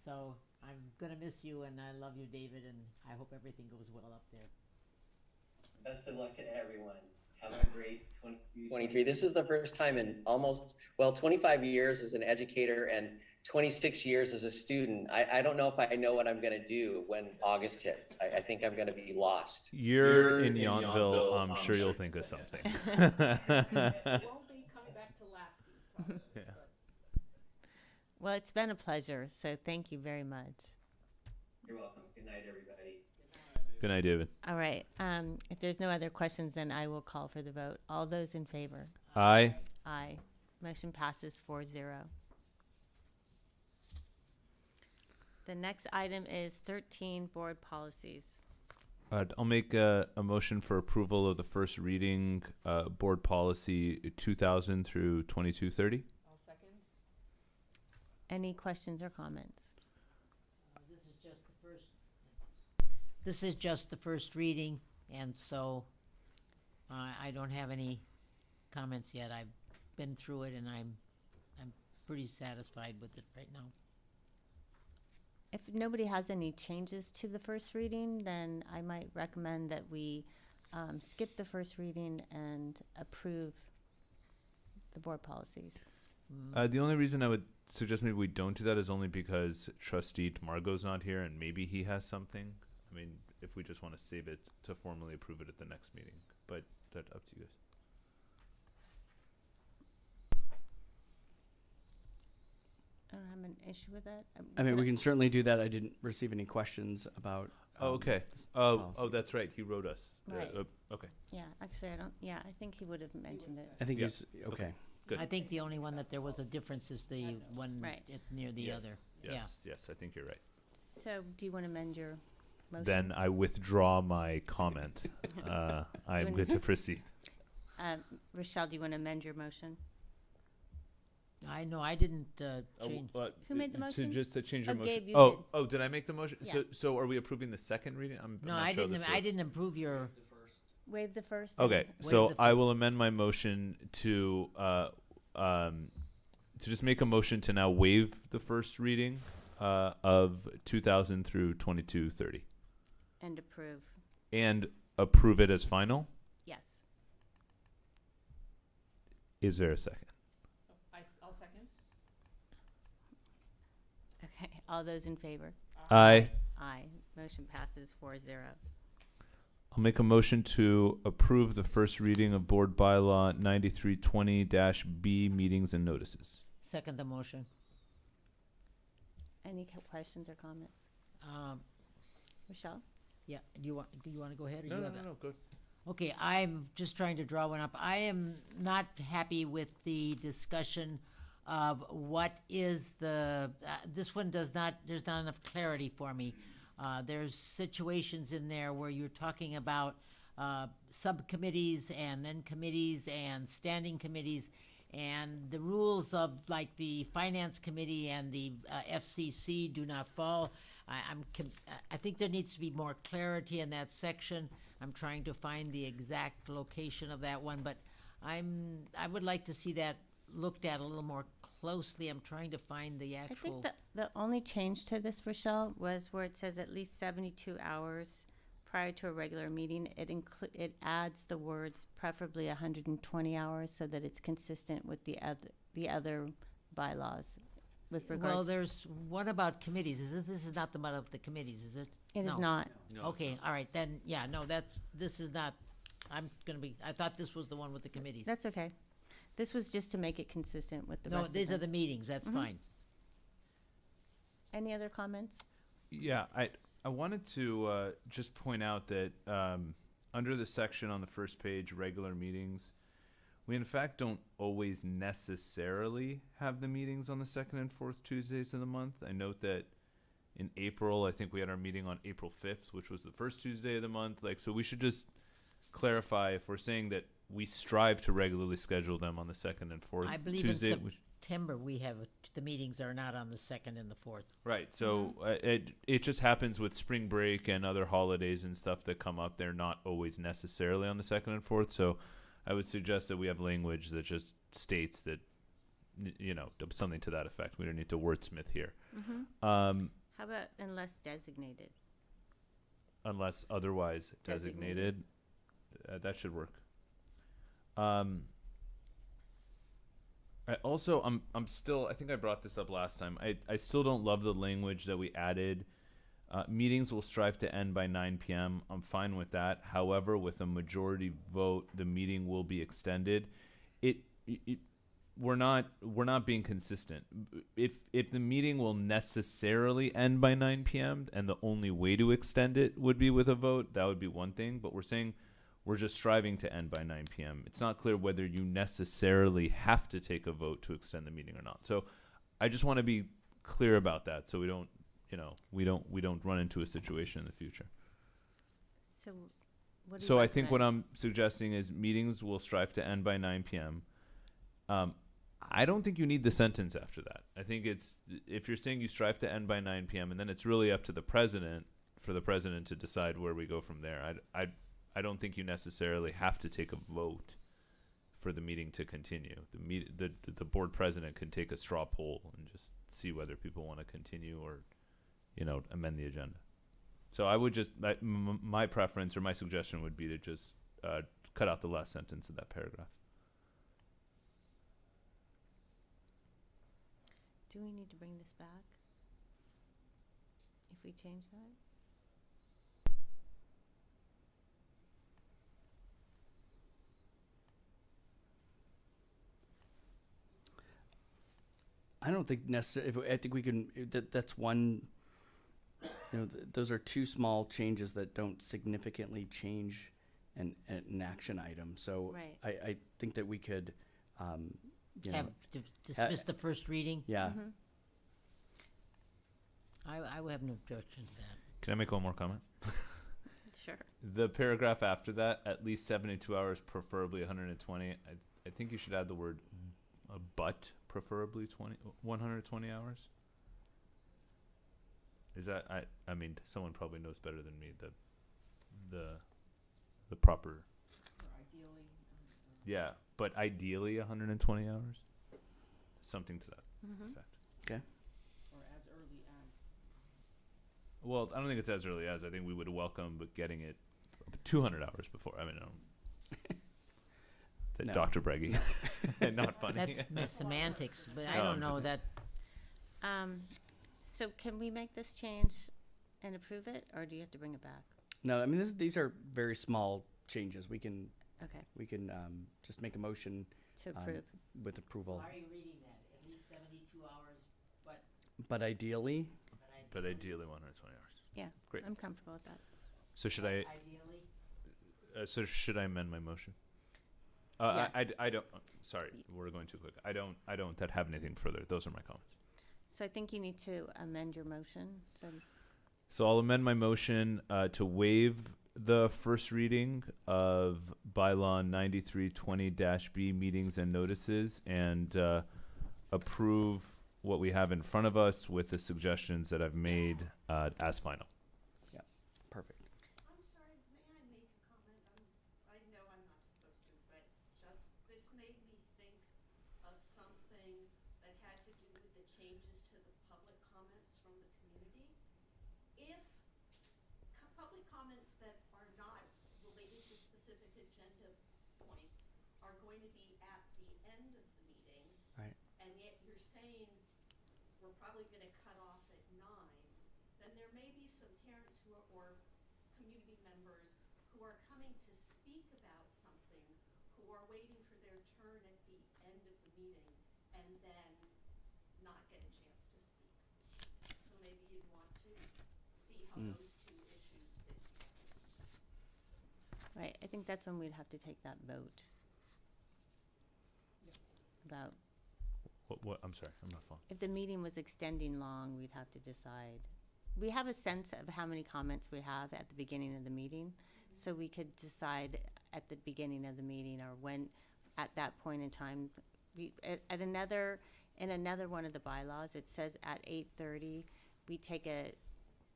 So I'm gonna miss you, and I love you, David, and I hope everything goes well up there. Best of luck to everyone. Have a great 2023. This is the first time in 25 years as an educator and 26 years as a student. I don't know if I know what I'm going to do when August hits. I think I'm going to be lost. You're in Yountville. I'm sure you'll think of something. Won't be coming back to last week. Yeah. Well, it's been a pleasure, so thank you very much. You're welcome. Good night, everybody. Good night, David. All right. If there's no other questions, then I will call for the vote. All those in favor? Aye. Aye. Motion passes 4-0. The next item is 13 board policies. I'll make a motion for approval of the first reading, board policy 2000 through 2230. I'll second. Any questions or comments? This is just the first reading, and so I don't have any comments yet. I've been through it, and I'm pretty satisfied with it right now. If nobody has any changes to the first reading, then I might recommend that we skip the first reading and approve the board policies. The only reason I would suggest maybe we don't do that is only because Trustee Margot's not here, and maybe he has something. I mean, if we just want to save it to formally approve it at the next meeting, but that's up to you guys. I don't have an issue with that. I mean, we can certainly do that. I didn't receive any questions about. Oh, okay. this Oh, policy. oh, that's right. He wrote us. Right. Okay. Yeah, actually, I don't, yeah, I think he would have mentioned it. I think Yeah. he's okay. Good. I think the only one that there was a difference is the one Right. near the Yes. other. Yes. Yeah. Yes, I think you're right. So do you want to amend your motion? Then I withdraw my comment. I'm good to proceed. Rochelle, do you want to amend your motion? I know, I didn't change. Who made the motion? To change your Oh, motion. Gabe, you oh, did. oh, did I make the motion? Yeah. So are we approving the second reading? I'm No, not I sure didn't. this I works. didn't approve your. Waive the first? Okay, and- so Waive the I will amend my motion to just make a motion to now waive the first reading of 2000 through 2230 And approve. and approve it as final. Yes. Is there a second? I'll second. Okay, all those in favor? Aye. Aye. Motion passes 4-0. I'll make a motion to approve the first reading of Board Bylaw 9320-B meetings and notices. Second the motion. Any questions or comments? Rochelle? Yeah, do you want to go ahead? Or you have a- Good. Okay, I'm just trying to draw one up. I am not happy with the discussion of what is the, this one there's not enough clarity for me. There's situations in there where you're talking about subcommittees and then committees and standing committees, and the rules of like the Finance Committee and the FCC do not fall. I think there needs to be more clarity in that section. I'm trying to find the exact location of that one, but I would like to see that looked at a little more closely. I'm trying to find the I actual. think the only change to this, Rochelle, was where it says at least 72 hours prior to a regular meeting. It adds the words preferably 120 hours so that it's consistent with the other bylaws with regards. Well, there's one about committees. This is not the one of the committees, is it? It is No. not. Okay, all right, then, yeah, no, this is not, I thought this was the one with the committees. That's okay. This was just to make it consistent with the No, rest of these are them. the meetings, that's Mhm. fine. Any other comments? Yeah, I wanted to just point out that under the section on the first page, regular meetings, we in fact don't always necessarily have the meetings on the second and fourth Tuesdays of the month. I note that in April, I think we had our meeting on April 5th, which was the first Tuesday of the month. Like, so we should just clarify if we're saying that we strive to regularly schedule them on the second and fourth I believe Tuesday. in September, we have, the meetings are not on the second and the fourth. Right. So it just happens with spring break and other holidays and stuff that come up. They're not always necessarily on the second and fourth. So I would suggest that we have language that just states that, something to that effect. We don't need to wordsmith here. How about unless designated? Unless otherwise designated. That should work. I'm still, I think I brought this up last time. I still don't love the language that we added. Meetings will strive to end by 9 p.m. I'm fine with that. However, with a majority vote, the meeting will be extended. We're not being consistent. If the meeting will necessarily end by 9 p.m. and the only way to extend it would be with a vote, that would be one thing. But we're saying we're just striving to end by 9 p.m. It's not clear whether you necessarily have to take a vote to extend the meeting or not. So I just want to be clear about that, so we don't, we don't run into a situation in the future. So what do you So I think what recommend? I'm suggesting is meetings will strive to end by 9 p.m. I don't think you need the sentence after that. I think if you're saying you strive to end by 9 p.m. and then it's really up to the president, for the president to decide where we go from there. I don't think you necessarily have to take a vote for the meeting to continue. The board president can take a straw poll and just see whether people want to continue or, amend the agenda. So I would just, my preference or my suggestion would be to just cut out the last sentence of that paragraph. Do we need to bring this back? If we change that? I don't think necessarily. I think we can. That's one. Those are two small changes that don't significantly change an action item. So Right. I think that we could, Dismiss the first reading. Yeah. Mm-hmm. I would have no objection to that. Can I make one more comment? Sure. The paragraph after that, at least 72 hours, preferably 120. I think you should add the word but preferably 120 hours. Is that I mean someone probably knows better than me the proper. Or ideally. Yeah, but ideally 120 hours. Something to that Mm-hmm. effect. Okay. Or as early as. Well, I don't think it's as early as. I think we would welcome, but getting it 200 hours before. I mean, I don't. No. Dr. Breggy. Not funny. That's semantics, but I No, don't I'm know just- that. So can we make this change and approve it, or do you have to bring it back? No, I mean these are very small changes. We can Okay, just make a motion to approve. with approval. Why are you reading that? At least 72 hours, But ideally, But ideally 120 hours. Yeah, Great. I'm comfortable with that. So should I? ideally. So should I amend my motion? Yes. I don't. Sorry, we're going too quick. I don't have anything further. Those are my comments. So I think you need to amend your motion, So I'll amend my motion to waive the first reading of bylaw 9320-B meetings and notices and approve what we have in front of us with the suggestions that I've made as final. perfect. I'm sorry, may I make a comment? I know I'm not supposed to, but just, this made me think of something that had to do with the changes to the public comments from the community. If public comments that are not related to specific agenda points are going to be at the end of the meeting, Right. and yet you're saying we're probably gonna cut off at 9, then there may be some parents who are, or community members who are coming to speak about something, who are waiting for their turn at the end of the meeting, and then not get a chance to speak. So maybe you'd want to see how those two issues fit together. right, I think that's when we'd have to take that vote. About, What? I'm sorry, I'm not following. if the meeting was extending long, we'd have to decide. We have a sense of how many comments we have at the beginning of the meeting, so we could decide at the beginning of the meeting or when, at that point in time. We, in another one of the bylaws, it says at 8:30,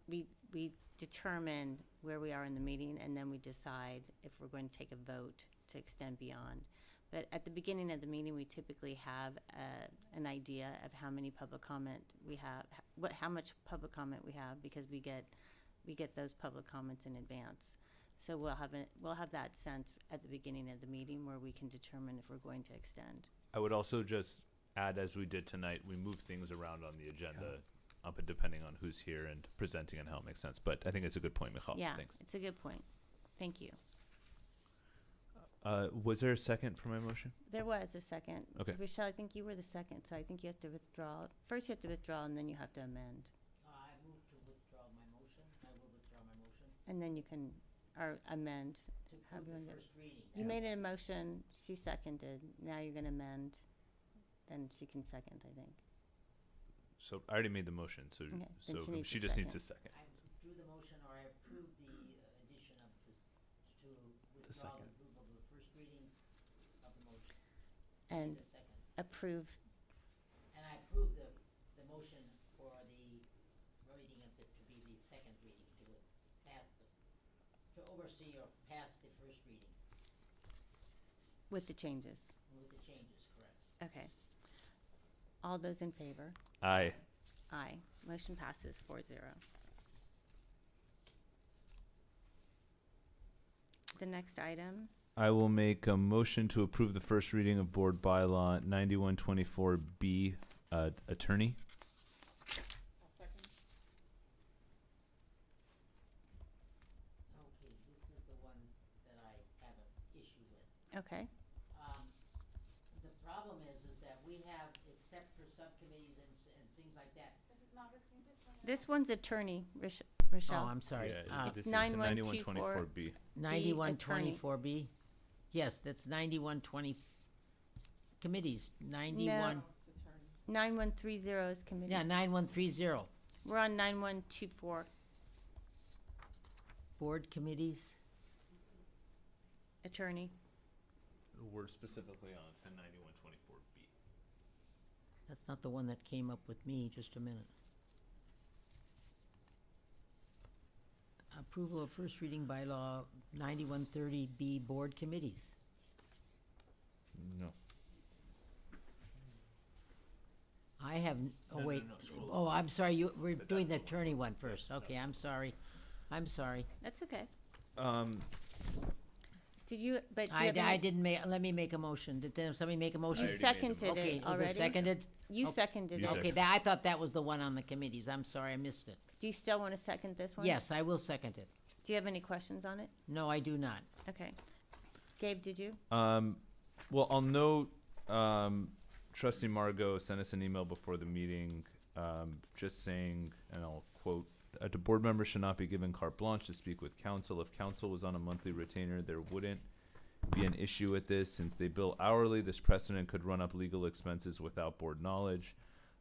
we determine where we are in the meeting, and then we decide if we're going to take a vote to extend beyond. But at the beginning of the meeting, we typically have an idea of how many public comment we have, how much public comment we have, because we get those public comments in advance. So we'll have that sense at the beginning of the meeting where we can determine if we're going to extend. I would also just add, as we did tonight, we move things around on the agenda, depending on who's here and presenting and how it makes sense. But I think it's a good point, Michal. Yeah, Thanks. it's a good point. Thank you. Was there a second for my motion? There was a second. Okay. Rochelle, I think you were the second, so I think you have to withdraw. First you have to withdraw, and then you have to amend. I move to withdraw my motion. I will withdraw my motion. And then you can, or amend. To How approve do you the wanna do it? first reading. You made a motion, she seconded. Now you're gonna amend. Then she can second, I think. So I already made the motion, so Okay, then she needs she a just needs a second. I withdrew the motion, or I approve the addition of this, to withdraw the second. approval of the first reading of the motion. And The second. approve, And I approve the motion for the reading of to be the second reading, to oversee or pass the first reading with the changes. with the changes, correct? Okay. All those in favor? Aye. Aye. Motion passes 4-0. The next item, I will make a motion to approve the first reading of Board Bylaw 9124B, attorney. I'll second. Okay, this is the one that I have an issue with. okay. The problem is that we have, it set for subcommittees and things like that. This one's attorney, Oh, Rochelle. I'm sorry. It's this is 9124. 9124B. 9124B. Yes, that's 9120 committees. 91. 9130 is committee. Yeah, 9130. We're on 9124. Board committees. Attorney. We're specifically on to 9124B. That's not the one that came up with me. Just a minute. Approval of first reading bylaw 9130B board committees. No. I have, oh No, wait, no, scroll oh, I'm sorry, we're But doing that's the the one. attorney one first. Okay, I'm sorry. I'm sorry. That's okay. Um, Did you, but do you I have any- didn't make, let me make a motion. Did somebody make a motion? You already made the seconded Okay, it was already? it seconded? You Okay. seconded You it. Okay, I thought that was the one on the committees. I'm sorry, I missed it. Do you still want to second this one? Yes, I will second it. Do you have any questions on it? No, I do not. Okay. Gabe, did you? well, I'll note, Trustee Margot sent us an email before the meeting, just saying, and I'll quote, the board member should not be given carte blanche to speak with counsel. If counsel was on a monthly retainer, there wouldn't be an issue with this. Since they bill hourly, this precedent could run up legal expenses without board knowledge.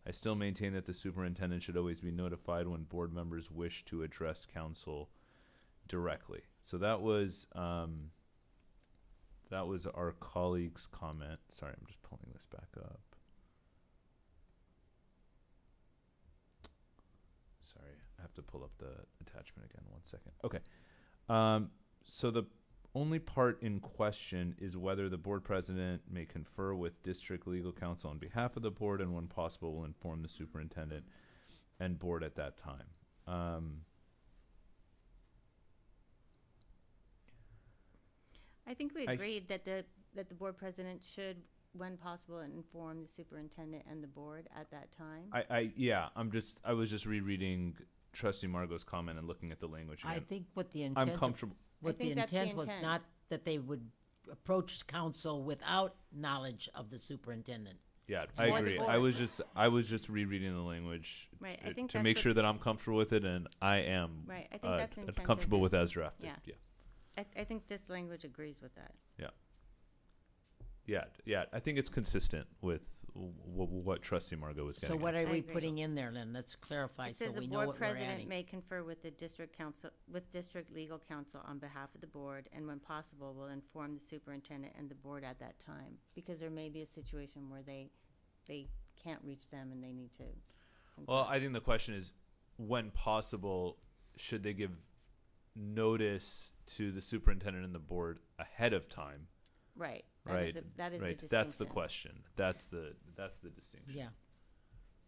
I still maintain that the superintendent should always be notified when board members wish to address counsel directly. So that was our colleague's comment. Sorry, I'm just pulling this back up. Sorry, I have to pull up the attachment again. 1 second. Okay. So the only part in question is whether the board president may confer with district legal counsel on behalf of the board, and when possible will inform the superintendent and board at that time. I think we agreed that the board president should, when possible, inform the superintendent and the board at that time. I was just rereading Trustee Margot's comment and looking at the language again. I think what the intent. I'm comfortable. What the think that's the intent was intent. not that they would approach council without knowledge of the superintendent. Yeah, I Or the agree. board. I was just rereading the language Right, I think to that's make what- sure that I'm comfortable with it, and I am Right, I think that's the intent of comfortable this. with as drafted. Yeah. I think this language agrees with that. Yeah. I think it's consistent with what Trustee Margot was So getting. what at. are I we agree. putting in there then? Let's clarify It so says the we know board what we're president adding. may confer with the district council, with district legal counsel on behalf of the board, and when possible, will inform the superintendent and the board at that time. Because there may be a situation where they can't reach them and they need to. Well, I think the question is, when possible, should they give notice to the superintendent and the board ahead of time? Right. Right. That is the right. distinction. That's the question. That's the distinction. Yeah.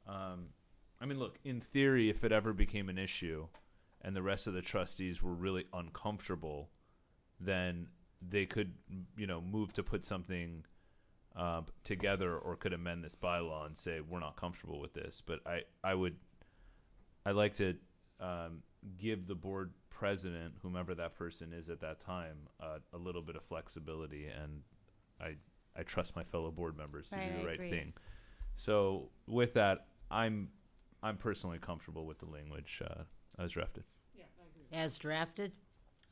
I mean, look, in theory, if it ever became an issue and the rest of the trustees were really uncomfortable, then they could, move to put something together, or could amend this bylaw and say, we're not comfortable with this. But I'd like to give the board president, whomever that person is at that time, a little bit of flexibility, and I trust my fellow board members to Right, do I the right agree. thing. So with that, I'm personally comfortable with the language as drafted. As drafted?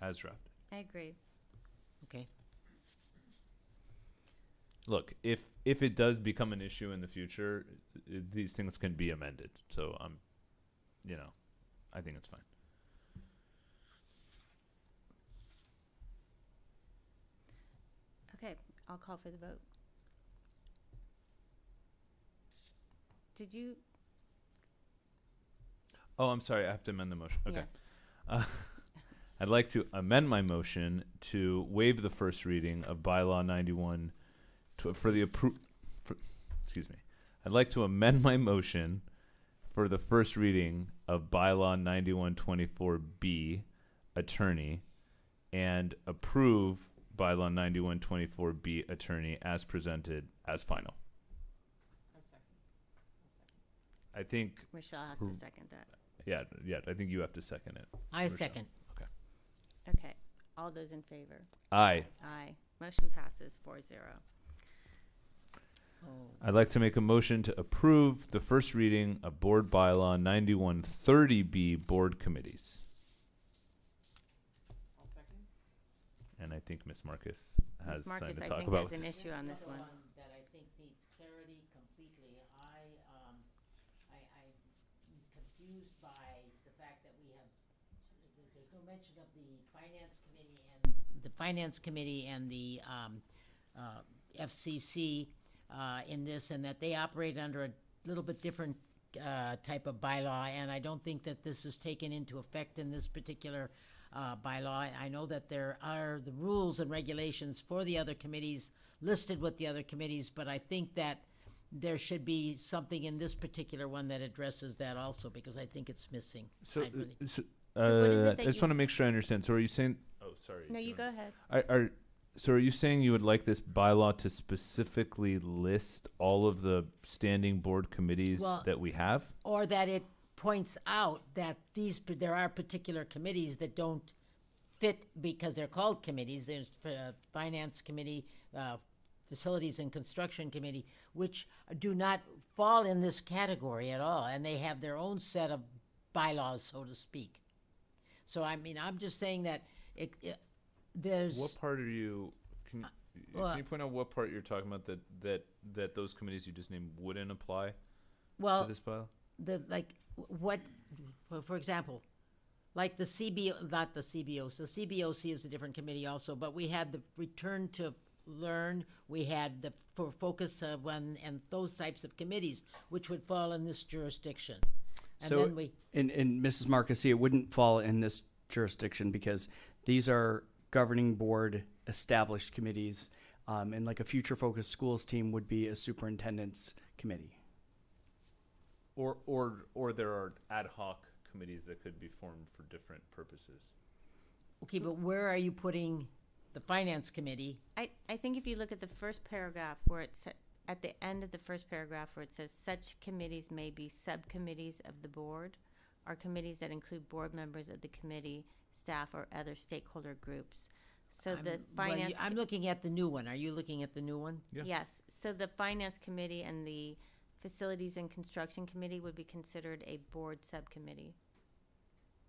As drafted. I agree. Okay. Look, if it does become an issue in the future, these things can be amended. So I think it's fine. Okay, I'll call for the vote. Did you? Oh, I'm sorry. I have to amend the motion. Okay. Yes. I'd like to amend my motion to waive the first reading of bylaw 91 excuse me. I'd like to amend my motion for the first reading of bylaw 9124B, attorney, and approve bylaw 9124B, attorney, as presented as final. I think, Michelle has to second that. yeah, I think you have to second it. I Rochelle. second. Okay. Okay, all those in favor? Aye. Aye. Motion passes 4-0. I'd like to make a motion to approve the first reading of Board Bylaw 9130B Board Committees. I'll second. And I think Ms. Marcus has Ms. Marcus, something to I talk think, about. has an issue on this one. That I think needs clarity completely. I'm confused by the fact that we have, there's no mention of the finance committee and the FCC in this, and that they operate under a little bit different type of bylaw, and I don't think that this is taken into effect in this particular bylaw. I know that there are the rules and regulations for the other committees listed with the other committees, but I think that there should be something in this particular one that addresses that also, because I think it's missing. So, I really- what is it that I just you- want to make sure I understand. So are you saying, oh, sorry. No, you go ahead. So are you saying you would like this bylaw to specifically list all of the standing board committees Well, that we have? Or that it points out that there are particular committees that don't fit because they're called committees. There's Finance Committee, Facilities and Construction Committee, which do not fall in this category at all, and they have their own set of bylaws, so to speak. So, I mean, I'm just saying that there's... What part are you? Can you point out what part you're talking about that those committees you just named wouldn't apply to this bylaw? For example, like the CBO, not the CBOC. The CBOC is a different committee also, but we had the Return to Learn, we had the Focus One, and those types of committees, which would fall in this jurisdiction. And So, then we, and Mrs. Marcus, it wouldn't fall in this jurisdiction because these are governing board established committees, and like a future focused schools team would be a superintendent's committee. Or there are ad hoc committees that could be formed for different purposes. okay, but where are you putting the Finance Committee? I think if you look at the first paragraph where it says, at the end of the first paragraph where it says such committees may be subcommittees of the board, or committees that include board members of the committee, staff, or other stakeholder groups. So the finance. I'm looking at the new one. Are you looking at the new one? Yeah. Yes, so the finance committee and the facilities and construction committee would be considered a board subcommittee.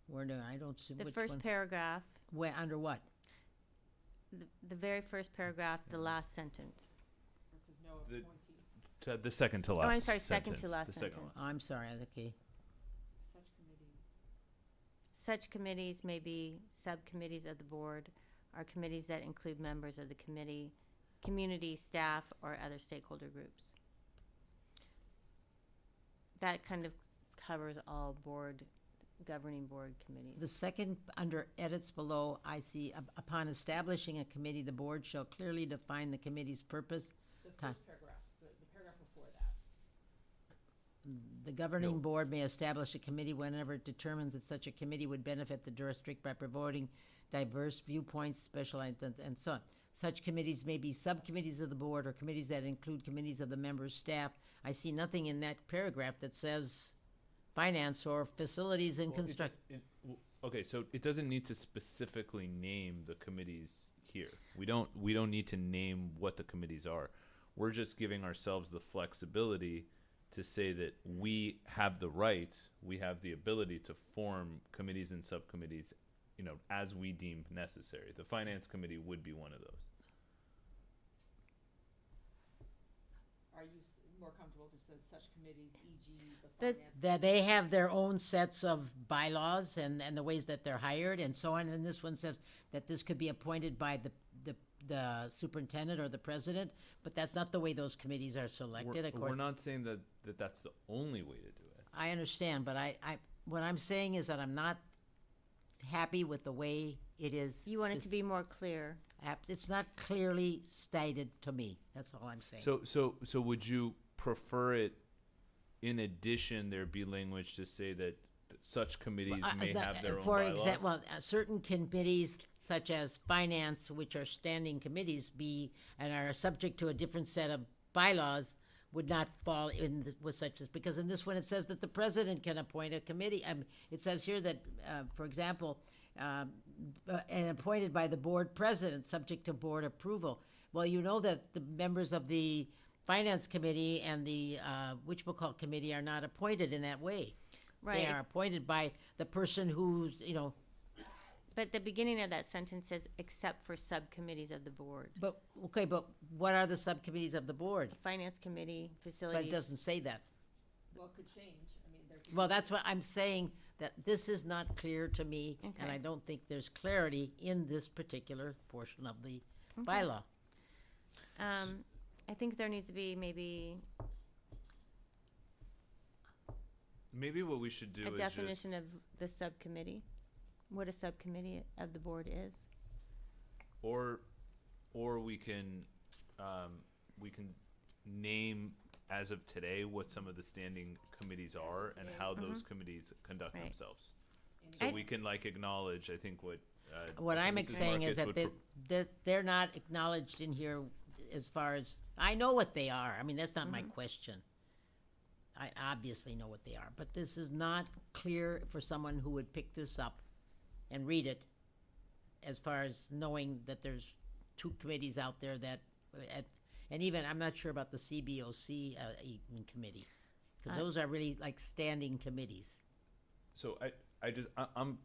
Where do I don't see The which first one? paragraph, Where, under what? the very first paragraph, the last sentence. It says no The- appointee. The second to last. I'm sorry, second to sentence. last The second sentence. one. I'm sorry, okay. Such committees. Such committees may be subcommittees of the board, or committees that include members of the committee, community, staff, or other stakeholder groups. That kind of covers all governing board committees. The second, under edits below, I see, upon establishing a committee, the board shall clearly define the committee's purpose. The Time. first paragraph, the paragraph before that. The governing board may establish a committee whenever it determines that such a committee would benefit the district by promoting diverse viewpoints, specialized, and so on. Such committees may be subcommittees of the board or committees that include committees of the members' staff. I see nothing in that paragraph that says finance or facilities and construction. Okay, so it doesn't need to specifically name the committees here. We don't need to name what the committees are. We're just giving ourselves the flexibility to say that we have the right, we have the ability to form committees and subcommittees, as we deem necessary. The finance committee would be one of those. Are you more comfortable if it says such committees, e.g. the finance? That they have their own sets of bylaws and the ways that they're hired and so on. And this one says that this could be appointed by the superintendent or the president, but that's not the way those committees are selected. We're not saying that that's the only way to do it. I understand, but I what I'm saying is that I'm not happy with the way it is. You want it to be more clear. It's not clearly stated to me. That's all I'm saying. So would you prefer it, in addition, there be language to say that such committees may have their own for bylaws? example, certain committees such as finance, which are standing committees, and are subject to a different set of bylaws, would not fall in with such as, because in this one it says that the president can appoint a committee. It says here that, for example, and appointed by the board president, subject to board approval. Well, you know that the members of the finance committee and the whatchamacallit committee are not appointed in that way. Right. They are appointed by the person who's, But the beginning of that sentence says, except for subcommittees of the board. but what are the subcommittees of the board? Finance committee, But facilities. it doesn't say that. Well, it could change. I mean, there's. Well, that's what I'm saying, that this is not clear to me, and Okay. I don't think there's clarity in this particular portion of the bylaw. I think there needs to be maybe What we should do a is definition of the subcommittee, what a subcommittee of the board is. or we can name as of today what some of the standing committees are and how those committees conduct Right. themselves. So we can acknowledge, I think What I'm Mrs. saying is Marcus that would they're not acknowledged in here as far as, I know what they are. I mean, that's not my question. I obviously know what they are, but this is not clear for someone who would pick this up and read it, as far as knowing that there's two committees out there that, and even, I'm not sure about the CBOC even committee, because those are really like standing committees. So I'm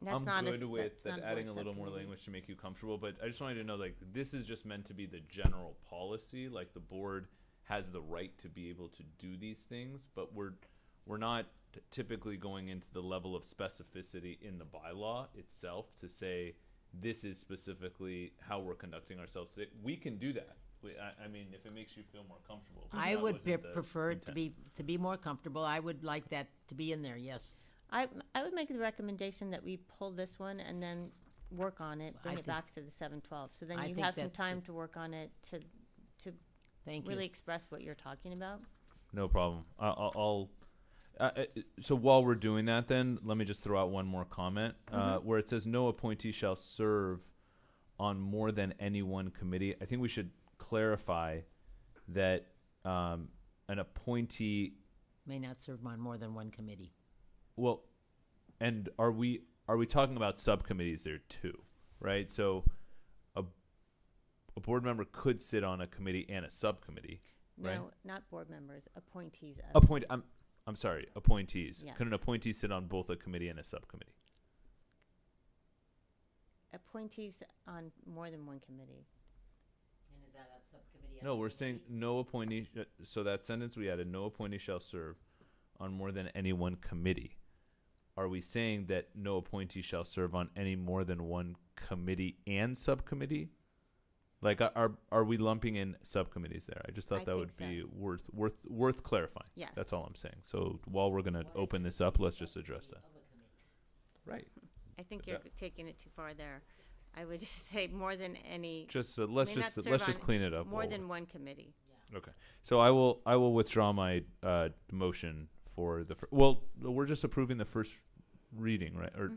That's not a- good with that's not that a adding a board little more subcommittee. language to make you comfortable, but I just wanted to know, this is just meant to be the general policy, like the board has the right to be able to do these things, but we're not typically going into the level of specificity in the bylaw itself to say this is specifically how we're conducting ourselves today. We can do that. I mean, if it makes you feel more comfortable. I That would wasn't the prefer it intent. to be more comfortable. I would like that to be in there, yes. I would make the recommendation that we pull this one and then work on it, bring I it think- back to the 712. So then I you think have some that- time to work on it to Thank you. really express what you're talking about. No problem. So while we're doing that, then let me just throw out one more comment where it says no appointee shall serve on more than any one committee. I think we should clarify that an appointee. May not serve on more than one committee. Well, and are we talking about subcommittees there too, right? So a board member could sit on a committee and a subcommittee, right? No, not board members, appointees of. I'm sorry, appointees. Yes. Could an appointee sit on both a committee and a subcommittee? Appointees on more than one committee. And is that a subcommittee? No, we're saying no appointee. So that sentence we added, no appointee shall serve on more than any one committee. Are we saying that no appointee shall serve on any more than one committee and subcommittee? Like, are we lumping in subcommittees there? I just thought I that think would be worth clarifying. Yes. That's all I'm saying. So while we're gonna open this up, let's just address that. Right. I think Yeah. you're taking it too far there. I would just say more than any. Just let's may not just serve on clean it up. More while than we're- one committee. Okay. So I will withdraw my motion for the. Well, we're just approving the first reading, right? Or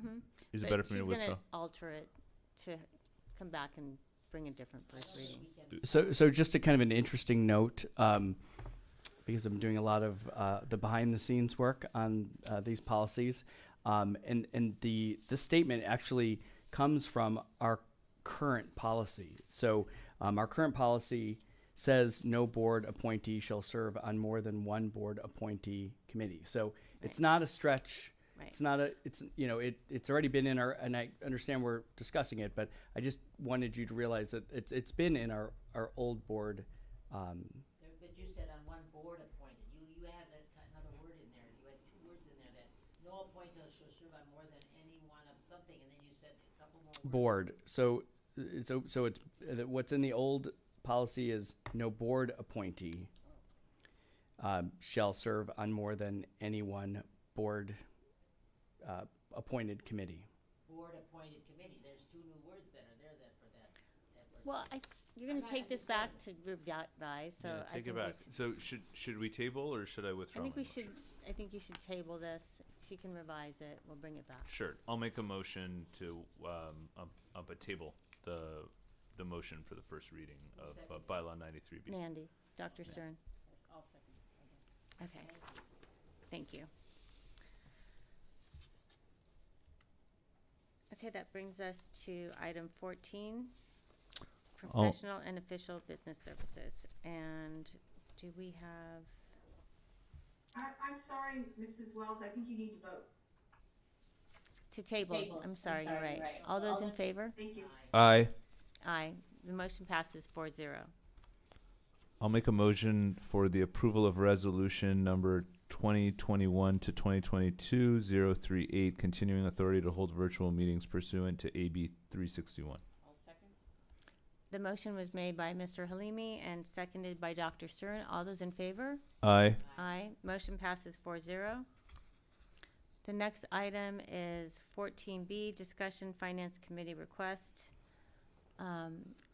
is it But better for me to she's withdraw? gonna alter it to come back and bring a different first reading. So just a kind of an interesting note, because I'm doing a lot of the behind the scenes work on these policies, and the statement actually comes from our current policy. So our current policy says no board appointee shall serve on more than one board appointee committee. So it's not a stretch. Right. It's not it's already been in our, and I understand we're discussing it, but I just wanted you to realize that it's been in our old board. But you said on one board appointed. You had another word in there. You had two words in there that no appointee shall serve on more than any one of something, and then you said a couple more words. Board. So it's what's in the old policy is no board appointee shall serve on more than any one board appointed committee. Board appointed committee. There's two new words that are there that word. Well, you're gonna take this back to revise, so Yeah, I take it think back. we So should we table or should I I withdraw? think my we should, motion? I think you should table this. She can revise it. We'll bring it back. Sure. I'll make a motion to up a table the motion for the first reading of bylaw 93B. Mandy, Dr. Stern. I'll second. Okay. Thank you. Okay, that brings us to item 14, professional and official business services. And do we have, I'm sorry, Mrs. Wells, I think you need to vote. to table? I'm sorry, you're right. All those in favor? Thank you. Aye. Aye. The motion passes 4-0. I'll make a motion for the approval of resolution number 2021 to 2022-038, continuing authority to hold virtual meetings pursuant to AB 361. I'll second. The motion was made by Mr. Halimi and seconded by Dr. Stern. All those in favor? Aye. Aye. Motion passes 4-0. The next item is 14B, discussion Finance Committee request.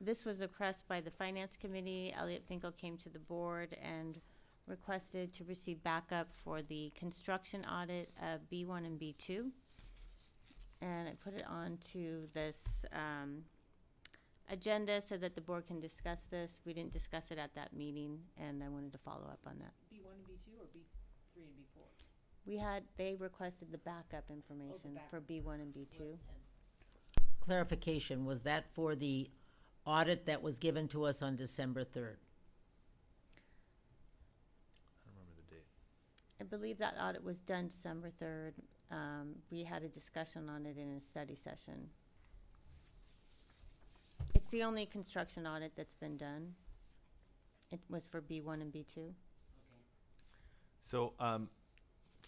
This was a request by the Finance Committee. Elliot Finkel came to the board and requested to receive backup for the construction audit of B1 and B2. And I put it onto this agenda so that the board can discuss this. We didn't discuss it at that meeting, and I wanted to follow up on that. B1 and B2 or B3 and B4? They requested the backup information for B1 and B2. Clarification, was that for the audit that was given to us on December 3rd? I don't remember the date. I believe that audit was done December 3rd. We had a discussion on it in a study session. It's the only construction audit that's been done. It was for B1 and B2. So,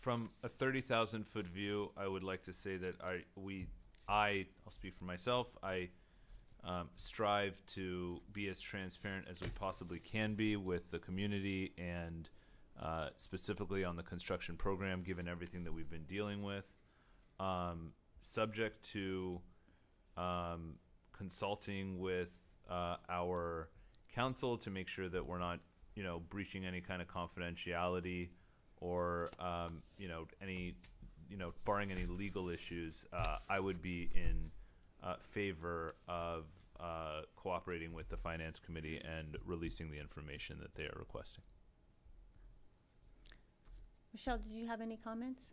from a 30,000-foot view, I would like to say that I'll speak for myself. I strive to be as transparent as we possibly can be with the community and specifically on the construction program, given everything that we've been dealing with. Subject to consulting with our counsel to make sure that we're not, breaching any kind of confidentiality or, barring any legal issues, I would be in favor of cooperating with the Finance Committee and releasing the information that they are requesting. Michelle, did you have any comments?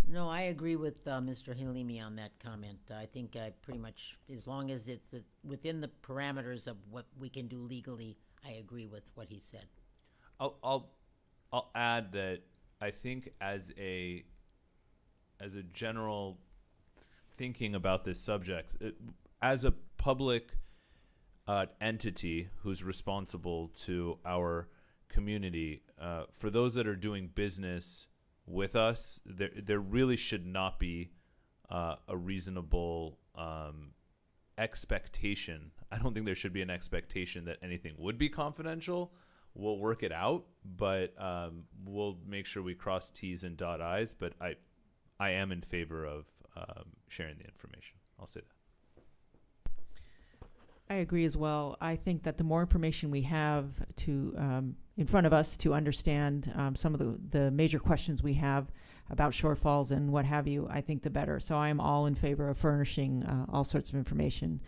No, I agree with Mr. Halimi on that comment. I think I pretty much, as long as it's within the parameters of what we can do legally, I agree with what he said. I'll add that I think as a general thinking about this subject, as a public entity who's responsible to our community, for those that are doing business with us, there really should not be a reasonable expectation. I don't think there should be an expectation that anything would be confidential. We'll work it out, but we'll make sure we cross T's and dot I's. But I am in favor of sharing the information. I'll say that. I agree as well. I think that the more information we have in front of us to understand some of the major questions we have about shortfalls and what have you, I think the better. So I am all in favor of furnishing all sorts of information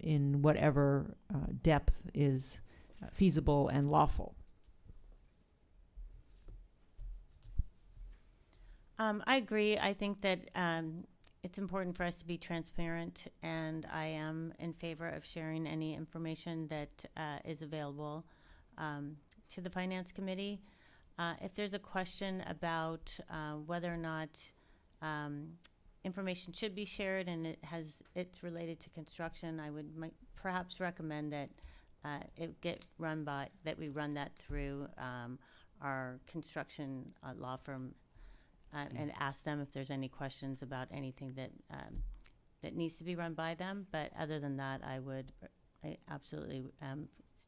in whatever depth is feasible and lawful. I agree. I think that it's important for us to be transparent, and I am in favor of sharing any information that is available to the Finance Committee. If there's a question about whether or not information should be shared and it's related to construction, I would perhaps recommend that we run that through our construction law firm and ask them if there's any questions about anything that needs to be run by them. But other than that, I absolutely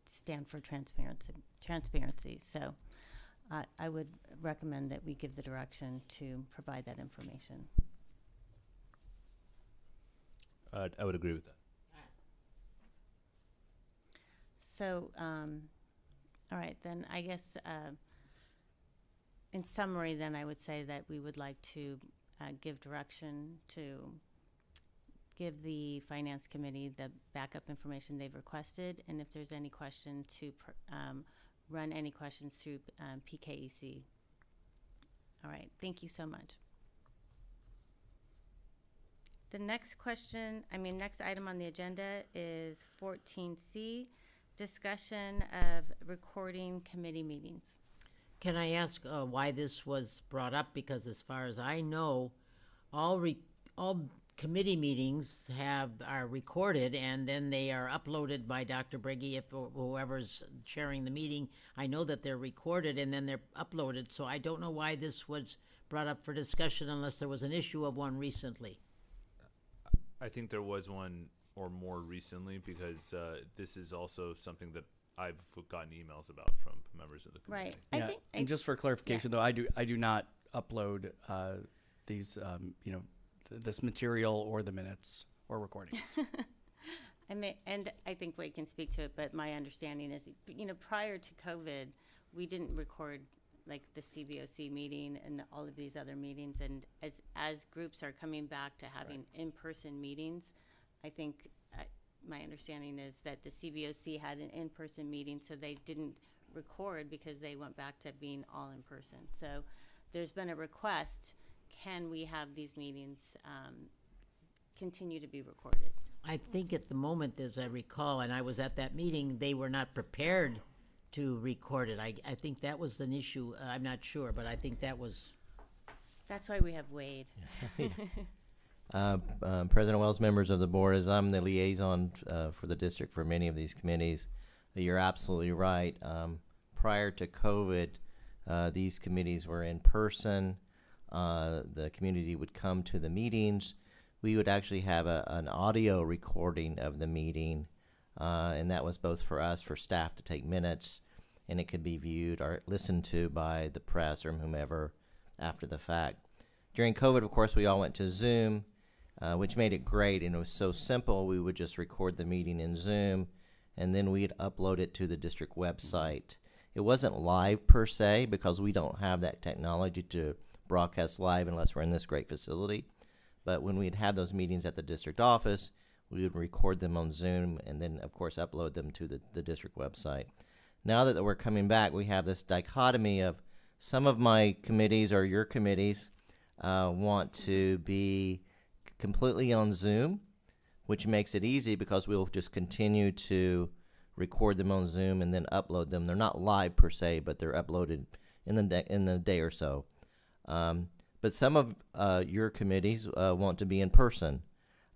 stand for transparency. So I would recommend that we give the direction to provide that information. I would agree with that. So, all right, then I guess in summary, then I would say that we would like to give direction to give the Finance Committee the backup information they've requested, and if there's any question, to run any questions through PKEC. All right, thank you so much. The next item on the agenda is 14C, discussion of recording committee meetings. Can I ask why this was brought up? Because as far as I know, all committee meetings are recorded, and then they are uploaded by Dr. Briggy or whoever's chairing the meeting. I know that they're recorded and then they're uploaded, so I don't know why this was brought up for discussion unless there was an issue of one recently. I think there was one or more recently, because this is also something that I've gotten emails about from members of the community. Right. Yeah, and just for clarification, though, I do not upload these, this material or the minutes or recordings. And I think Wade can speak to it, but my understanding is, prior to COVID, we didn't record like the CBOC meeting and all of these other meetings. And as groups are coming back to having in-person meetings, I think my understanding is that the CBOC had an in-person meeting, so they didn't record because they went back to being all in person. So there's been a request, can we have these meetings continue to be recorded? I think at the moment, as I recall, and I was at that meeting, they were not prepared to record it. I think that was an issue. I'm not sure, but I think that was. That's why we have Wade. President Wells, members of the board, as I'm the liaison for the district for many of these committees, you're absolutely right. Prior to COVID, these committees were in person. The community would come to the meetings. We would actually have an audio recording of the meeting, and that was both for us, for staff to take minutes, and it could be viewed or listened to by the press or whomever after the fact. During COVID, of course, we all went to Zoom, which made it great, and it was so simple. We would just record the meeting in Zoom, and then we'd upload it to the district website. It wasn't live per se, because we don't have that technology to broadcast live unless we're in this great facility. But when we'd have those meetings at the district office, we would record them on Zoom and then, of course, upload them to the district website. Now that we're coming back, we have this dichotomy of some of my committees or your committees want to be completely on Zoom, which makes it easy because we'll just continue to record them on Zoom and then upload them. They're not live per se, but they're uploaded in the day or so. But some of your committees want to be in person,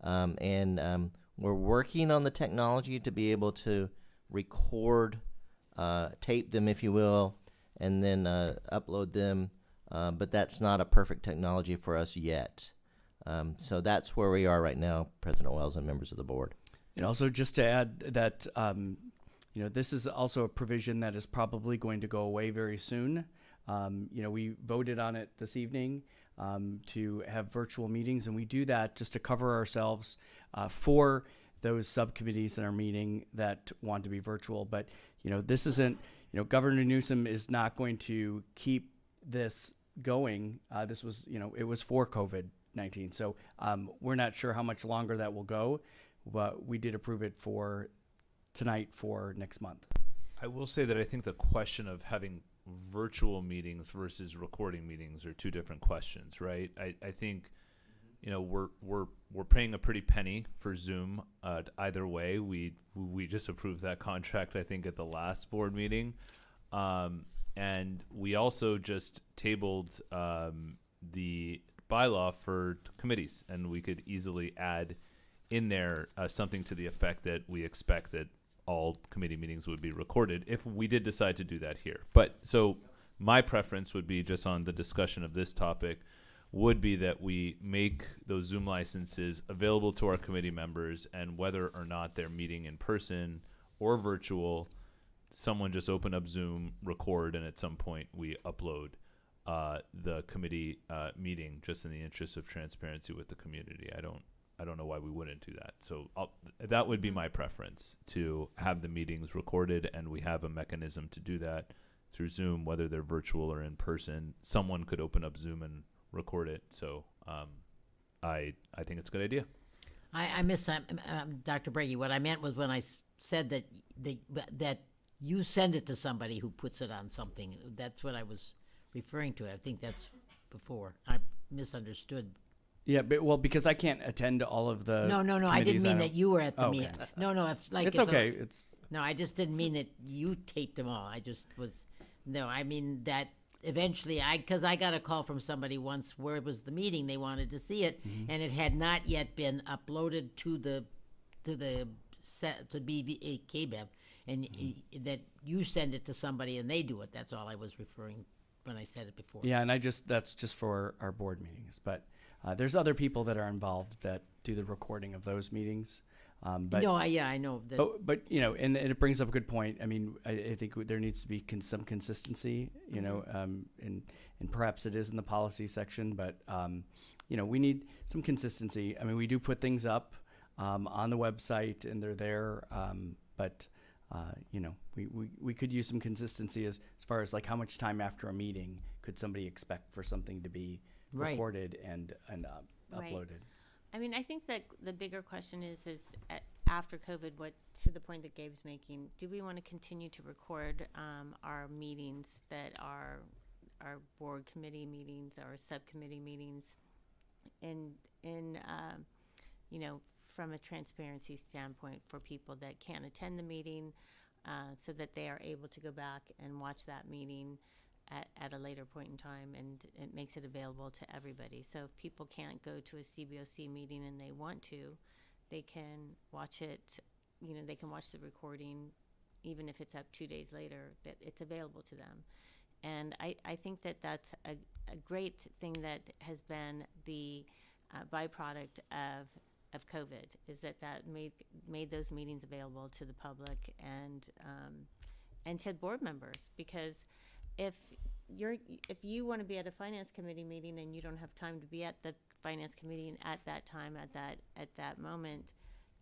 and we're working on the technology to be able to record, tape them, if you will, and then upload them, but that's not a perfect technology for us yet. So that's where we are right now, President Wells and members of the board. And also just to add that, this is also a provision that is probably going to go away very soon. We voted on it this evening to have virtual meetings, and we do that just to cover ourselves for those subcommittees that are meeting that want to be virtual. But, this isn't, Governor Newsom is not going to keep this going. This was, it was for COVID-19. So we're not sure how much longer that will go, but we did approve it for tonight for next month. I will say that I think the question of having virtual meetings versus recording meetings are two different questions, right? I think, we're paying a pretty penny for Zoom. Either way, we just approved that contract, I think, at the last board meeting, and we also just tabled the bylaw for committees, and we could easily add in there something to the effect that we expect that all committee meetings would be recorded if we did decide to do that here. But so my preference would be, just on the discussion of this topic, would be that we make those Zoom licenses available to our committee members, and whether or not they're meeting in person or virtual, someone just open up Zoom, record, and at some point we upload the committee meeting, just in the interest of transparency with the community. I don't know why we wouldn't do that. So that would be my preference, to have the meetings recorded, and we have a mechanism to do that through Zoom, whether they're virtual or in person. Someone could open up Zoom and record it. So I think it's a good idea. I missed Dr. Brady. What I meant was when I said that you send it to somebody who puts it on something. That's what I was referring to. I think that's before. I misunderstood Yeah, but well, because I can't attend all of the. No, I didn't committees, mean don't- that you were at the Oh, okay. meeting. No, it's like. It's if okay. It's No, I just didn't mean that you taped them all. I just was, no, I mean that eventually because I got a call from somebody once where it was the meeting, they wanted to see it, and it had not yet been uploaded to the set, to BBA KBEV, and that you send it to somebody and they do it. That's all I was referring when I said it before. Yeah, and that's just for our board meetings, but there's other people that are involved that do the recording of those meetings. But No, I know that. but and it brings up a good point. I mean, I think there needs to be some consistency, and perhaps it is in the policy section, but we need some consistency. I mean, we do put things up on the website and they're there, but we could use some consistency as far as like how much time after a meeting could somebody expect for something to be Right. recorded and Right. uploaded. I mean, I think that the bigger question is after COVID, what, to the point that Gabe's making, do we want to continue to record our meetings that are our board committee meetings, our subcommittee meetings, from a transparency standpoint for people that can't attend the meeting, so that they are able to go back and watch that meeting at a later point in time, and it makes it available to everybody. So if people can't go to a CBOC meeting and they want to, they can watch it, they can watch the recording, even if it's up 2 days later, that it's available to them. And I think that that's a great thing that has been the byproduct of COVID, is that made those meetings available to the public and to board members, because if you want to be at a finance committee meeting and you don't have time to be at the finance committee at that time, at that moment,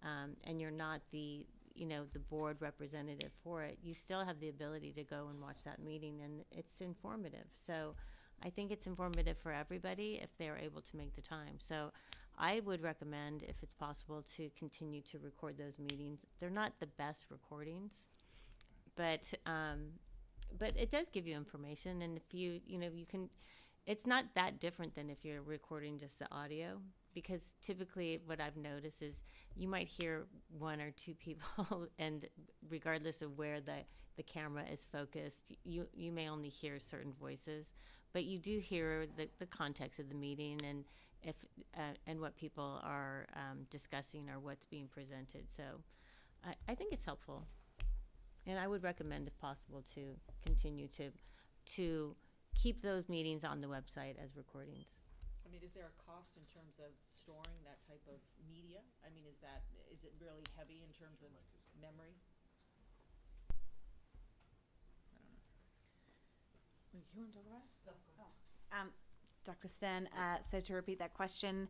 and you're not the board representative for it, you still have the ability to go and watch that meeting, and it's informative. So I think it's informative for everybody if they're able to make the time. So I would recommend, if it's possible, to continue to record those meetings. They're not the best recordings, but it does give you information, and if you can, it's not that different than if you're recording just the audio, because typically what I've noticed is you might hear one or two people, and regardless of where the camera is focused, you may only hear certain voices, but you do hear the context of the meeting and if and what people are discussing or what's being presented. So I think it's helpful. And I would recommend, if possible, to continue to keep those meetings on the website as recordings. I mean, is there a cost in terms of storing that type of media? I mean, is it really heavy in terms of memory? I don't know. You want to talk about it? Dr. Sten, so to repeat that question,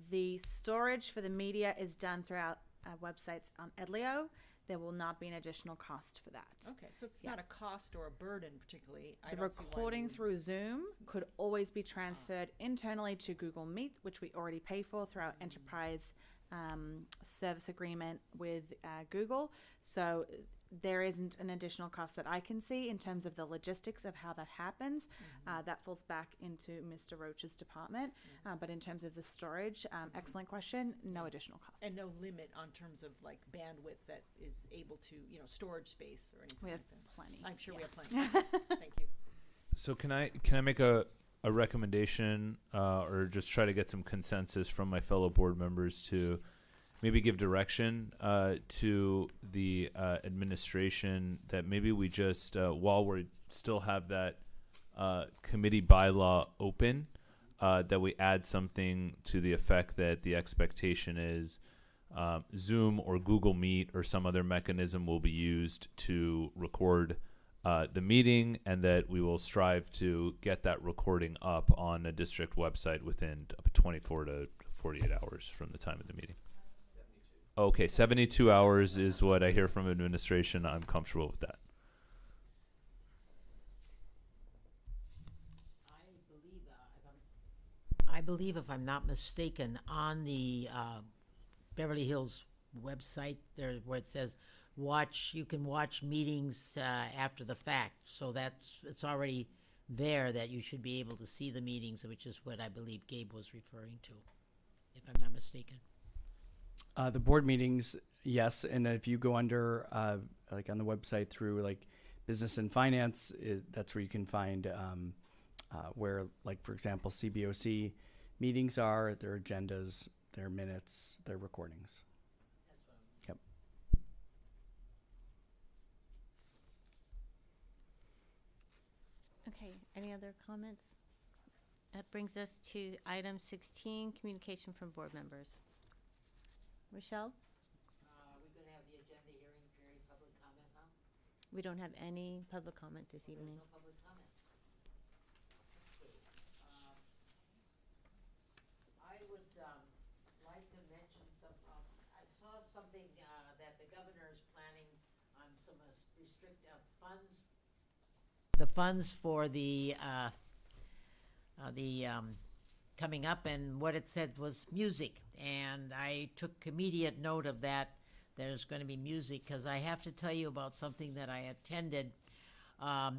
the storage for the media is done throughout websites on Edlio. There will not be an additional cost for that. Okay, so it's not a cost or a burden particularly. The recording through Zoom could always be transferred internally to Google Meet, which we already pay for through our enterprise service agreement with Google. So there isn't an additional cost that I can see in terms of the logistics of how that happens. That falls back into Mr. Roach's department. But in terms of the storage, excellent question, no additional cost. And no limit on terms of like bandwidth that is able to, storage space or anything. We have like that. plenty. I'm sure we have plenty. Thank you. So can I make a recommendation or just try to get some consensus from my fellow board members to maybe give direction to the administration that maybe we just, while we still have that committee bylaw open, that we add something to the effect that the expectation is Zoom or Google Meet or some other mechanism will be used to record the meeting, and that we will strive to get that recording up on a district website within 24 to 48 hours from the time of the meeting. Okay, 72 hours is what I hear from administration. I'm comfortable with that. I believe, if I'm not mistaken, on the Beverly Hills website there, where it says you can watch meetings after the fact. So it's already there that you should be able to see the meetings, which is what I believe Gabe was referring to, if I'm not mistaken. The board meetings, yes, and if you go under like on the website through like business and finance, that's where you can find where, like, for example, CBOC meetings are, their agendas, their minutes, their recordings. Yep. Okay, any other comments? That brings us to item 16, communication from board members. Rochelle? We're going to have the agenda hearing period public comment now? We don't have any public comment this evening. No public comment. Okay. I would like to mention I saw something that the governor is planning on some restricted funds. The funds for the coming up, and what it said was music, and I took immediate note of that. There's going to be music, because I have to tell you about something that I attended. I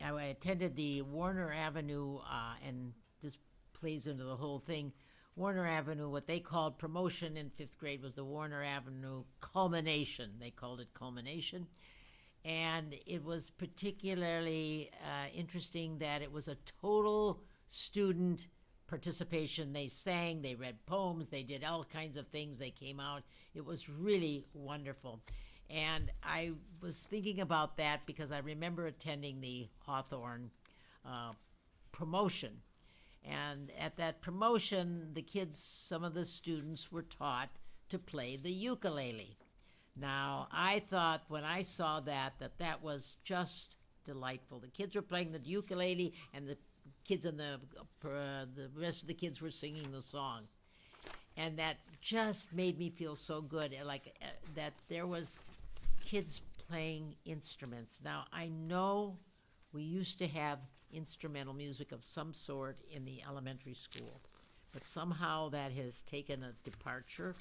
attended the Warner Avenue, and this plays into the whole thing. Warner Avenue, what they called promotion in 5th grade was the Warner Avenue culmination. They called it culmination. And it was particularly interesting that it was a total student participation. They sang, they read poems, they did all kinds of things. They came out. It was really wonderful. And I was thinking about that because I remember attending the Hawthorne promotion. And at that promotion, the kids, some of the students were taught to play the ukulele. Now, I thought when I saw that was just delightful. The kids were playing the ukulele, and the kids and the rest of the kids were singing the song. And that just made me feel so good, like that there was kids playing instruments. Now, I know we used to have instrumental music of some sort in the elementary school, but somehow that has taken a departure.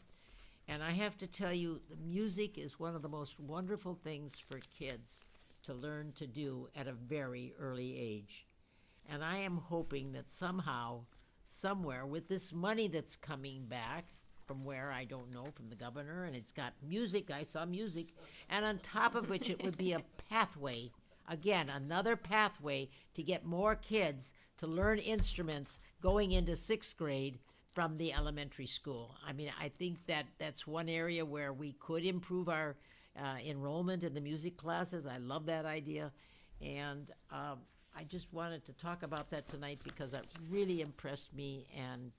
And I have to tell you, the music is one of the most wonderful things for kids to learn to do at a very early age. And I am hoping that somehow, somewhere, with this money that's coming back, from where I don't know, from the governor, and it's got music, I saw music, and on top of which it would be a pathway, again, another pathway to get more kids to learn instruments going into 6th grade from the elementary school. I mean, I think that that's one area where we could improve our enrollment in the music classes. I love that idea. And I just wanted to talk about that tonight because that really impressed me, and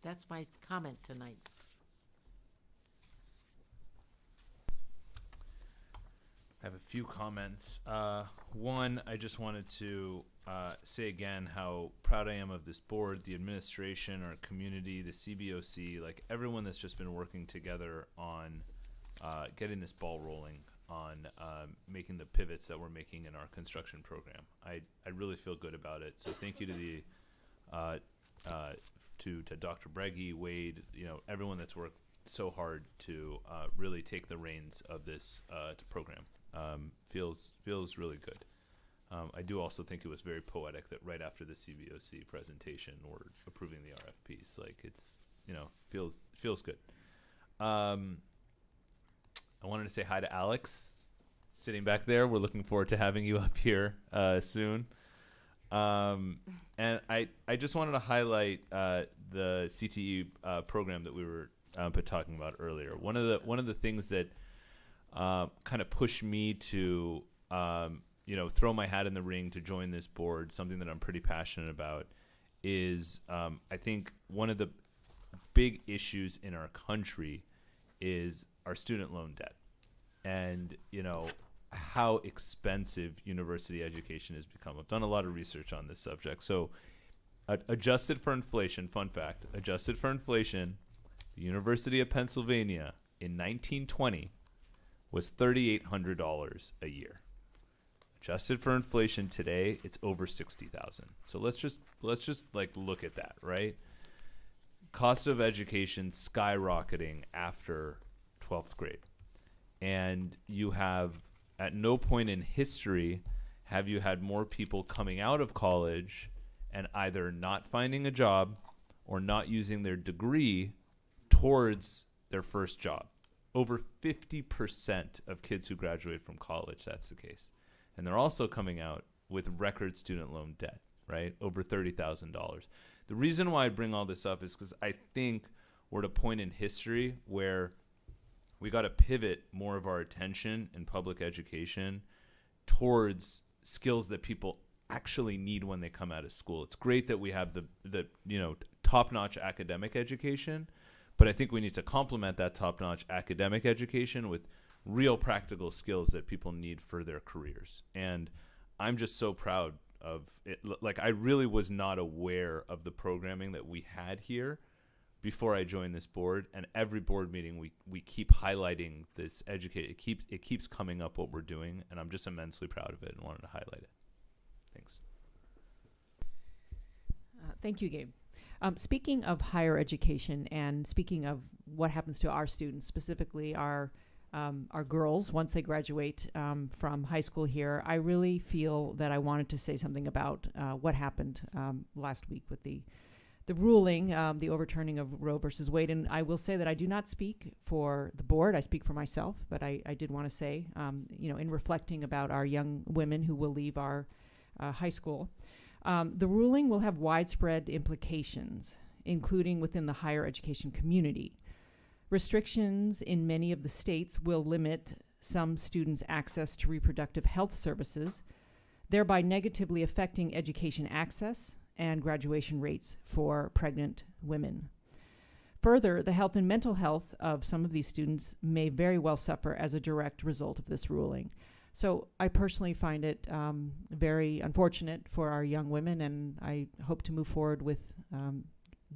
that's my comment tonight. I have a few comments. One, I just wanted to say again how proud I am of this board, the administration, our community, the CBOC, like everyone that's just been working together on getting this ball rolling, on making the pivots that we're making in our construction program. I really feel good about it. So thank you to the to Dr. Breggy, Wade, everyone that's worked so hard to really take the reins of this program. Feels really good. I do also think it was very poetic that right after the CBOC presentation, we're approving the RFPs. Like it's, feels good. I wanted to say hi to Alex, sitting back there. We're looking forward to having you up here soon. And I just wanted to highlight the CTE program that we were talking about earlier. One of the things that kind of pushed me to throw my hat in the ring to join this board, something that I'm pretty passionate about, is I think one of the big issues in our country is our student loan debt, and how expensive university education has become. I've done a lot of research on this subject. So adjusted for inflation, fun fact, adjusted for inflation, the University of Pennsylvania in 1920 was $3,800 a year. Adjusted for inflation today, it's over $60,000. So let's just like look at that, right? Cost of education skyrocketing after 12th grade. And you have, at no point in history have you had more people coming out of college and either not finding a job or not using their degree towards their first job? Over 50% of kids who graduate from college, that's the case. And they're also coming out with record student loan debt, right? Over $30,000. The reason why I bring all this up is because I think we're at a point in history where we got to pivot more of our attention in public education towards skills that people actually need when they come out of school. It's great that we have the top-notch academic education, but I think we need to complement that top-notch academic education with real practical skills that people need for their careers. And I'm just so proud of it. Like, I really was not aware of the programming that we had here before I joined this board, and every board meeting we keep highlighting this it keeps coming up what we're doing, and I'm just immensely proud of it and wanted to highlight it. Thanks. Thank you, Gabe. Speaking of higher education and speaking of what happens to our students, specifically our girls once they graduate from high school here, I really feel that I wanted to say something about what happened last week with the ruling, the overturning of Roe versus Wade. And I will say that I do not speak for the board. I speak for myself, but I did want to say, in reflecting about our young women who will leave our high school, the ruling will have widespread implications, including within the higher education community. Restrictions in many of the states will limit some students' access to reproductive health services, thereby negatively affecting education access and graduation rates for pregnant women. Further, the health and mental health of some of these students may very well suffer as a direct result of this ruling. So I personally find it very unfortunate for our young women, and I hope to move forward with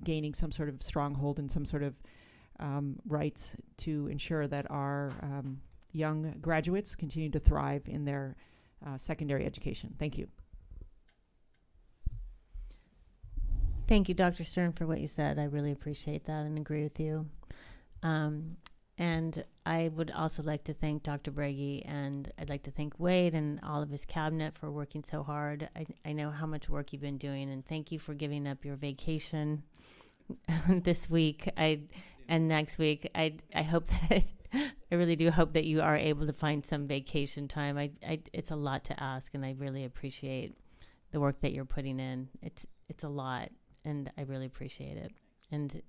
gaining some sort of stronghold and some sort of rights to ensure that our young graduates continue to thrive in their secondary education. Thank you. Thank you, Dr. Stern, for what you said. I really appreciate that and agree with you. And I would also like to thank Dr. Bragi, and I'd like to thank Wade and all of his cabinet for working so hard. I know how much work you've been doing, and thank you for giving up your vacation this week and next week. I hope that I really do hope that you are able to find some vacation time. It's a lot to ask, and I really appreciate the work that you're putting in. It's a lot, and I really appreciate it. And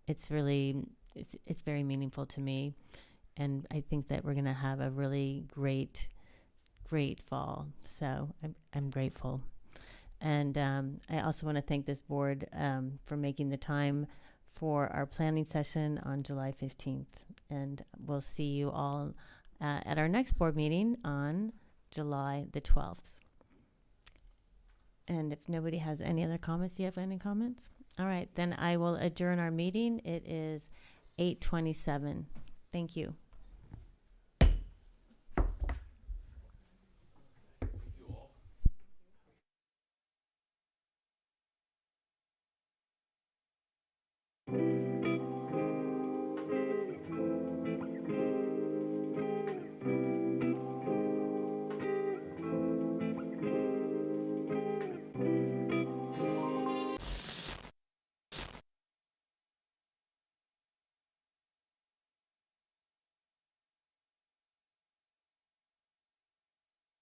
it's very meaningful to me, and I think that we're going to have a really great fall. So I'm grateful. And I also want to thank this board for making the time for our planning session on July 15th. And we'll see you all at our next board meeting on July the 12th. And if nobody has any other comments, do you have any comments? All right, then I will adjourn our meeting. It is 8:27. Thank you.